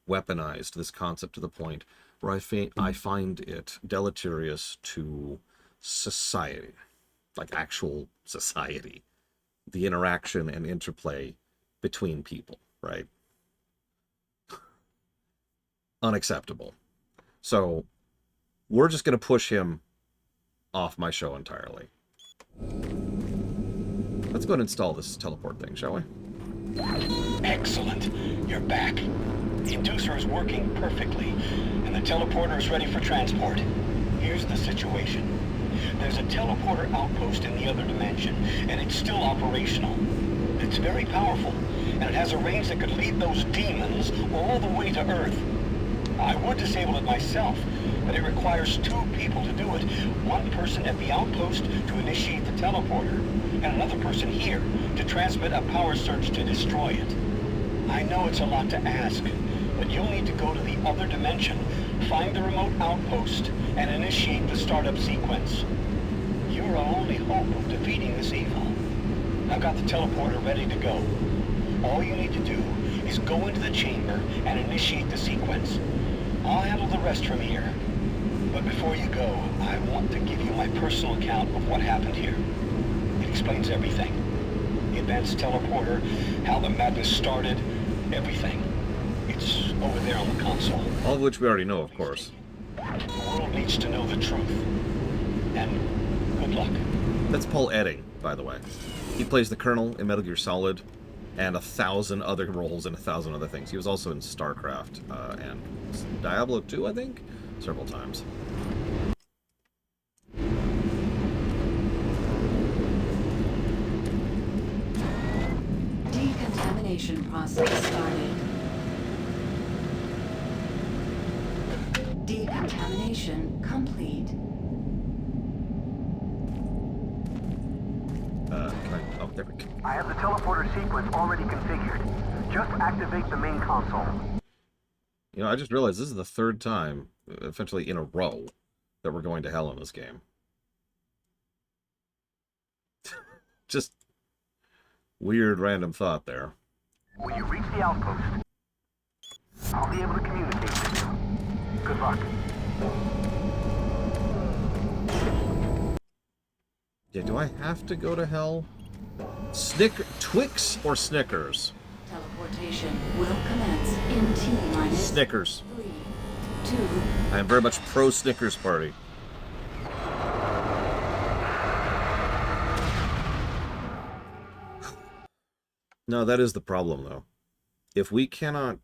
weaponized this concept to the point where I find it deleterious to society. Like actual society. The interaction and interplay between people, right? Unacceptable. So, we're just going to push him off my show entirely. Let's go and install this teleport thing, shall we? Excellent. You're back. The inducer is working perfectly, and the teleporter is ready for transport. Here's the situation. There's a teleporter outpost in the other dimension, and it's still operational. It's very powerful, and it has a range that could lead those demons all the way to Earth. I would disable it myself, but it requires 2 people to do it. One person at the outpost to initiate the teleporter, and another person here to transmit a power surge to destroy it. I know it's a lot to ask, but you'll need to go to the other dimension, find the remote outpost, and initiate the startup sequence. You're our only hope of defeating this evil. I've got the teleporter ready to go. All you need to do is go into the chamber and initiate the sequence. I'll handle the rest from here. But before you go, I want to give you my personal account of what happened here. It explains everything. The advanced teleporter, how the madness started, everything. It's over there on the console. All of which we already know, of course. The world needs to know the truth. And good luck. That's Paul Edding, by the way. He plays the Colonel in Metal Gear Solid, and 1,000 other roles in 1,000 other things. He was also in StarCraft and Diablo 2, I think, several times. Decontamination process started. Decontamination complete. Oh, there we go. I have the teleporter sequence already configured. Just activate the main console. You know, I just realized this is the 3rd time, essentially in a row, that we're going to hell in this game. Just weird random thought there. When you reach the outpost, I'll be able to communicate with you. Good luck. Yeah, do I have to go to hell? Twix or Snickers? Teleportation will commence in T-minus Snickers. 3, 2. I am very much pro Snickers party. No, that is the problem, though. If we cannot...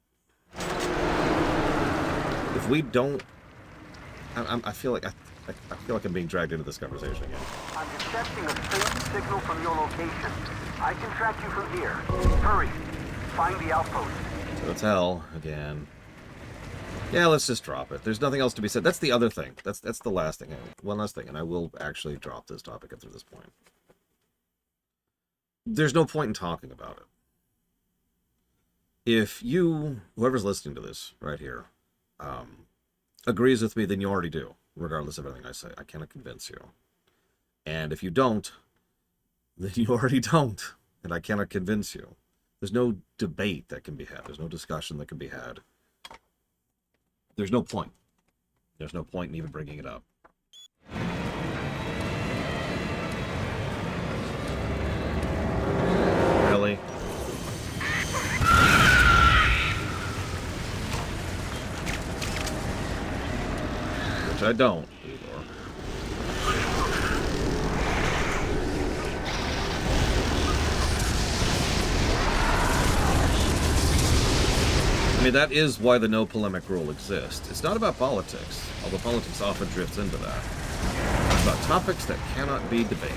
If we don't... I feel like I'm being dragged into this conversation again. I'm detecting a faint signal from your location. I can track you from here. Hurry. Find the outpost. So it's hell again. Yeah, let's just drop it. There's nothing else to be said. That's the other thing. That's the last thing. One last thing, and I will actually drop this topic after this point. there's no point in talking about it. If you, whoever's listening to this right here, agrees with me, then you already do, regardless of everything I say. I cannot convince you. And if you don't, then you already don't, and I cannot convince you. There's no debate that can be had. There's no discussion that can be had. There's no point. There's no point in even bringing it up. Really? Which I don't, Igor. I mean, that is why the no polemic rule exists. It's not about politics, although politics often drifts into that. It's about topics that cannot be debated.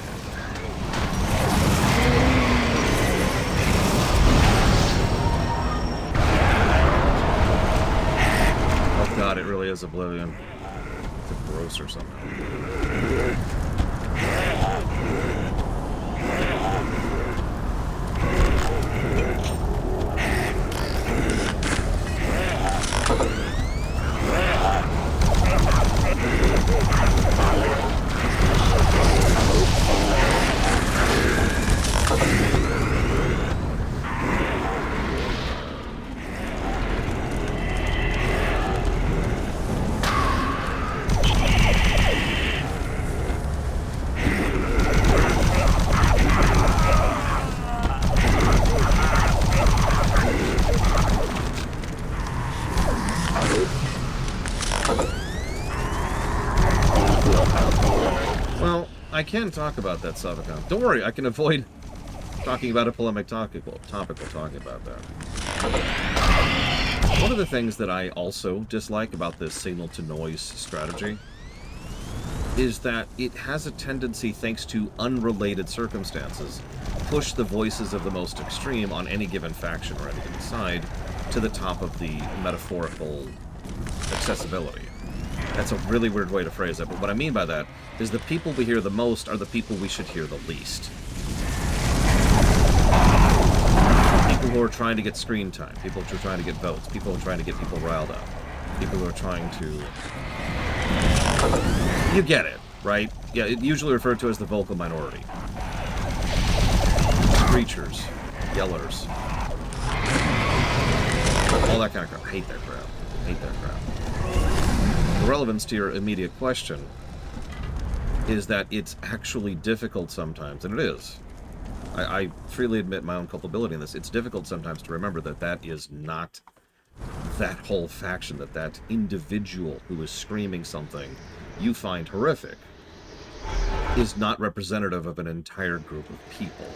Oh god, it really is Oblivion. It's gross or something. I can talk about that, Savicon. Don't worry, I can avoid talking about a polemic topic while talking about that. One of the things that I also dislike about this signal-to-noise strategy is that it has a tendency, thanks to unrelated circumstances, push the voices of the most extreme on any given faction or any given side to the top of the metaphorical accessibility. That's a really weird way to phrase it, but what I mean by that is the people we hear the most are the people we should hear the least. People who are trying to get screen time, people who are trying to get votes, people who are trying to get people riled up, people who are trying to... You get it, right? Yeah, it's usually referred to as the vocal minority. Screechers, yellers, all that kind of crap. I hate that crap. I hate that crap. The relevance to your immediate question is that it's actually difficult sometimes, and it is. I freely admit my own culpability in this. It's difficult sometimes to remember that that is not that whole faction, that individual who is screaming something you find horrific is not representative of an entire group of people.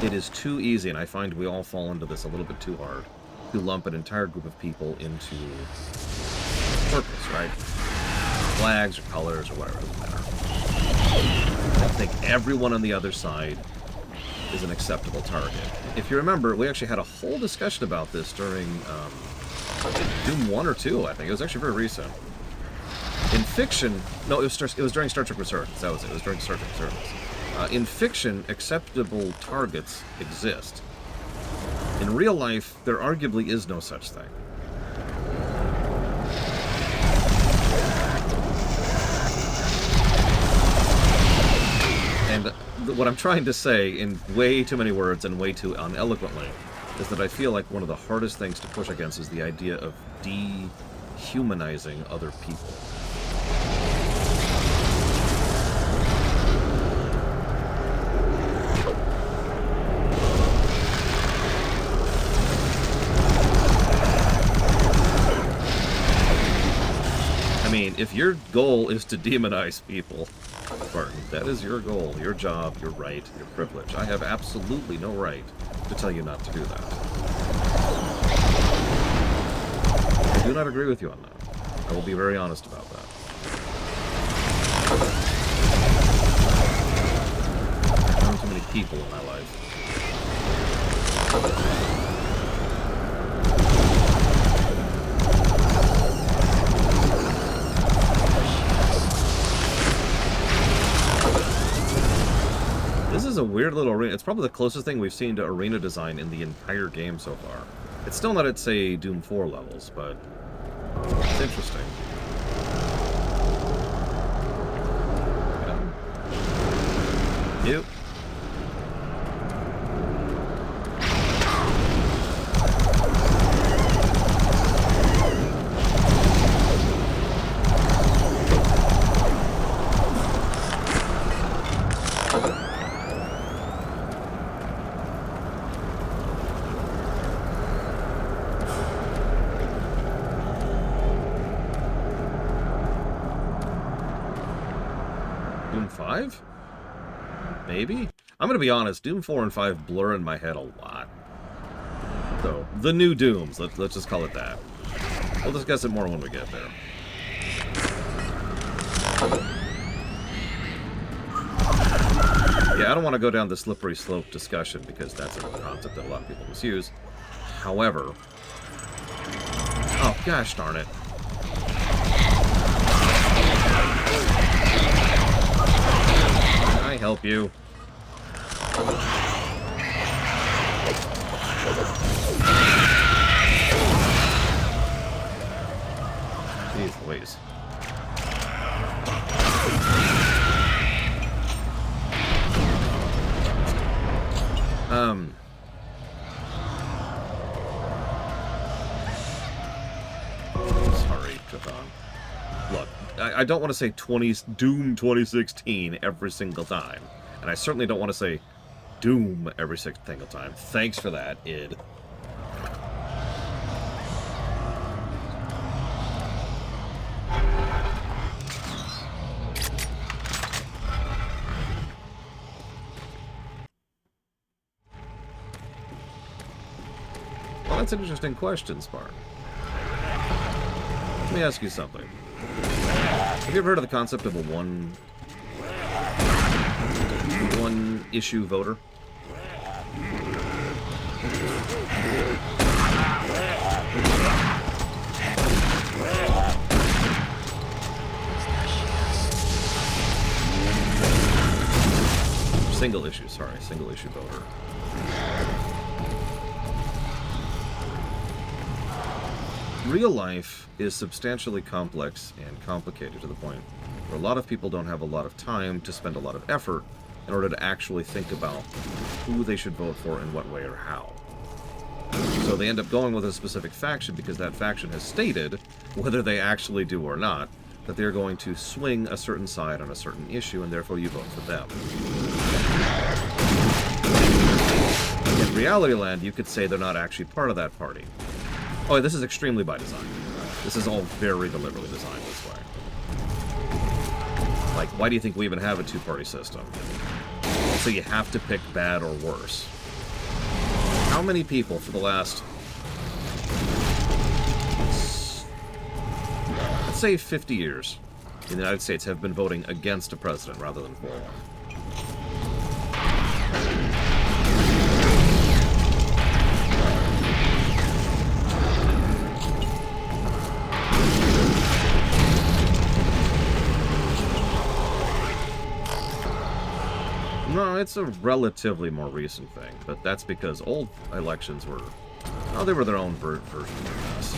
It is too easy, and I find we all fall into this a little bit too hard, to lump an entire group of people into circles, right? Flags or colors or whatever, it doesn't matter. I think everyone on the other side is an acceptable target. If you remember, we actually had a whole discussion about this during Doom 1 or 2, I think. It was actually very recent. In fiction, no, it was during Star Trek Resurgence. That was it. It was during Star Trek Resurgence. In fiction, acceptable targets exist. In real life, there arguably is no such thing. And what I'm trying to say in way too many words and way too uneloquently is that I feel like one of the hardest things to push against is the idea of dehumanizing other people. I mean, if your goal is to demonize people, Spartan, that is your goal, your job, your right, your privilege. I have absolutely no right to tell you not to do that. I do not agree with you on that. I will be very honest about that. I've known too many people in my life. weird little arena. It's probably the closest thing we've seen to arena design in the entire game so far. It's still not at, say, Doom 4 levels, but it's interesting. Yep. Doom 5? Maybe? I'm gonna be honest, Doom 4 and 5 blur in my head a lot. So, the new Dooms, let's just call it that. We'll discuss it more when we get there. Yeah, I don't want to go down the slippery slope discussion because that's a concept that a lot of people misuse. However... Oh, gosh darn it. Can I help you? Jeez Louise. Sorry, Javon. Look, I don't want to say Doom 2016 every single time. And I certainly don't want to say Doom every single time. Thanks for that, id. Well, that's an interesting question, Spark. Let me ask you something. Have you ever heard of the concept of a one-issue voter? Single issue voter. Real life is substantially complex and complicated to the point where a lot of people don't have a lot of time to spend a lot of effort in order to actually think about who they should vote for in what way or how. So they end up going with a specific faction because that faction has stated, whether they actually do or not, that they're going to swing a certain side on a certain issue, and therefore you vote for them. In reality land, you could say they're not actually part of that party. Oh, this is extremely by design. This is all very deliberately designed this way. Like, why do you think we even have a two-party system? So you have to pick bad or worse. How many people for the last, let's say 50 years, in the United States have been voting against a president rather than for one? No, it's a relatively more recent thing, but that's because old elections were... Oh, they were their own version of this.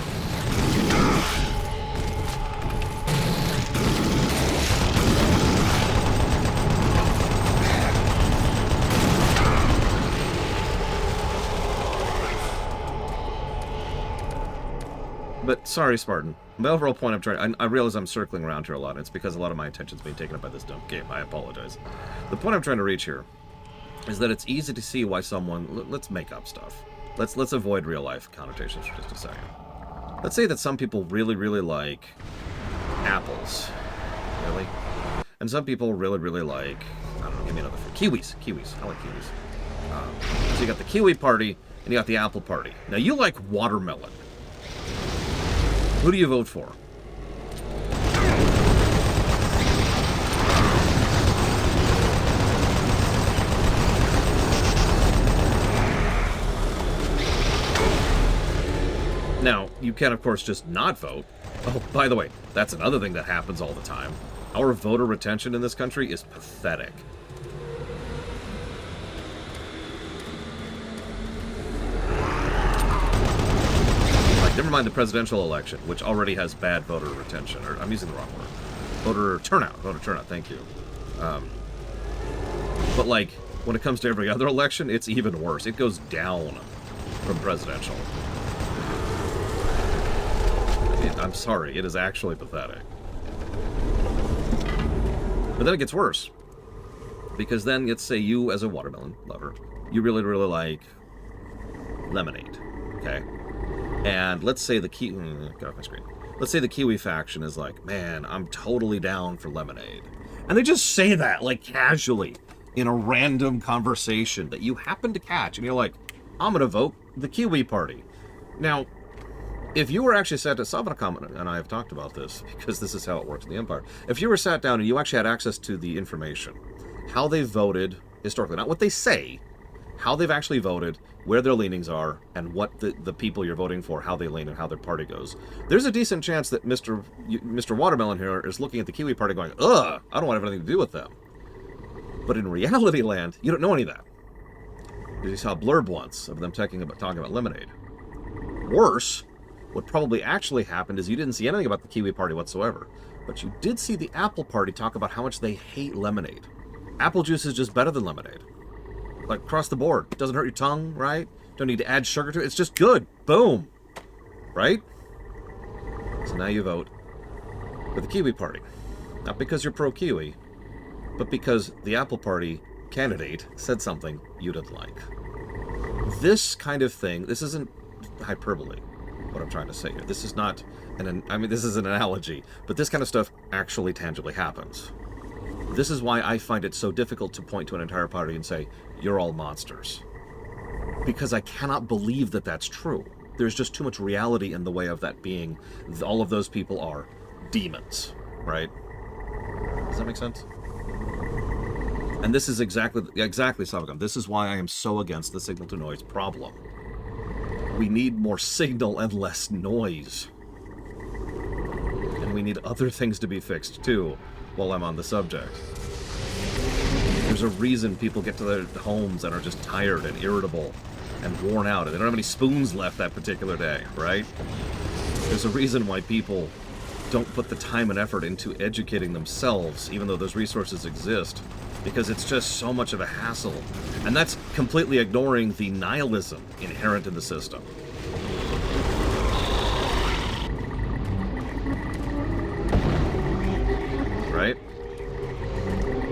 But, sorry, Spartan. The overall point I'm trying... I realize I'm circling around here a lot, and it's because a lot of my attention's being taken up by this dumb game. I apologize. The point I'm trying to reach here is that it's easy to see why someone... Let's make up stuff. Let's avoid real-life connotations for just a second. Let's say that some people really, really like apples. Really? And some people really, really like... I don't know, give me another... Kiwis. I like kiwis. So you got the kiwi party, and you got the apple party. Now, you like watermelon. Who do you vote for? Now, you can, of course, just not vote. Oh, by the way, that's another thing that happens all the time. Our voter retention in this country is pathetic. mind the presidential election, which already has bad voter retention, or I'm using the wrong word. Voter turnout, thank you. But like, when it comes to every other election, it's even worse. It goes down from presidential. I'm sorry, it is actually pathetic. But then it gets worse. Because then, let's say you, as a watermelon lover, you really, really like lemonade, okay? And let's say the get off my screen. Let's say the Kiwi faction is like, man, I'm totally down for lemonade. And they just say that, like, casually, in a random conversation that you happen to catch, and you're like, I'm gonna vote the Kiwi party. Now, if you were actually sat down, Sabanakam and I have talked about this, because this is how it works in the Empire. If you were sat down and you actually had access to the information, how they voted historically, not what they say, how they've actually voted, where their leanings are, and what the people you're voting for, how they lean and how their party goes, there's a decent chance that Mr. Watermelon here is looking at the Kiwi party going, ugh, I don't want to have anything to do with them. But in reality land, you don't know any of that. You saw a blurb once of them talking about lemonade. Worse, what probably actually happened is you didn't see anything about the Kiwi party whatsoever, but you did see the Apple party talk about how much they hate lemonade. Apple juice is just better than lemonade. Like, across the board. It doesn't hurt your tongue, right? Don't need to add sugar to it. It's just good. Boom. Right? So now you vote for the Kiwi party. Not because you're pro-Kiwi, but because the Apple party candidate said something you didn't like. This kind of thing, this isn't hyperbole, what I'm trying to say here. This is not this is an analogy, but this kind of stuff actually tangibly happens. This is why I find it so difficult to point to an entire party and say, you're all monsters. Because I cannot believe that that's true. There's just too much reality in the way of that being. All of those people are demons, right? Does that make sense? And this is exactly Savagam. This is why I am so against the signal to noise problem. We need more signal and less noise. And we need other things to be fixed too, while I'm on the subject. There's a reason people get to their homes and are just tired and irritable and worn out, and they don't have any spoons left that particular day, right? There's a reason why people don't put the time and effort into educating themselves, even though those resources exist, because it's just so much of a hassle. And that's completely ignoring the nihilism inherent in the system. Right?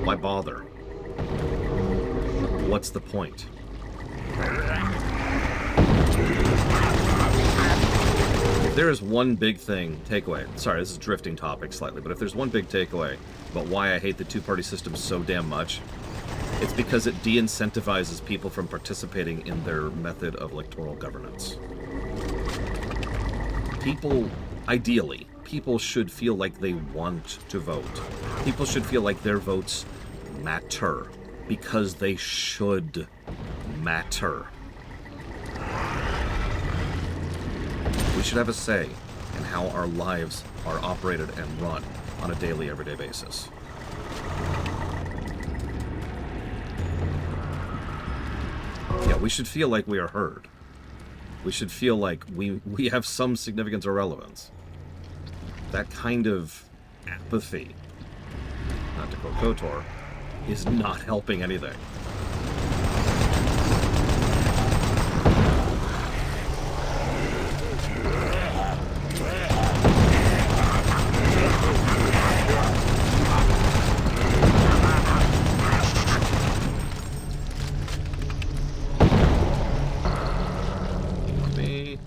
Why bother? What's the point? If there is one big takeaway, sorry, this is drifting topic slightly, but if there's one big takeaway about why I hate the two-party system so damn much, it's because it de-incentivizes people from participating in their method of electoral governance. Ideally, people should feel like they want to vote. People should feel like their votes matter, because they should matter. We should have a say in how our lives are operated and run on a daily, everyday basis. Yeah, we should feel like we are heard. We should feel like we have some significance or relevance. That kind of apathy, not to quote KOTOR, is not helping anything.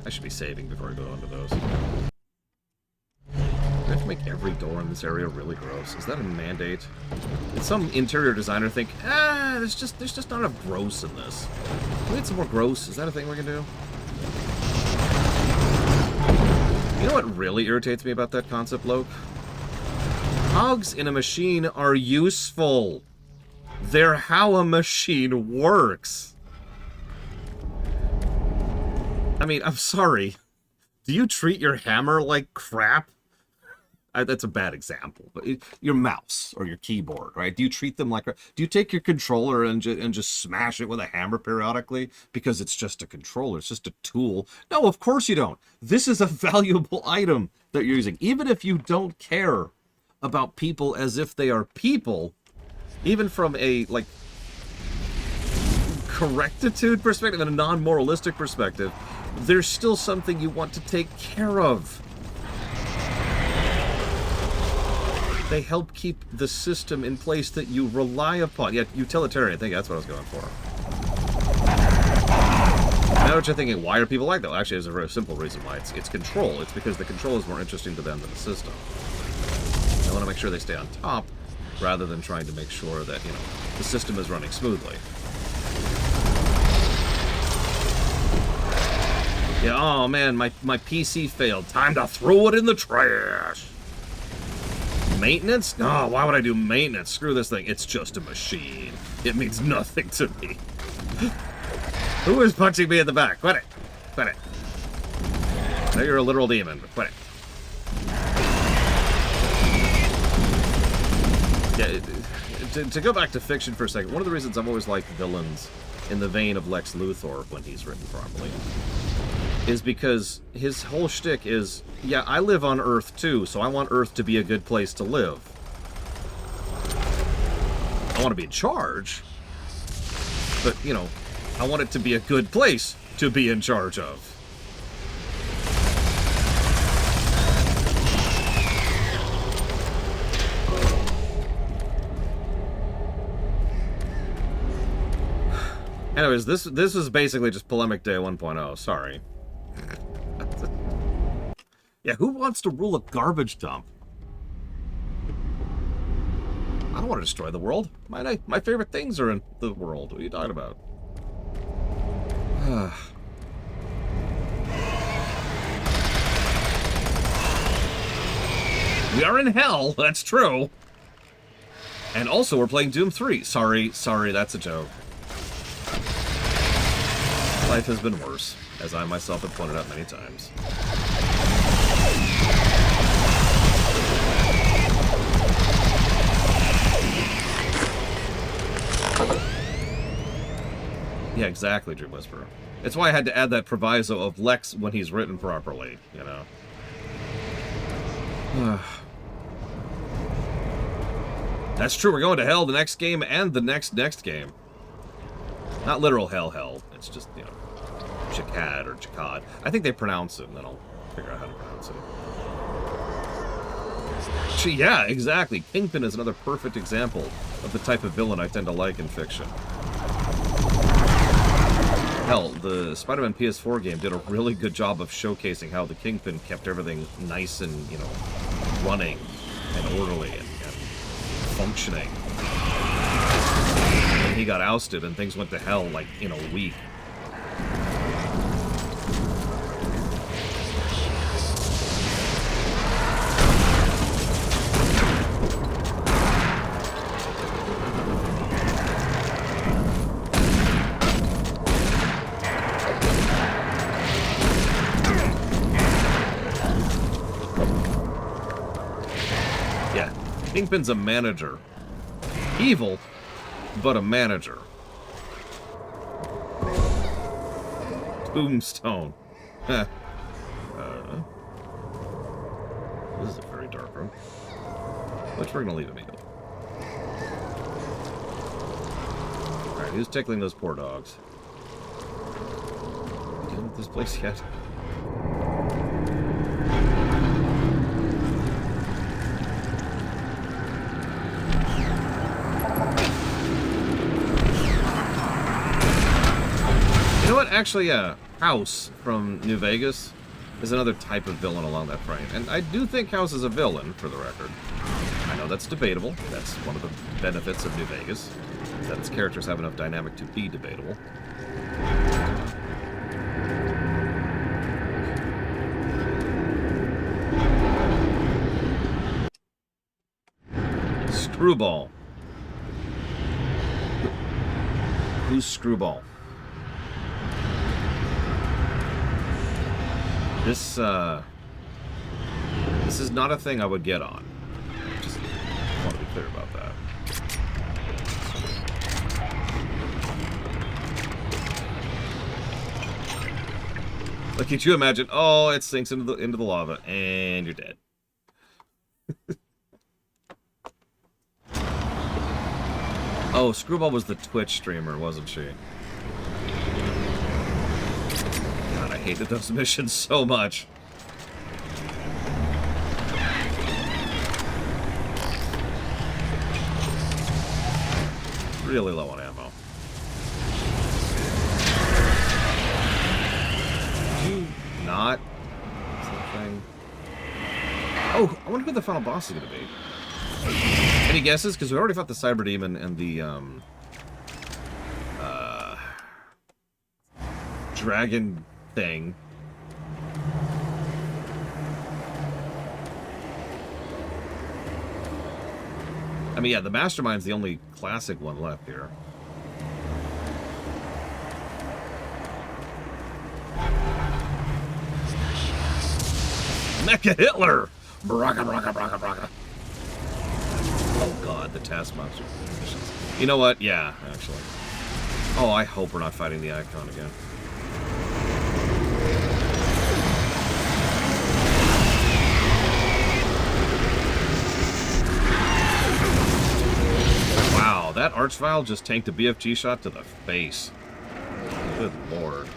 I should be saving before I go into those. Do I have to make every door in this area really gross? Is that a mandate? Did some interior designer think, there's just not enough gross in this? Can we get some more gross? Is that a thing we can do? You know what really irritates me about that concept, Loke? Cogs in a machine are useful. They're how a machine works. I mean, I'm sorry. Do you treat your hammer like crap? That's a bad example, but your mouse or your keyboard, right? Do you treat them like... Do you take your controller and just smash it with a hammer periodically because it's just a controller, it's just a tool? No, of course you don't. This is a valuable item that you're using. Even if you don't care about people as if they are people, even from a, like, correctitude perspective and a non-moralistic perspective, there's still something you want to take care of. They help keep the system in place that you rely upon. Yeah, utilitarian, I think that's what I was going for. I know what you're thinking, why are people like that? Well, actually, there's a very simple reason why. It's control. It's because the control is more interesting to them than the system. They want to make sure they stay on top, rather than trying to make sure that, you know, the system is running smoothly. Yeah, oh man, my PC failed. Time to throw it in the trash. Maintenance? No, why would I do maintenance? Screw this thing. It's just a machine. It means nothing to me. Who is punching me in the back? Quit it. Quit it. I know you're a literal demon, but quit it. Yeah, to go back to fiction for a second, one of the reasons I've always liked villains in the vein of Lex Luthor when he's written properly is because his whole shtick is, yeah, I live on Earth too, so I want Earth to be a good place to live. I want to be in charge, but, you know, I want it to be a good place to be in charge of. Anyways, this is basically just Polemic Day 1.0, sorry. Yeah, who wants to rule a garbage dump? I don't want to destroy the world. My favorite things are in the world. What are you talking about? We are in hell, that's true. And also, we're playing Doom 3. Sorry, that's a joke. Life has been worse, as I myself have pointed out many times. Yeah, exactly, Dream Whisperer. It's why I had to add that proviso of Lex when he's written properly, you know. That's true, we're going to hell the next game and the next game. Not literal hell. It's just, you know, Chakad or Chakad. I think they pronounce it, and then I'll figure out how to pronounce it. Yeah, exactly. Kingpin is another perfect example of the type of villain I tend to like in fiction. Hell, the Spider-Man PS4 game did a really good job of showcasing how the Kingpin kept everything nice and, you know, running and orderly and functioning. And he got ousted and things went to hell, like, in a week. Kingpin's a manager. Evil, but a manager. Tombstone. This is a very dark room. Which we're gonna leave immediately. Alright, who's tickling those poor dogs? Done with this place yet? Actually, House from New Vegas is another type of villain along that frame. And I do think House is a villain, for the record. I know that's debatable. That's one of the benefits of New Vegas, is that its characters have enough dynamic to be debatable. Screwball. Who's Screwball? This This is not a thing I would get on. Just want to be clear about that. Like, could you imagine? Oh, it sinks into the lava, and you're dead. Oh, Screwball was the Twitch streamer, wasn't she? God, I hated those missions so much. Really low on ammo. Not something. Oh, I wonder who the final boss is going to be. Any guesses? Because we already fought the Cyber Demon and the dragon thing. I mean, yeah, the Mastermind's the only classic one left here. Mecha Hitler! Braka, braka, braka, braka. Oh god, the Taskmaster missions. You know what? Yeah, actually. Oh, I hope we're not fighting the Icon again. Wow, that Archvile just tanked a BFG shot to the face. Good lord.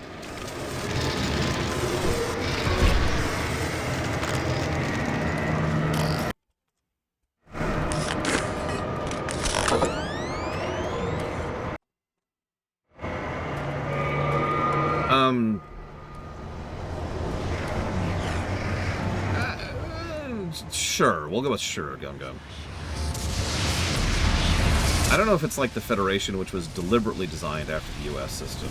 Sure, we'll go with sure, Gum Gum. I don't know if it's like the Federation, which was deliberately designed after the U.S. system,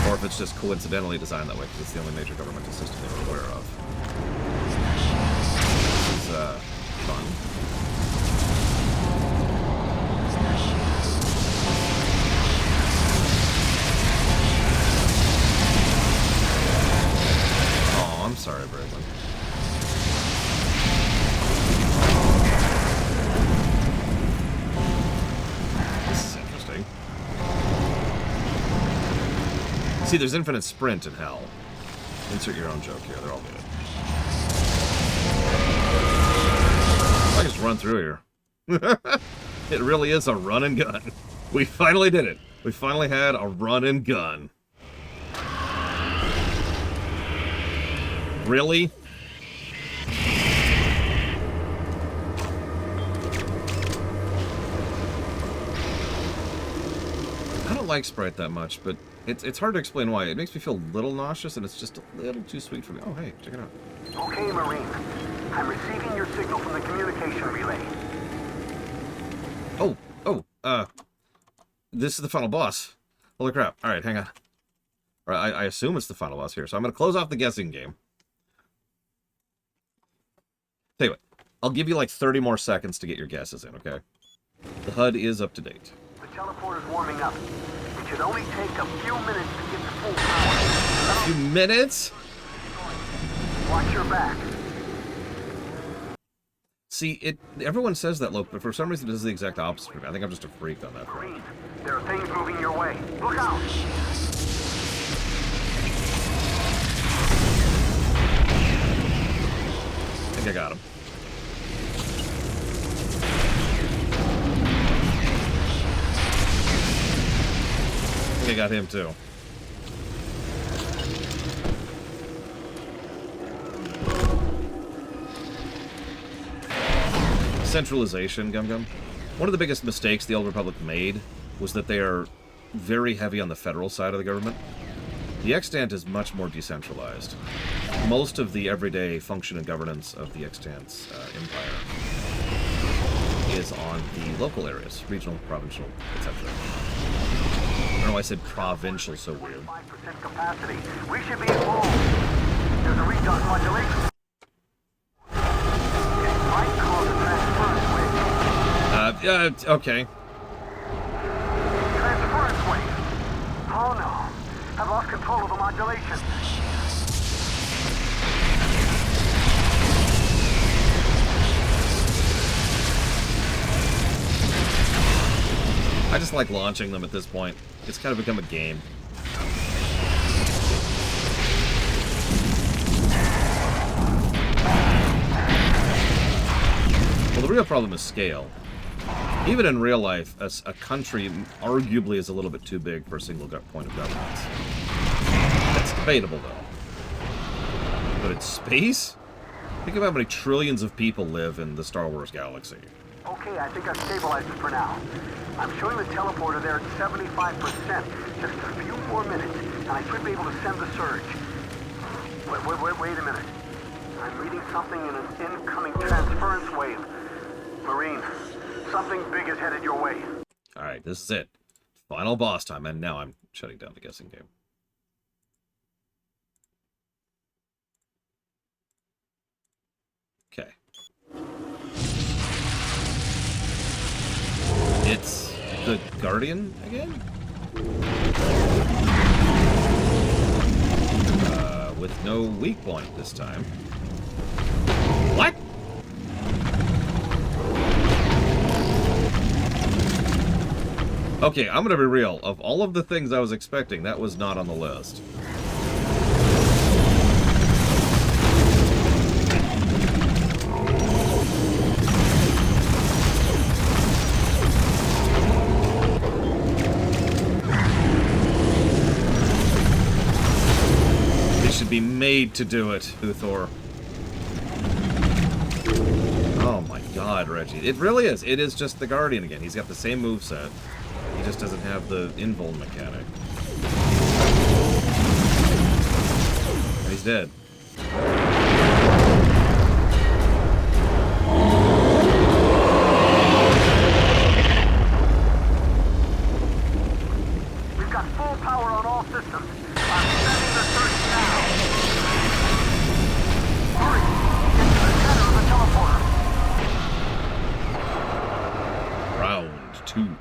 or if it's just coincidentally designed that way because it's the only major governmental system they were aware of. This is fun. Oh, I'm sorry, Braylon. See, there's infinite sprint in hell. Insert your own joke here. They're all good. I just run through here. It really is a run and gun. We finally did it. We finally had a run and gun. Really? I don't like Sprite that much, but it's hard to explain why. It makes me feel a little nauseous, and it's just a little too sweet for me. Oh, hey, check it out. Okay, Marine. I'm receiving your signal from the communication relay. This is the final boss. Holy crap. All right, hang on. All right, I assume it's the final boss here, so I'm going to close off the guessing game. Tell you what, I'll give you like 30 more seconds to get your guesses in, okay? The HUD is up to date. The teleporter's warming up. It should only take a few minutes to get to full power. A few minutes? Watch your back. See, everyone says that, look, but for some reason it does the exact opposite for me. I think I'm just a freak on that front. Marine, there are things moving your way. Look out! I think I got him. I think I got him too. Centralization, Gum Gum. One of the biggest mistakes the Old Republic made was that they are very heavy on the federal side of the government. The extant is much more decentralized. Most of the everyday function and governance of the extant's empire is on the local areas, regional, provincial, etc. I don't know why I said provincial so weird. 5% capacity. We should be involved. There's a recon modulation. Okay. Transference wave. Oh no. I've lost control of the modulation. I just like launching them at this point. It's kind of become a game. Well, the real problem is scale. Even in real life, a country arguably is a little bit too big for a single point of governance. That's debatable, though. But in space? Think of how many trillions of people live in the Star Wars galaxy. Okay, I think I've stabilized it for now. I'm showing the teleporter there at 75%. Just a few more minutes, and I should be able to send the surge. Wait a minute. I'm reading something in an incoming transference wave. Marine, something big is headed your way. Alright, this is it. Final boss time, and now I'm shutting down the guessing game. Okay. It's the Guardian again? With no weak point this time. What? Okay, I'm gonna be real. Of all of the things I was expecting, that was not on the list. Be made to do it, Uthor. Oh my god, Reggie. It really is. It is just the Guardian again. He's got the same moveset. He just doesn't have the invuln mechanic. And he's dead. We've got full power on all systems. I'm sending the surge now. Hurry! Get to the center of the teleporter. Round 2.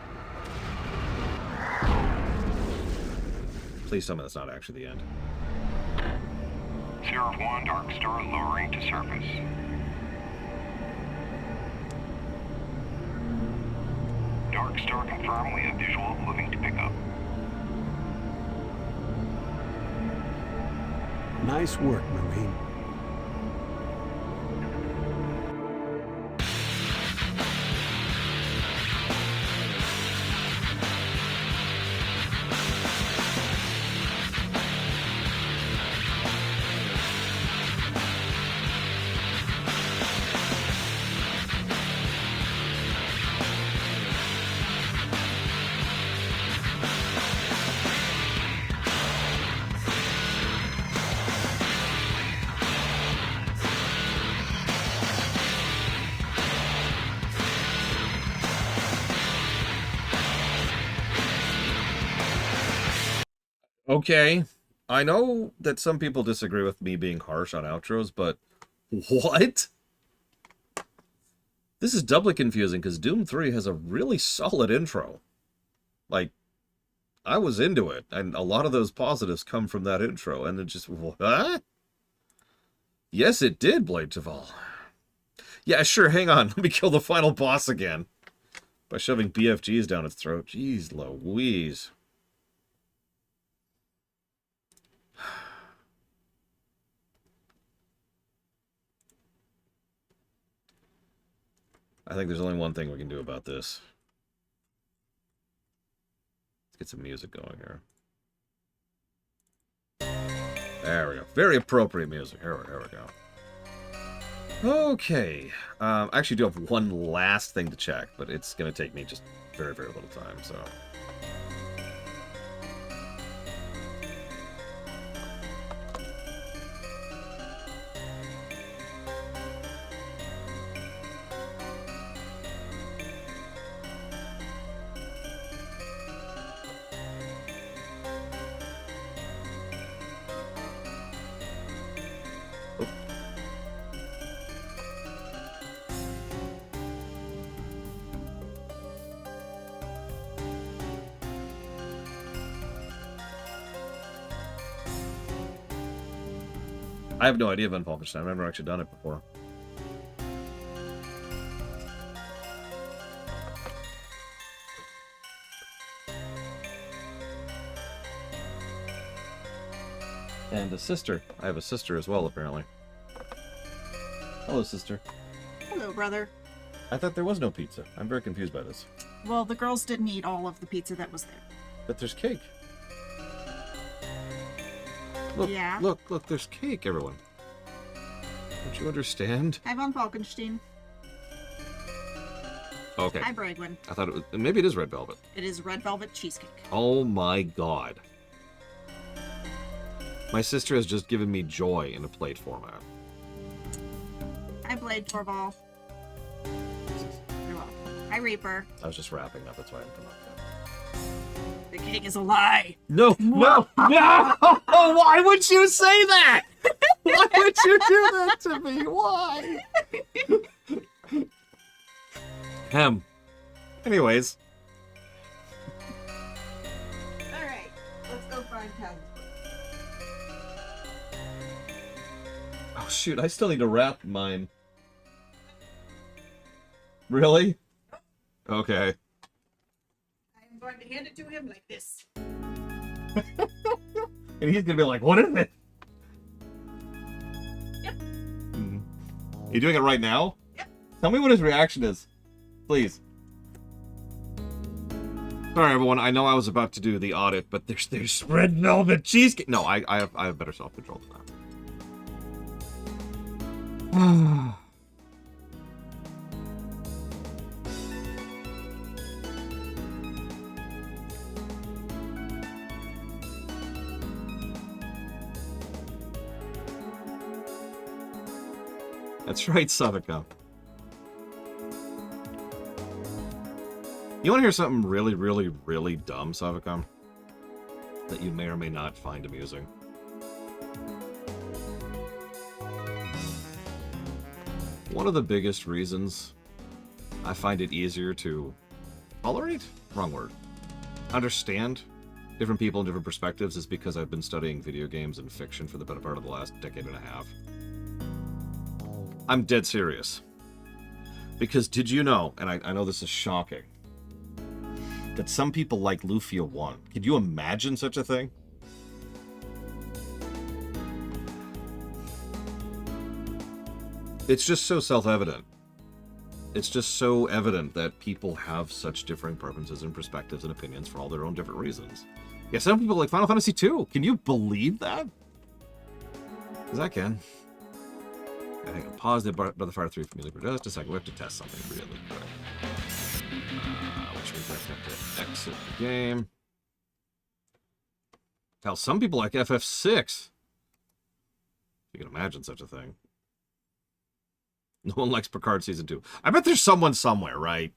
Please tell me that's not actually the end. Sierra 1, Dark Star lowering to surface. Dark Star confirmed we have visual moving to pick up. Nice work, Marine. Okay, I know that some people disagree with me being harsh on outros, but what? This is doubly confusing because Doom 3 has a really solid intro. Like, I was into it, and a lot of those positives come from that intro, and it just, what? Yes, it did, Blade Javal. Yeah, sure, hang on, let me kill the final boss again. By shoving BFGs down its throat. Jeez Louise. I think there's only one thing we can do about this. Let's get some music going here. There we go. Very appropriate music. Here we go. Okay. I actually do have one last thing to check, but it's going to take me just very, very little time, so... I have no idea of Wolfenstein. I've never actually done it before. And a sister. I have a sister as well, apparently. Hello, sister. Hello, brother. I thought there was no pizza. I'm very confused by this. Well, the girls didn't eat all of the pizza that was there. But there's cake. Look, Yeah. look, there's cake, everyone. Don't you understand? Hi, von Falkenstein. Okay. Hi, Bragwin. I thought it was... Maybe it is red velvet. It is red velvet cheesecake. Oh my god. My sister has just given me joy in a plate format. Hi, Blade Torval. You're welcome. Hi, Reaper. I was just wrapping up, that's why I didn't come up yet. The cake is a lie. No! Why would you say that? Why would you do that to me? Why? Anyways. Alright, let's go find Cal's. Oh shoot, I still need to wrap mine. Really? Okay. I'm going to hand it to him like this. And he's gonna be like, what is it? Yep. Are you doing it right now? Yep. Tell me what his reaction is. Please. Sorry everyone, I know I was about to do the audit, but there's red velvet cheesecake. No, I have better self-control than that. That's right, Savika. You want to hear something really, really, really dumb, Savika? That you may or may not find amusing. One of the biggest reasons I find it easier to tolerate? Wrong word. Understand different people and different perspectives is because I've been studying video games and fiction for the better part of the last decade and a half. I'm dead serious. Because did you know, and I know this is shocking, that some people like Lufia 1. Could you imagine such a thing? It's just so self-evident. It's just so evident that people have such differing preferences and perspectives and opinions for all their own different reasons. Yeah, some people like Final Fantasy 2. Can you believe that? Because I can. I think I'll pause the Brotherfire 3 for music for just a second. We have to test something really quick. Which means I have to exit the game. Hell, some people like FF6. You can imagine such a thing. No one likes Picard Season 2. I bet there's someone somewhere, right?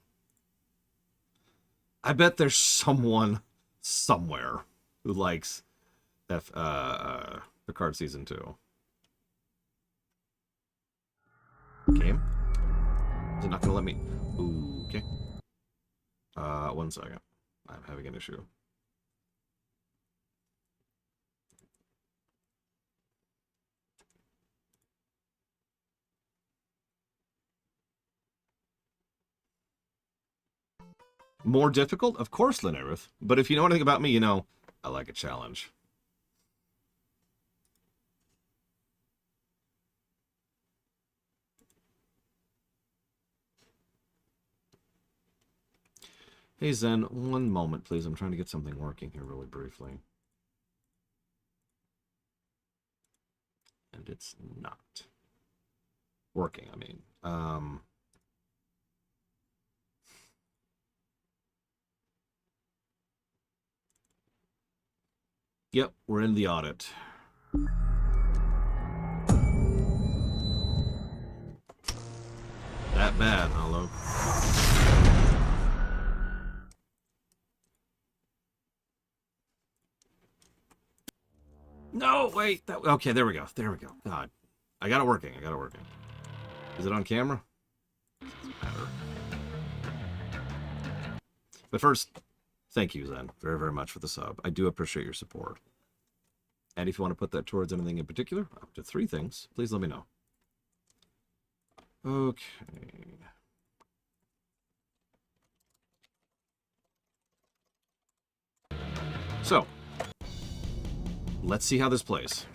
I bet there's someone somewhere who likes Picard Season 2. Game? Is it not gonna let me? Ooh, okay. 1 second. I'm having an issue. More difficult? Of course, Linerith. But if you know anything about me, you know I like a challenge. Hey Zen, one moment please. I'm trying to get something working here really briefly. And it's not working, I mean. Yep, we're in the audit. That bad, hello. No, wait. Okay, there we go. There we go. God. I got it working. I got it working. Is it on camera? Doesn't matter. But first, thank you, Zen, very, very much for the sub. I do appreciate your support. And if you want to put that towards anything in particular, up to 3 things, please let me know. Okay. So, let's see how this plays.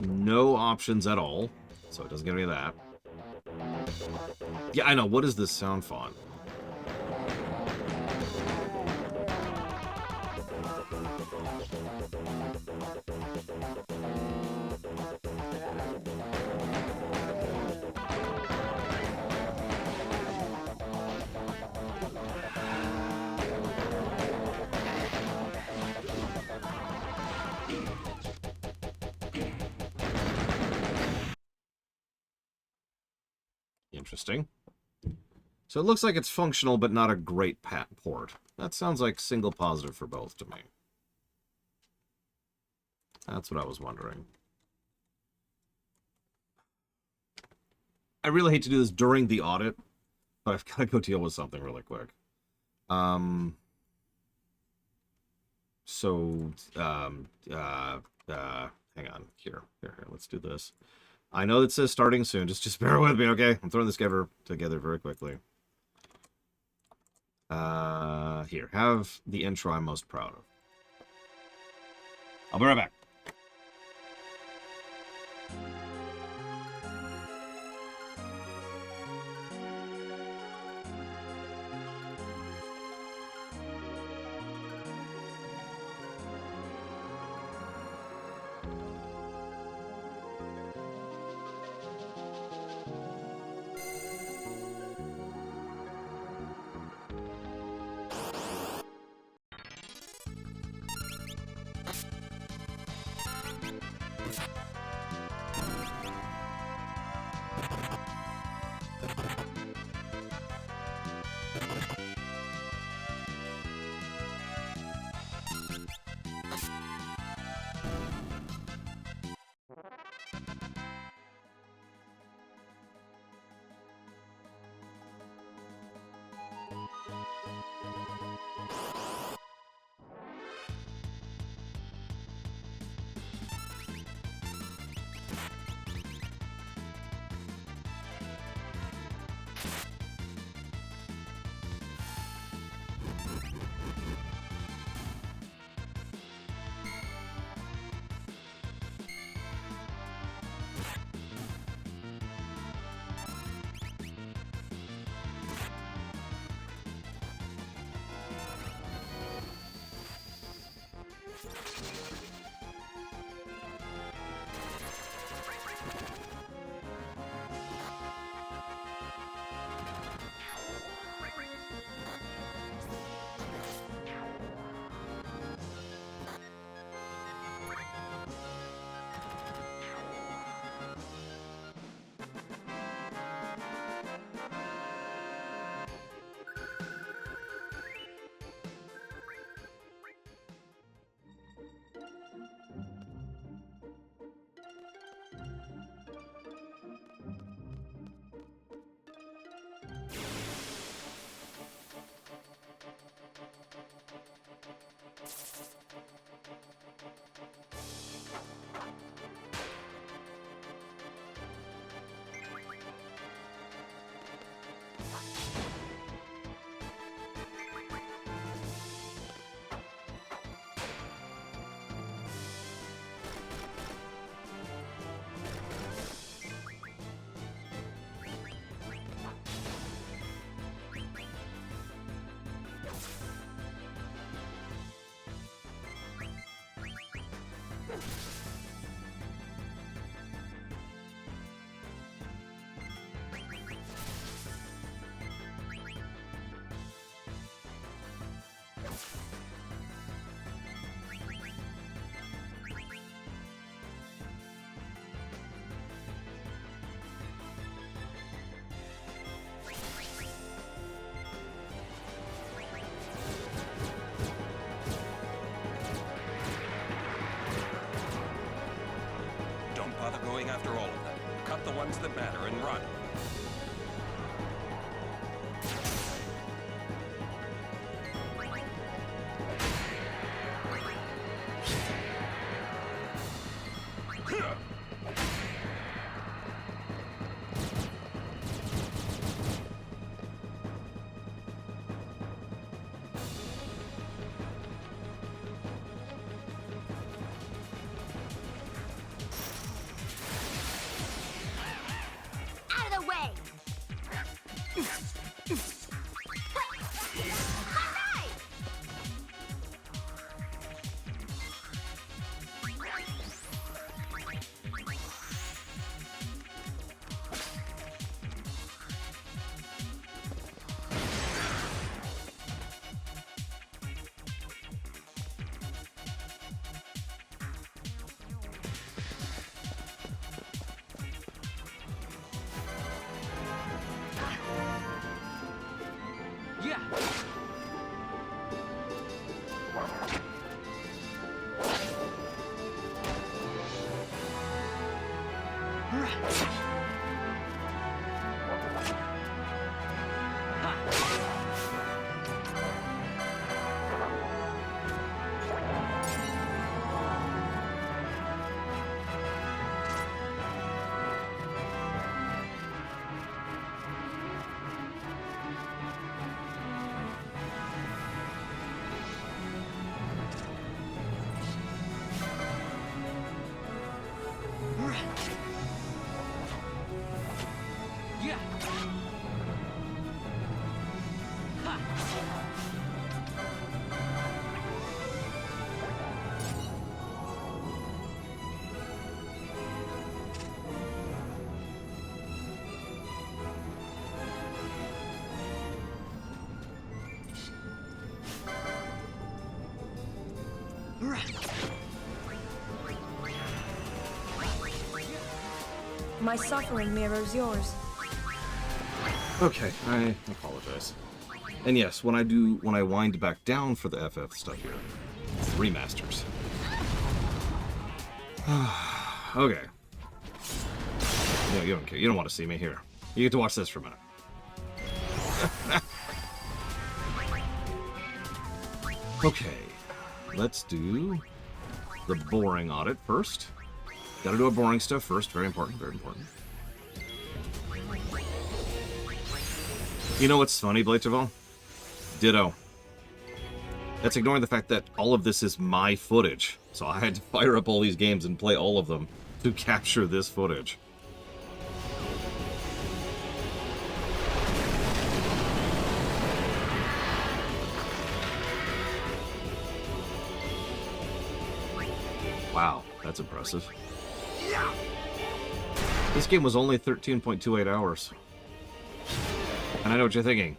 no options at all, so it doesn't get any of that. Yeah, I know. What is this sound font? Interesting. So it looks like it's functional, but not a great port. That sounds like single positive for both to me. That's what I was wondering. I really hate to do this during the audit, but I've got to go deal with something really quick. Hang on. Here, let's do this. I know it says starting soon. Just bear with me, okay? I'm throwing this together very quickly. Here, have the intro I'm most proud of. I'll be right back. My suffering mirrors yours. Okay, I apologize. And yes, when I wind back down for the FF stuff here, remasters. Okay. Yeah, you don't care. You don't want to see me here. You get to watch this for a minute. Okay, let's do the boring audit first. Gotta do a boring stuff first. Very important, very important. You know what's funny, Blade Travell? Ditto. That's ignoring the fact that all of this is my footage. So I had to fire up all these games and play all of them to capture this footage. Wow, that's impressive. This game was only 13.28 hours. And I know what you're thinking.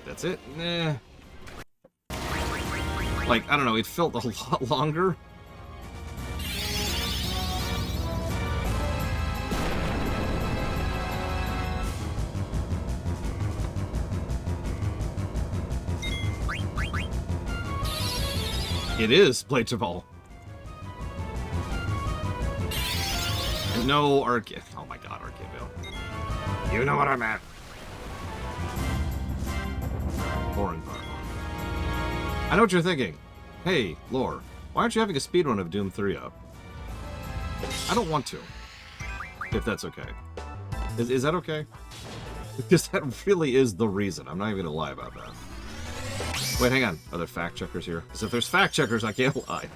That's it? Nah. Like, I don't know, it felt a lot longer. It is Blade Travell. No, Arcade. Oh my god, Arcadeville. You know what I meant. Boring part. I know what you're thinking. Hey, Lore, why aren't you having a speedrun of Doom 3 up? I don't want to. If that's okay. Is that okay? Because that really is the reason. I'm not even gonna lie about that. Wait, hang on. Are there fact checkers here? Because if there's fact checkers, I can't lie.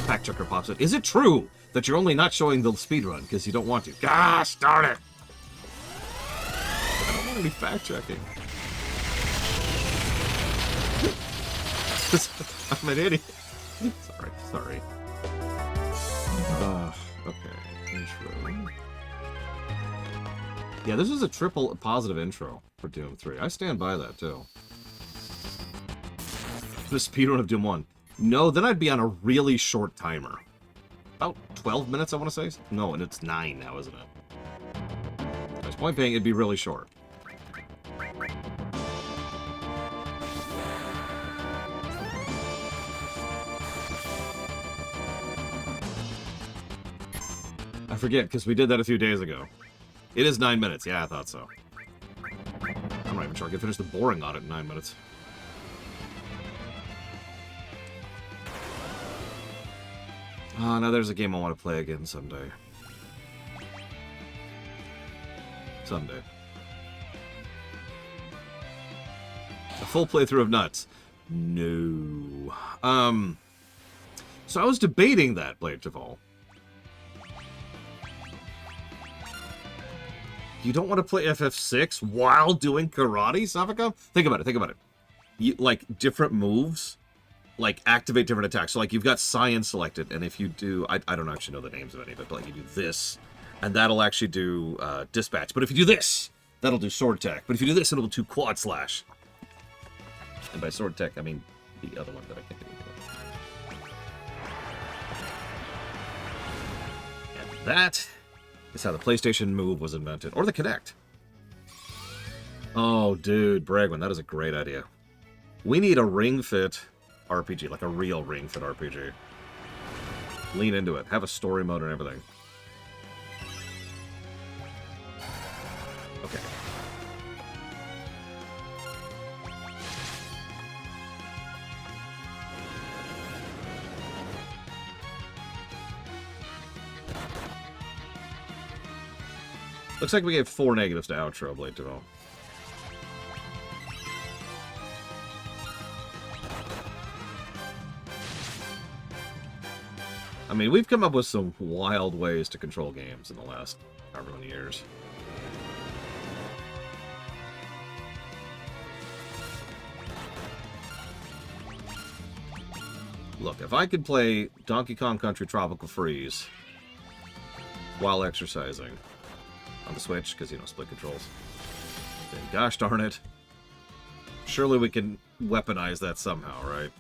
Fact checker pops in. Is it true that you're only not showing the speedrun because you don't want to? Gosh darn it! I don't want to be fact checking. I'm an idiot. Sorry. Okay. Intro. Yeah, this is a triple positive intro for Doom 3. I stand by that, too. The speedrun of Doom 1. No, then I'd be on a really short timer. About 12 minutes, I want to say? No, and it's 9 now, isn't it? There's point being, it'd be really short. I forget, because we did that a few days ago. It is 9 minutes. Yeah, I thought so. I'm not even sure I can finish the boring audit in 9 minutes. Oh, now there's a game I want to play again someday. Someday. A full playthrough of Nuts. No. So I was debating that, Blade Travell. You don't want to play FF6 while doing karate, Savaka? Think about it. You, like, different moves, like, activate different attacks. So, like, you've got Science selected, and if you do... I don't actually know the names of any of it, but, like, you do this, and that'll actually do Dispatch. But if you do this, that'll do Sword Tech. But if you do this, it'll do Quad Slash. And by Sword Tech, I mean the other one that I can't get into. And that... is how the PlayStation Move was invented. Or the Kinect. Oh, dude, Bregman, that is a great idea. We need a Ring Fit RPG, like a real Ring Fit RPG. Lean into it. Have a story mode and everything. Okay. Looks like we gave 4 negatives to outro, Blade Travell. I mean, we've come up with some wild ways to control games in the last however many years. Look, if I could play Donkey Kong Country Tropical Freeze while exercising on the Switch, because, you know, split controls, then gosh darn it, surely we can weaponize that somehow, right?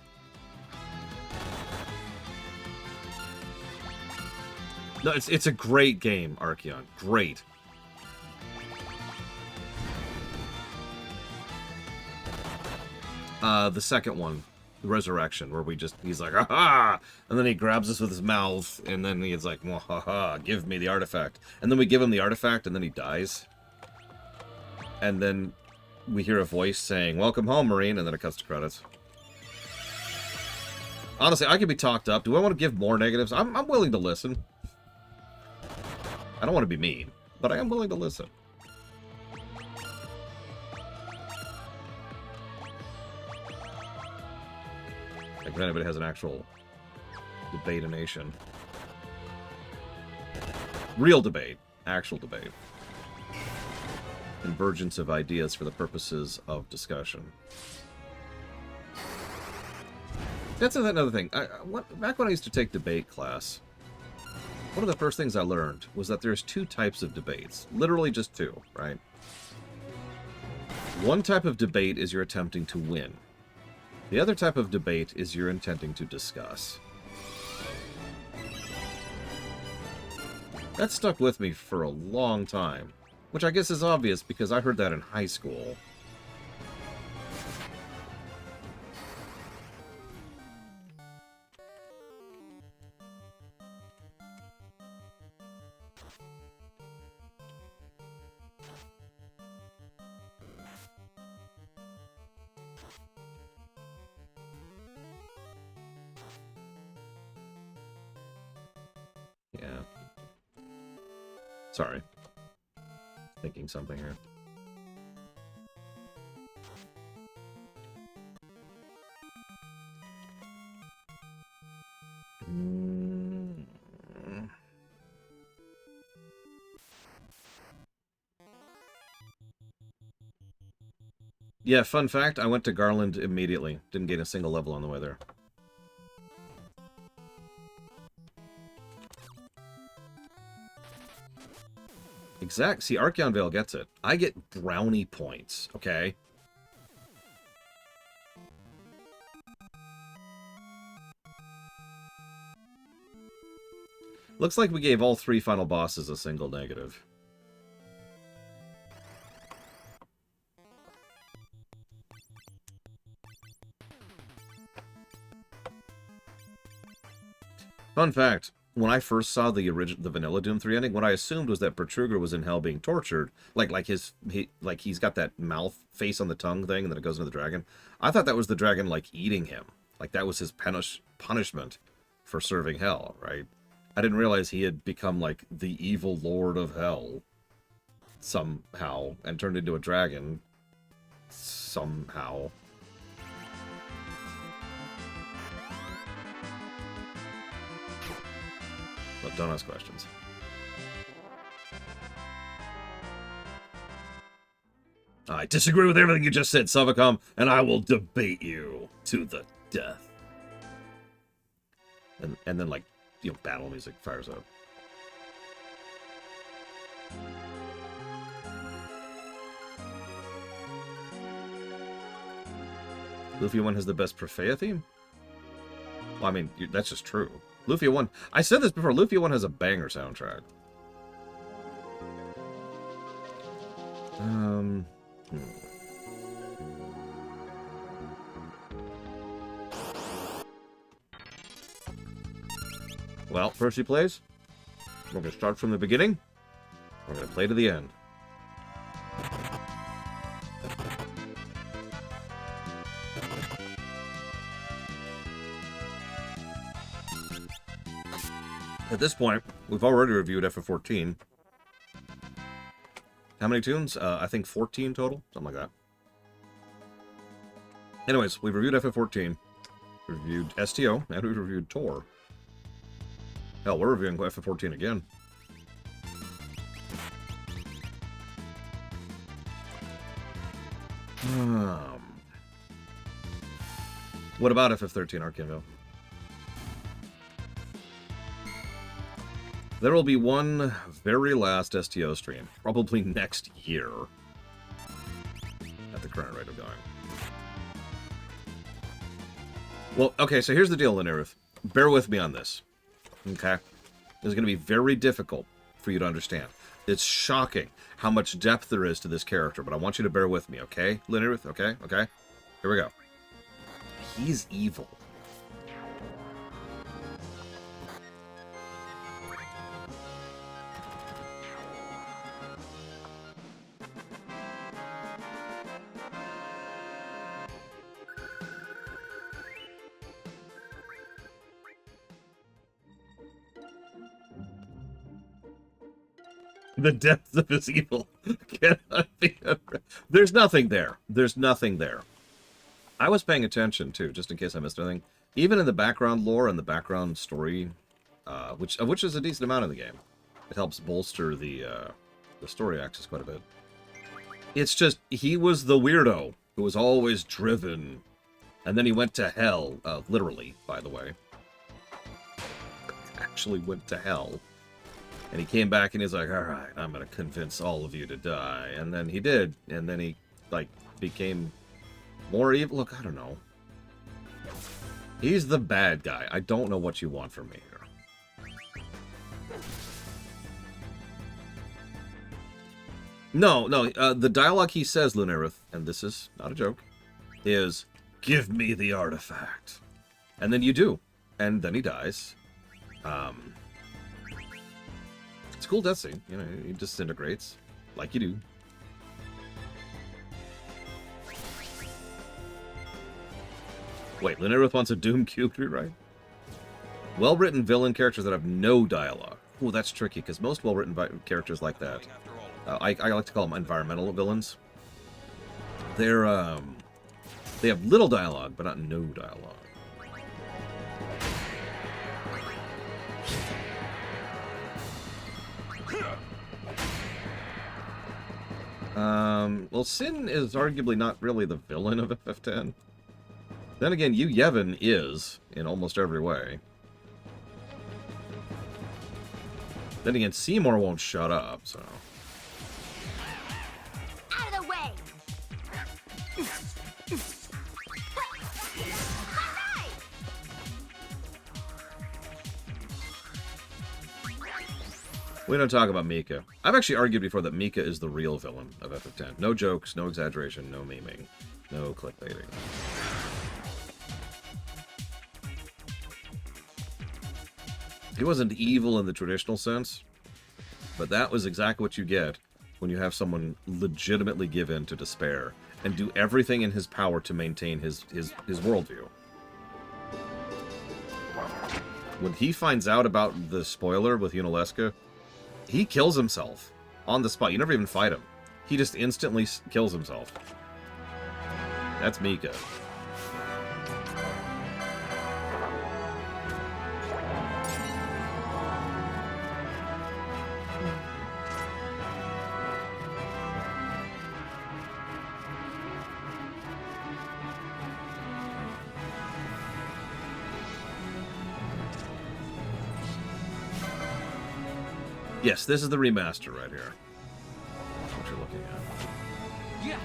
No, it's a great game, Archeon. Great. The second one, the Resurrection, where he's like, aha! And then he grabs us with his mouth, and then he's like, well, haha, give me the artifact. And then we give him the artifact, and then he dies. And then we hear a voice saying, welcome home, Marine, and then it cuts to credits. Honestly, I could be talked up. Do I want to give more negatives? I'm willing to listen. I don't want to be mean, but I am willing to listen. Like if anybody has an actual debate-a-nation. Real debate. Actual debate. Convergence of ideas for the purposes of discussion. That's another thing. Back when I used to take debate class, one of the first things I learned was that there's two types of debates. Literally just two, right? One type of debate is you're attempting to win. The other type of debate is you're intending to discuss. That stuck with me for a long time, which I guess is obvious because I heard that in high school. Sorry. Thinking something here. Yeah, fun fact, I went to Garland immediately. Didn't gain a single level on the way there. Exact. See, Archeon Vale gets it. I get brownie points, okay? Looks like we gave all three final bosses a single negative. Fun fact. When I first saw the vanilla Doom 3 ending, what I assumed was that Bertruger was in hell being tortured, like he's got that mouth face on the tongue thing, and then it goes into the dragon. I thought that was the dragon like eating him, like that was his punishment for serving hell, right? I didn't realize he had become like the evil lord of hell somehow and turned into a dragon somehow. But don't ask questions. I disagree with everything you just said, Savacom, and I will debate you to the death. And then, like, you know, battle music fires up. Lufia 1 has the best Prefea theme? Well, I mean, that's just true. Lufia 1... I said this before, Lufia 1 has a banger soundtrack. Well, first he plays. We're going to start from the beginning. We're going to play to the end. At this point, we've already reviewed FF14. How many tunes? I think 14 total? Something like that. Anyways, we've reviewed FF14, reviewed STO, and we've reviewed Tor. Hell, we're reviewing FF14 again. What about FF13 Archeon Vale? There will be one very last STO stream, probably next year, at the current rate of going. Well, okay, so here's the deal, Lineruth. Bear with me on this, okay? is going to be very difficult for you to understand. It's shocking how much depth there is to this character, but I want you to bear with me, okay? Linnerith, okay? Okay? Here we go. He's evil. The depth of his evil cannot be. There's nothing there. There's nothing there. I was paying attention too, just in case I missed anything. Even in the background lore and the background story, which is a decent amount in the game, it helps bolster the story axis quite a bit. It's just he was the weirdo who was always driven, and then he went to hell. Literally, by the way, actually went to hell. And he came back and he's like, all right, I'm going to convince all of you to die. And then he did. And then he, like, became more evil. Look, I don't know. He's the bad guy. I don't know what you want from me here. No, the dialogue he says, Lunarith, and this is not a joke, is, give me the artifact. And then you do. And then he dies. It's a cool death scene. You know, he disintegrates. Like you do. Wait, Linnerith wants a Doom Cube to be right? Well-written villain characters that have no dialogue. Ooh, that's tricky, because most well-written characters like that, I like to call them environmental villains. They're, they have little dialogue, but not no dialogue. Well, Sin is arguably not really the villain of FF10. Then again, Yu Yevon is, in almost every way. Then again, Seymour won't shut up, so... Out of the way! We don't talk about Mika. I've actually argued before that Mika is the real villain of FF10. No jokes, no exaggeration, no memeing, no clickbaiting. He wasn't evil in the traditional sense, but that was exactly what you get when you have someone legitimately give in to despair and do everything in his power to maintain his worldview. When he finds out about the spoiler with Yunalesca, he kills himself on the spot. You never even fight him. He just instantly kills himself. That's Mika. Yes, this is the remaster right here. That's what you're looking at. Yeah.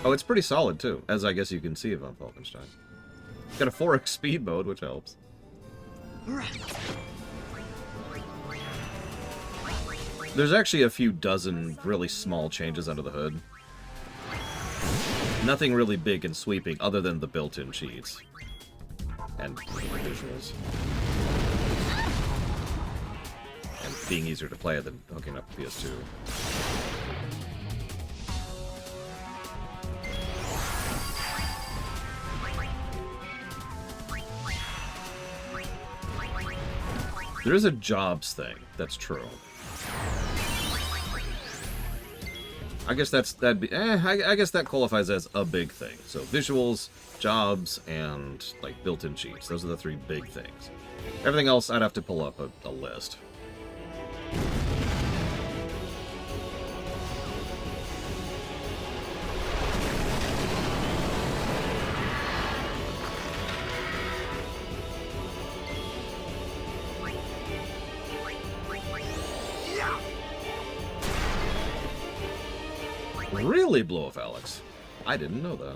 Oh, it's pretty solid too, as I guess you can see von Falkenstein. It's got a 4x speed mode, which helps. There's actually a few dozen really small changes under the hood. Nothing really big and sweeping other than the built-in cheats. And visuals. And being easier to play than hooking up the PS2. There is a jobs thing, that's true. I guess I guess that qualifies as a big thing. So visuals, jobs, and like built-in cheats. Those are the three big things. Everything else, I'd have to pull up a list. Really, Blow Off Alex? I didn't know that.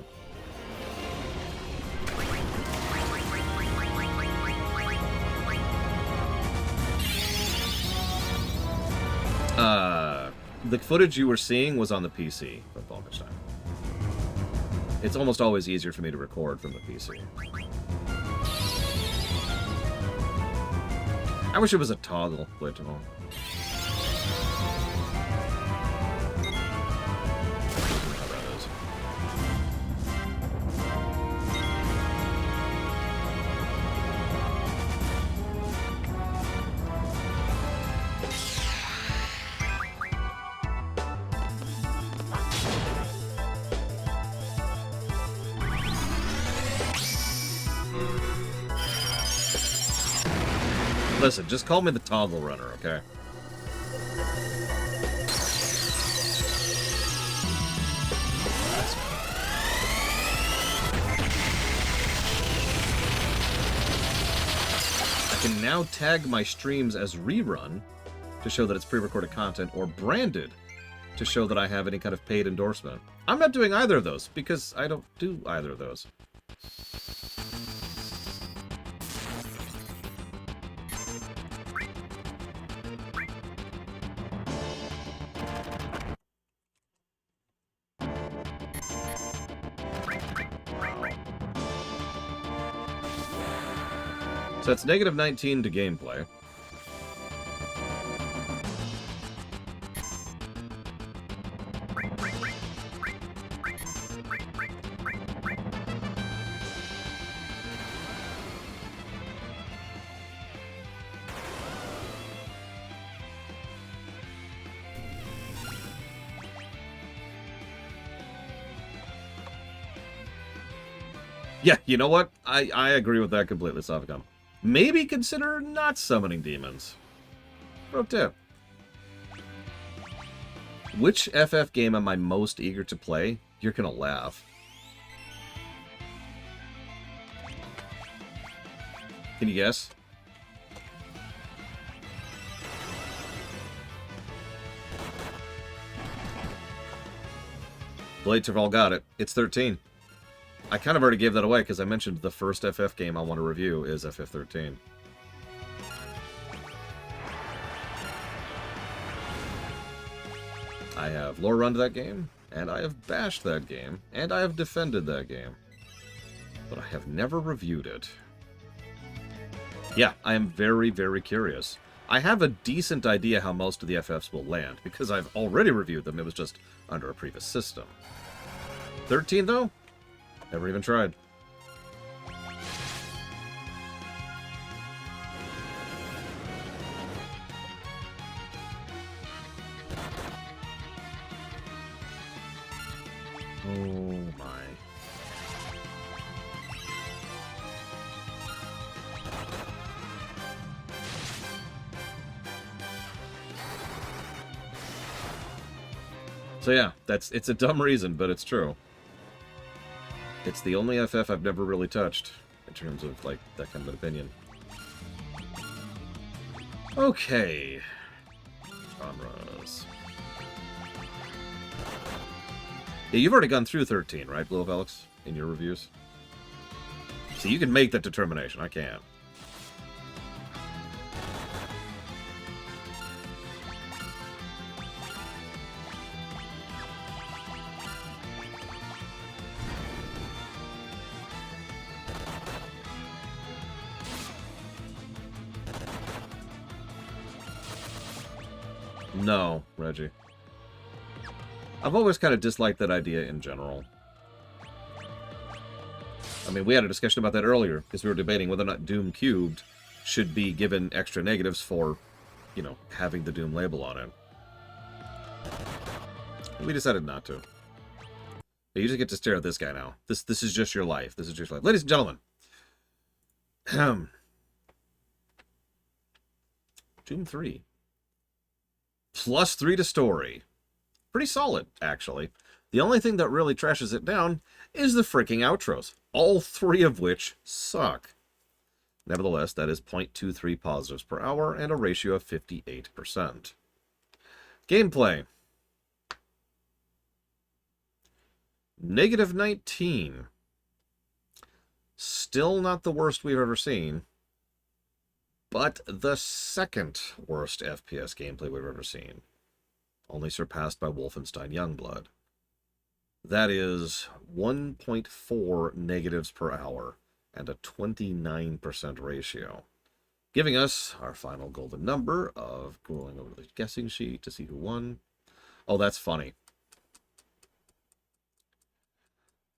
The footage you were seeing was on the PC from Wolfenstein. It's almost always easier for me to record from the PC. I wish it was a toggle, but you know. How that is. Listen, just call me the toggle runner, okay? I can now tag my streams as rerun to show that it's pre-recorded content, or branded to show that I have any kind of paid endorsement. I'm not doing either of those because I don't do either of those. So it's negative 19 to gameplay. Yeah, you know what? I agree with that completely, Sovicom. Maybe consider not summoning demons. Pro tip. Which FF game am I most eager to play? You're gonna laugh. Can you guess? Blades have all got it. It's 13. I kind of already gave that away because I mentioned the first FF game I want to review is FF13. I have lore run to that game, and I have bashed that game, and I have defended that game. But I have never reviewed it. Yeah, I am very, very curious. I have a decent idea how most of the FFs will land, because I've already reviewed them. It was just under a previous system. 13, though? Never even tried. Oh my. So yeah, it's a dumb reason, but it's true. It's the only FF I've never really touched, in terms of, like, that kind of an opinion. Okay. Genres. Yeah, you've already gone through 13, right, Blue Alex, in your reviews? So you can make that determination, I can't. No, Reggie. I've always kind of disliked that idea in general. I mean, we had a discussion about that earlier, because we were debating whether or not Doom Cubed should be given extra negatives for, you know, having the Doom label on it. We decided not to. You just get to stare at this guy now. This is just your life. This is just your life. Ladies and gentlemen. Doom 3. +3 to story. Pretty solid, actually. The only thing that really trashes it down is the freaking outros, all 3 of which suck. Nevertheless, that is 0.23 positives per hour and a ratio of 58%. Gameplay. Negative 19. Still not the worst we've ever seen, but the second worst FPS gameplay we've ever seen. Only surpassed by Wolfenstein Youngblood. That is 1.4 negatives per hour and a 29% ratio. Giving us our final golden number of going over the guessing sheet to see who won. Oh, that's funny.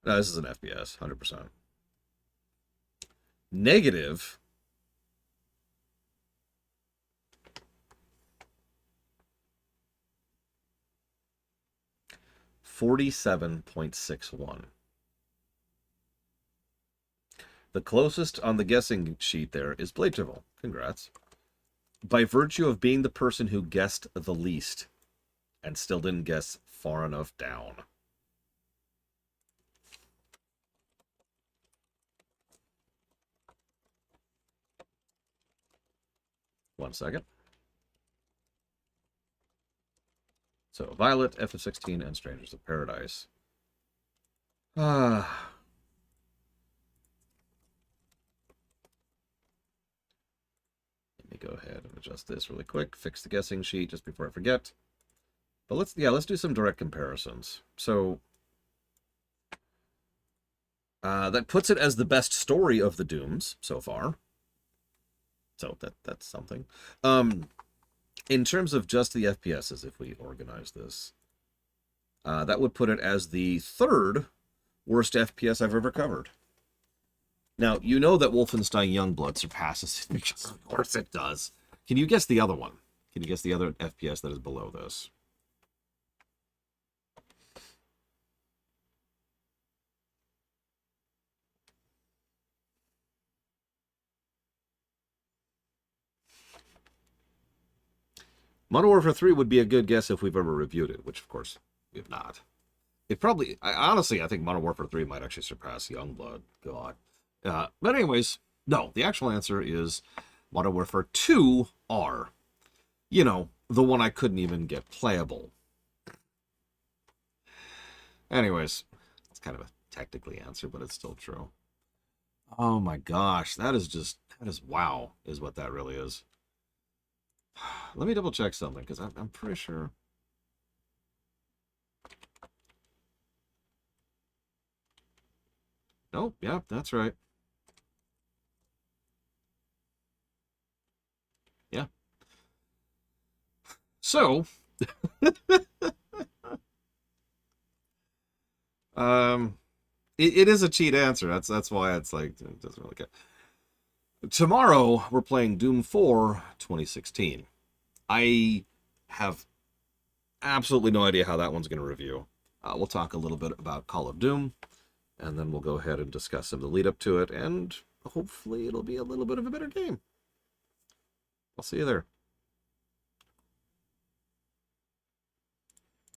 No, this is an FPS, 100%. Negative 47.61. The closest on the guessing sheet there is Blaterville. Congrats. By virtue of being the person who guessed the least and still didn't guess far enough down. One second. So, Violet, FF16, and Strangers of Paradise. Let me go ahead and adjust this really quick. Fix the guessing sheet just before I forget. But let's do some direct comparisons. So, that puts it as the best story of the Dooms so far. So that's something. In terms of just the FPSs, if we organize this, that would put it as the third worst FPS I've ever covered. Now, you know that Wolfenstein Youngblood surpasses it, because of course it does. Can you guess the other one? Can you guess the other FPS that is below this? Modern Warfare 3 would be a good guess if we've ever reviewed it, which, of course, we have not. It probably... honestly, I think Modern Warfare 3 might actually surpass Youngblood. God. But anyways, no. The actual answer is Modern Warfare 2 R. You know, the one I couldn't even get playable. Anyways, it's kind of a technically answer, but it's still true. Oh my gosh, that is wow, is what that really is. Let me double check something, because I'm pretty sure. Nope, yeah, that's right. Yeah. So, it is a cheat answer. That's why it's like, it doesn't really get. Tomorrow, we're playing Doom 4 2016. I have absolutely no idea how that one's going to review. We'll talk a little bit about Call of Doom, and then we'll go ahead and discuss some of the lead up to it, and hopefully it'll be a little bit of a better game. I'll see you there.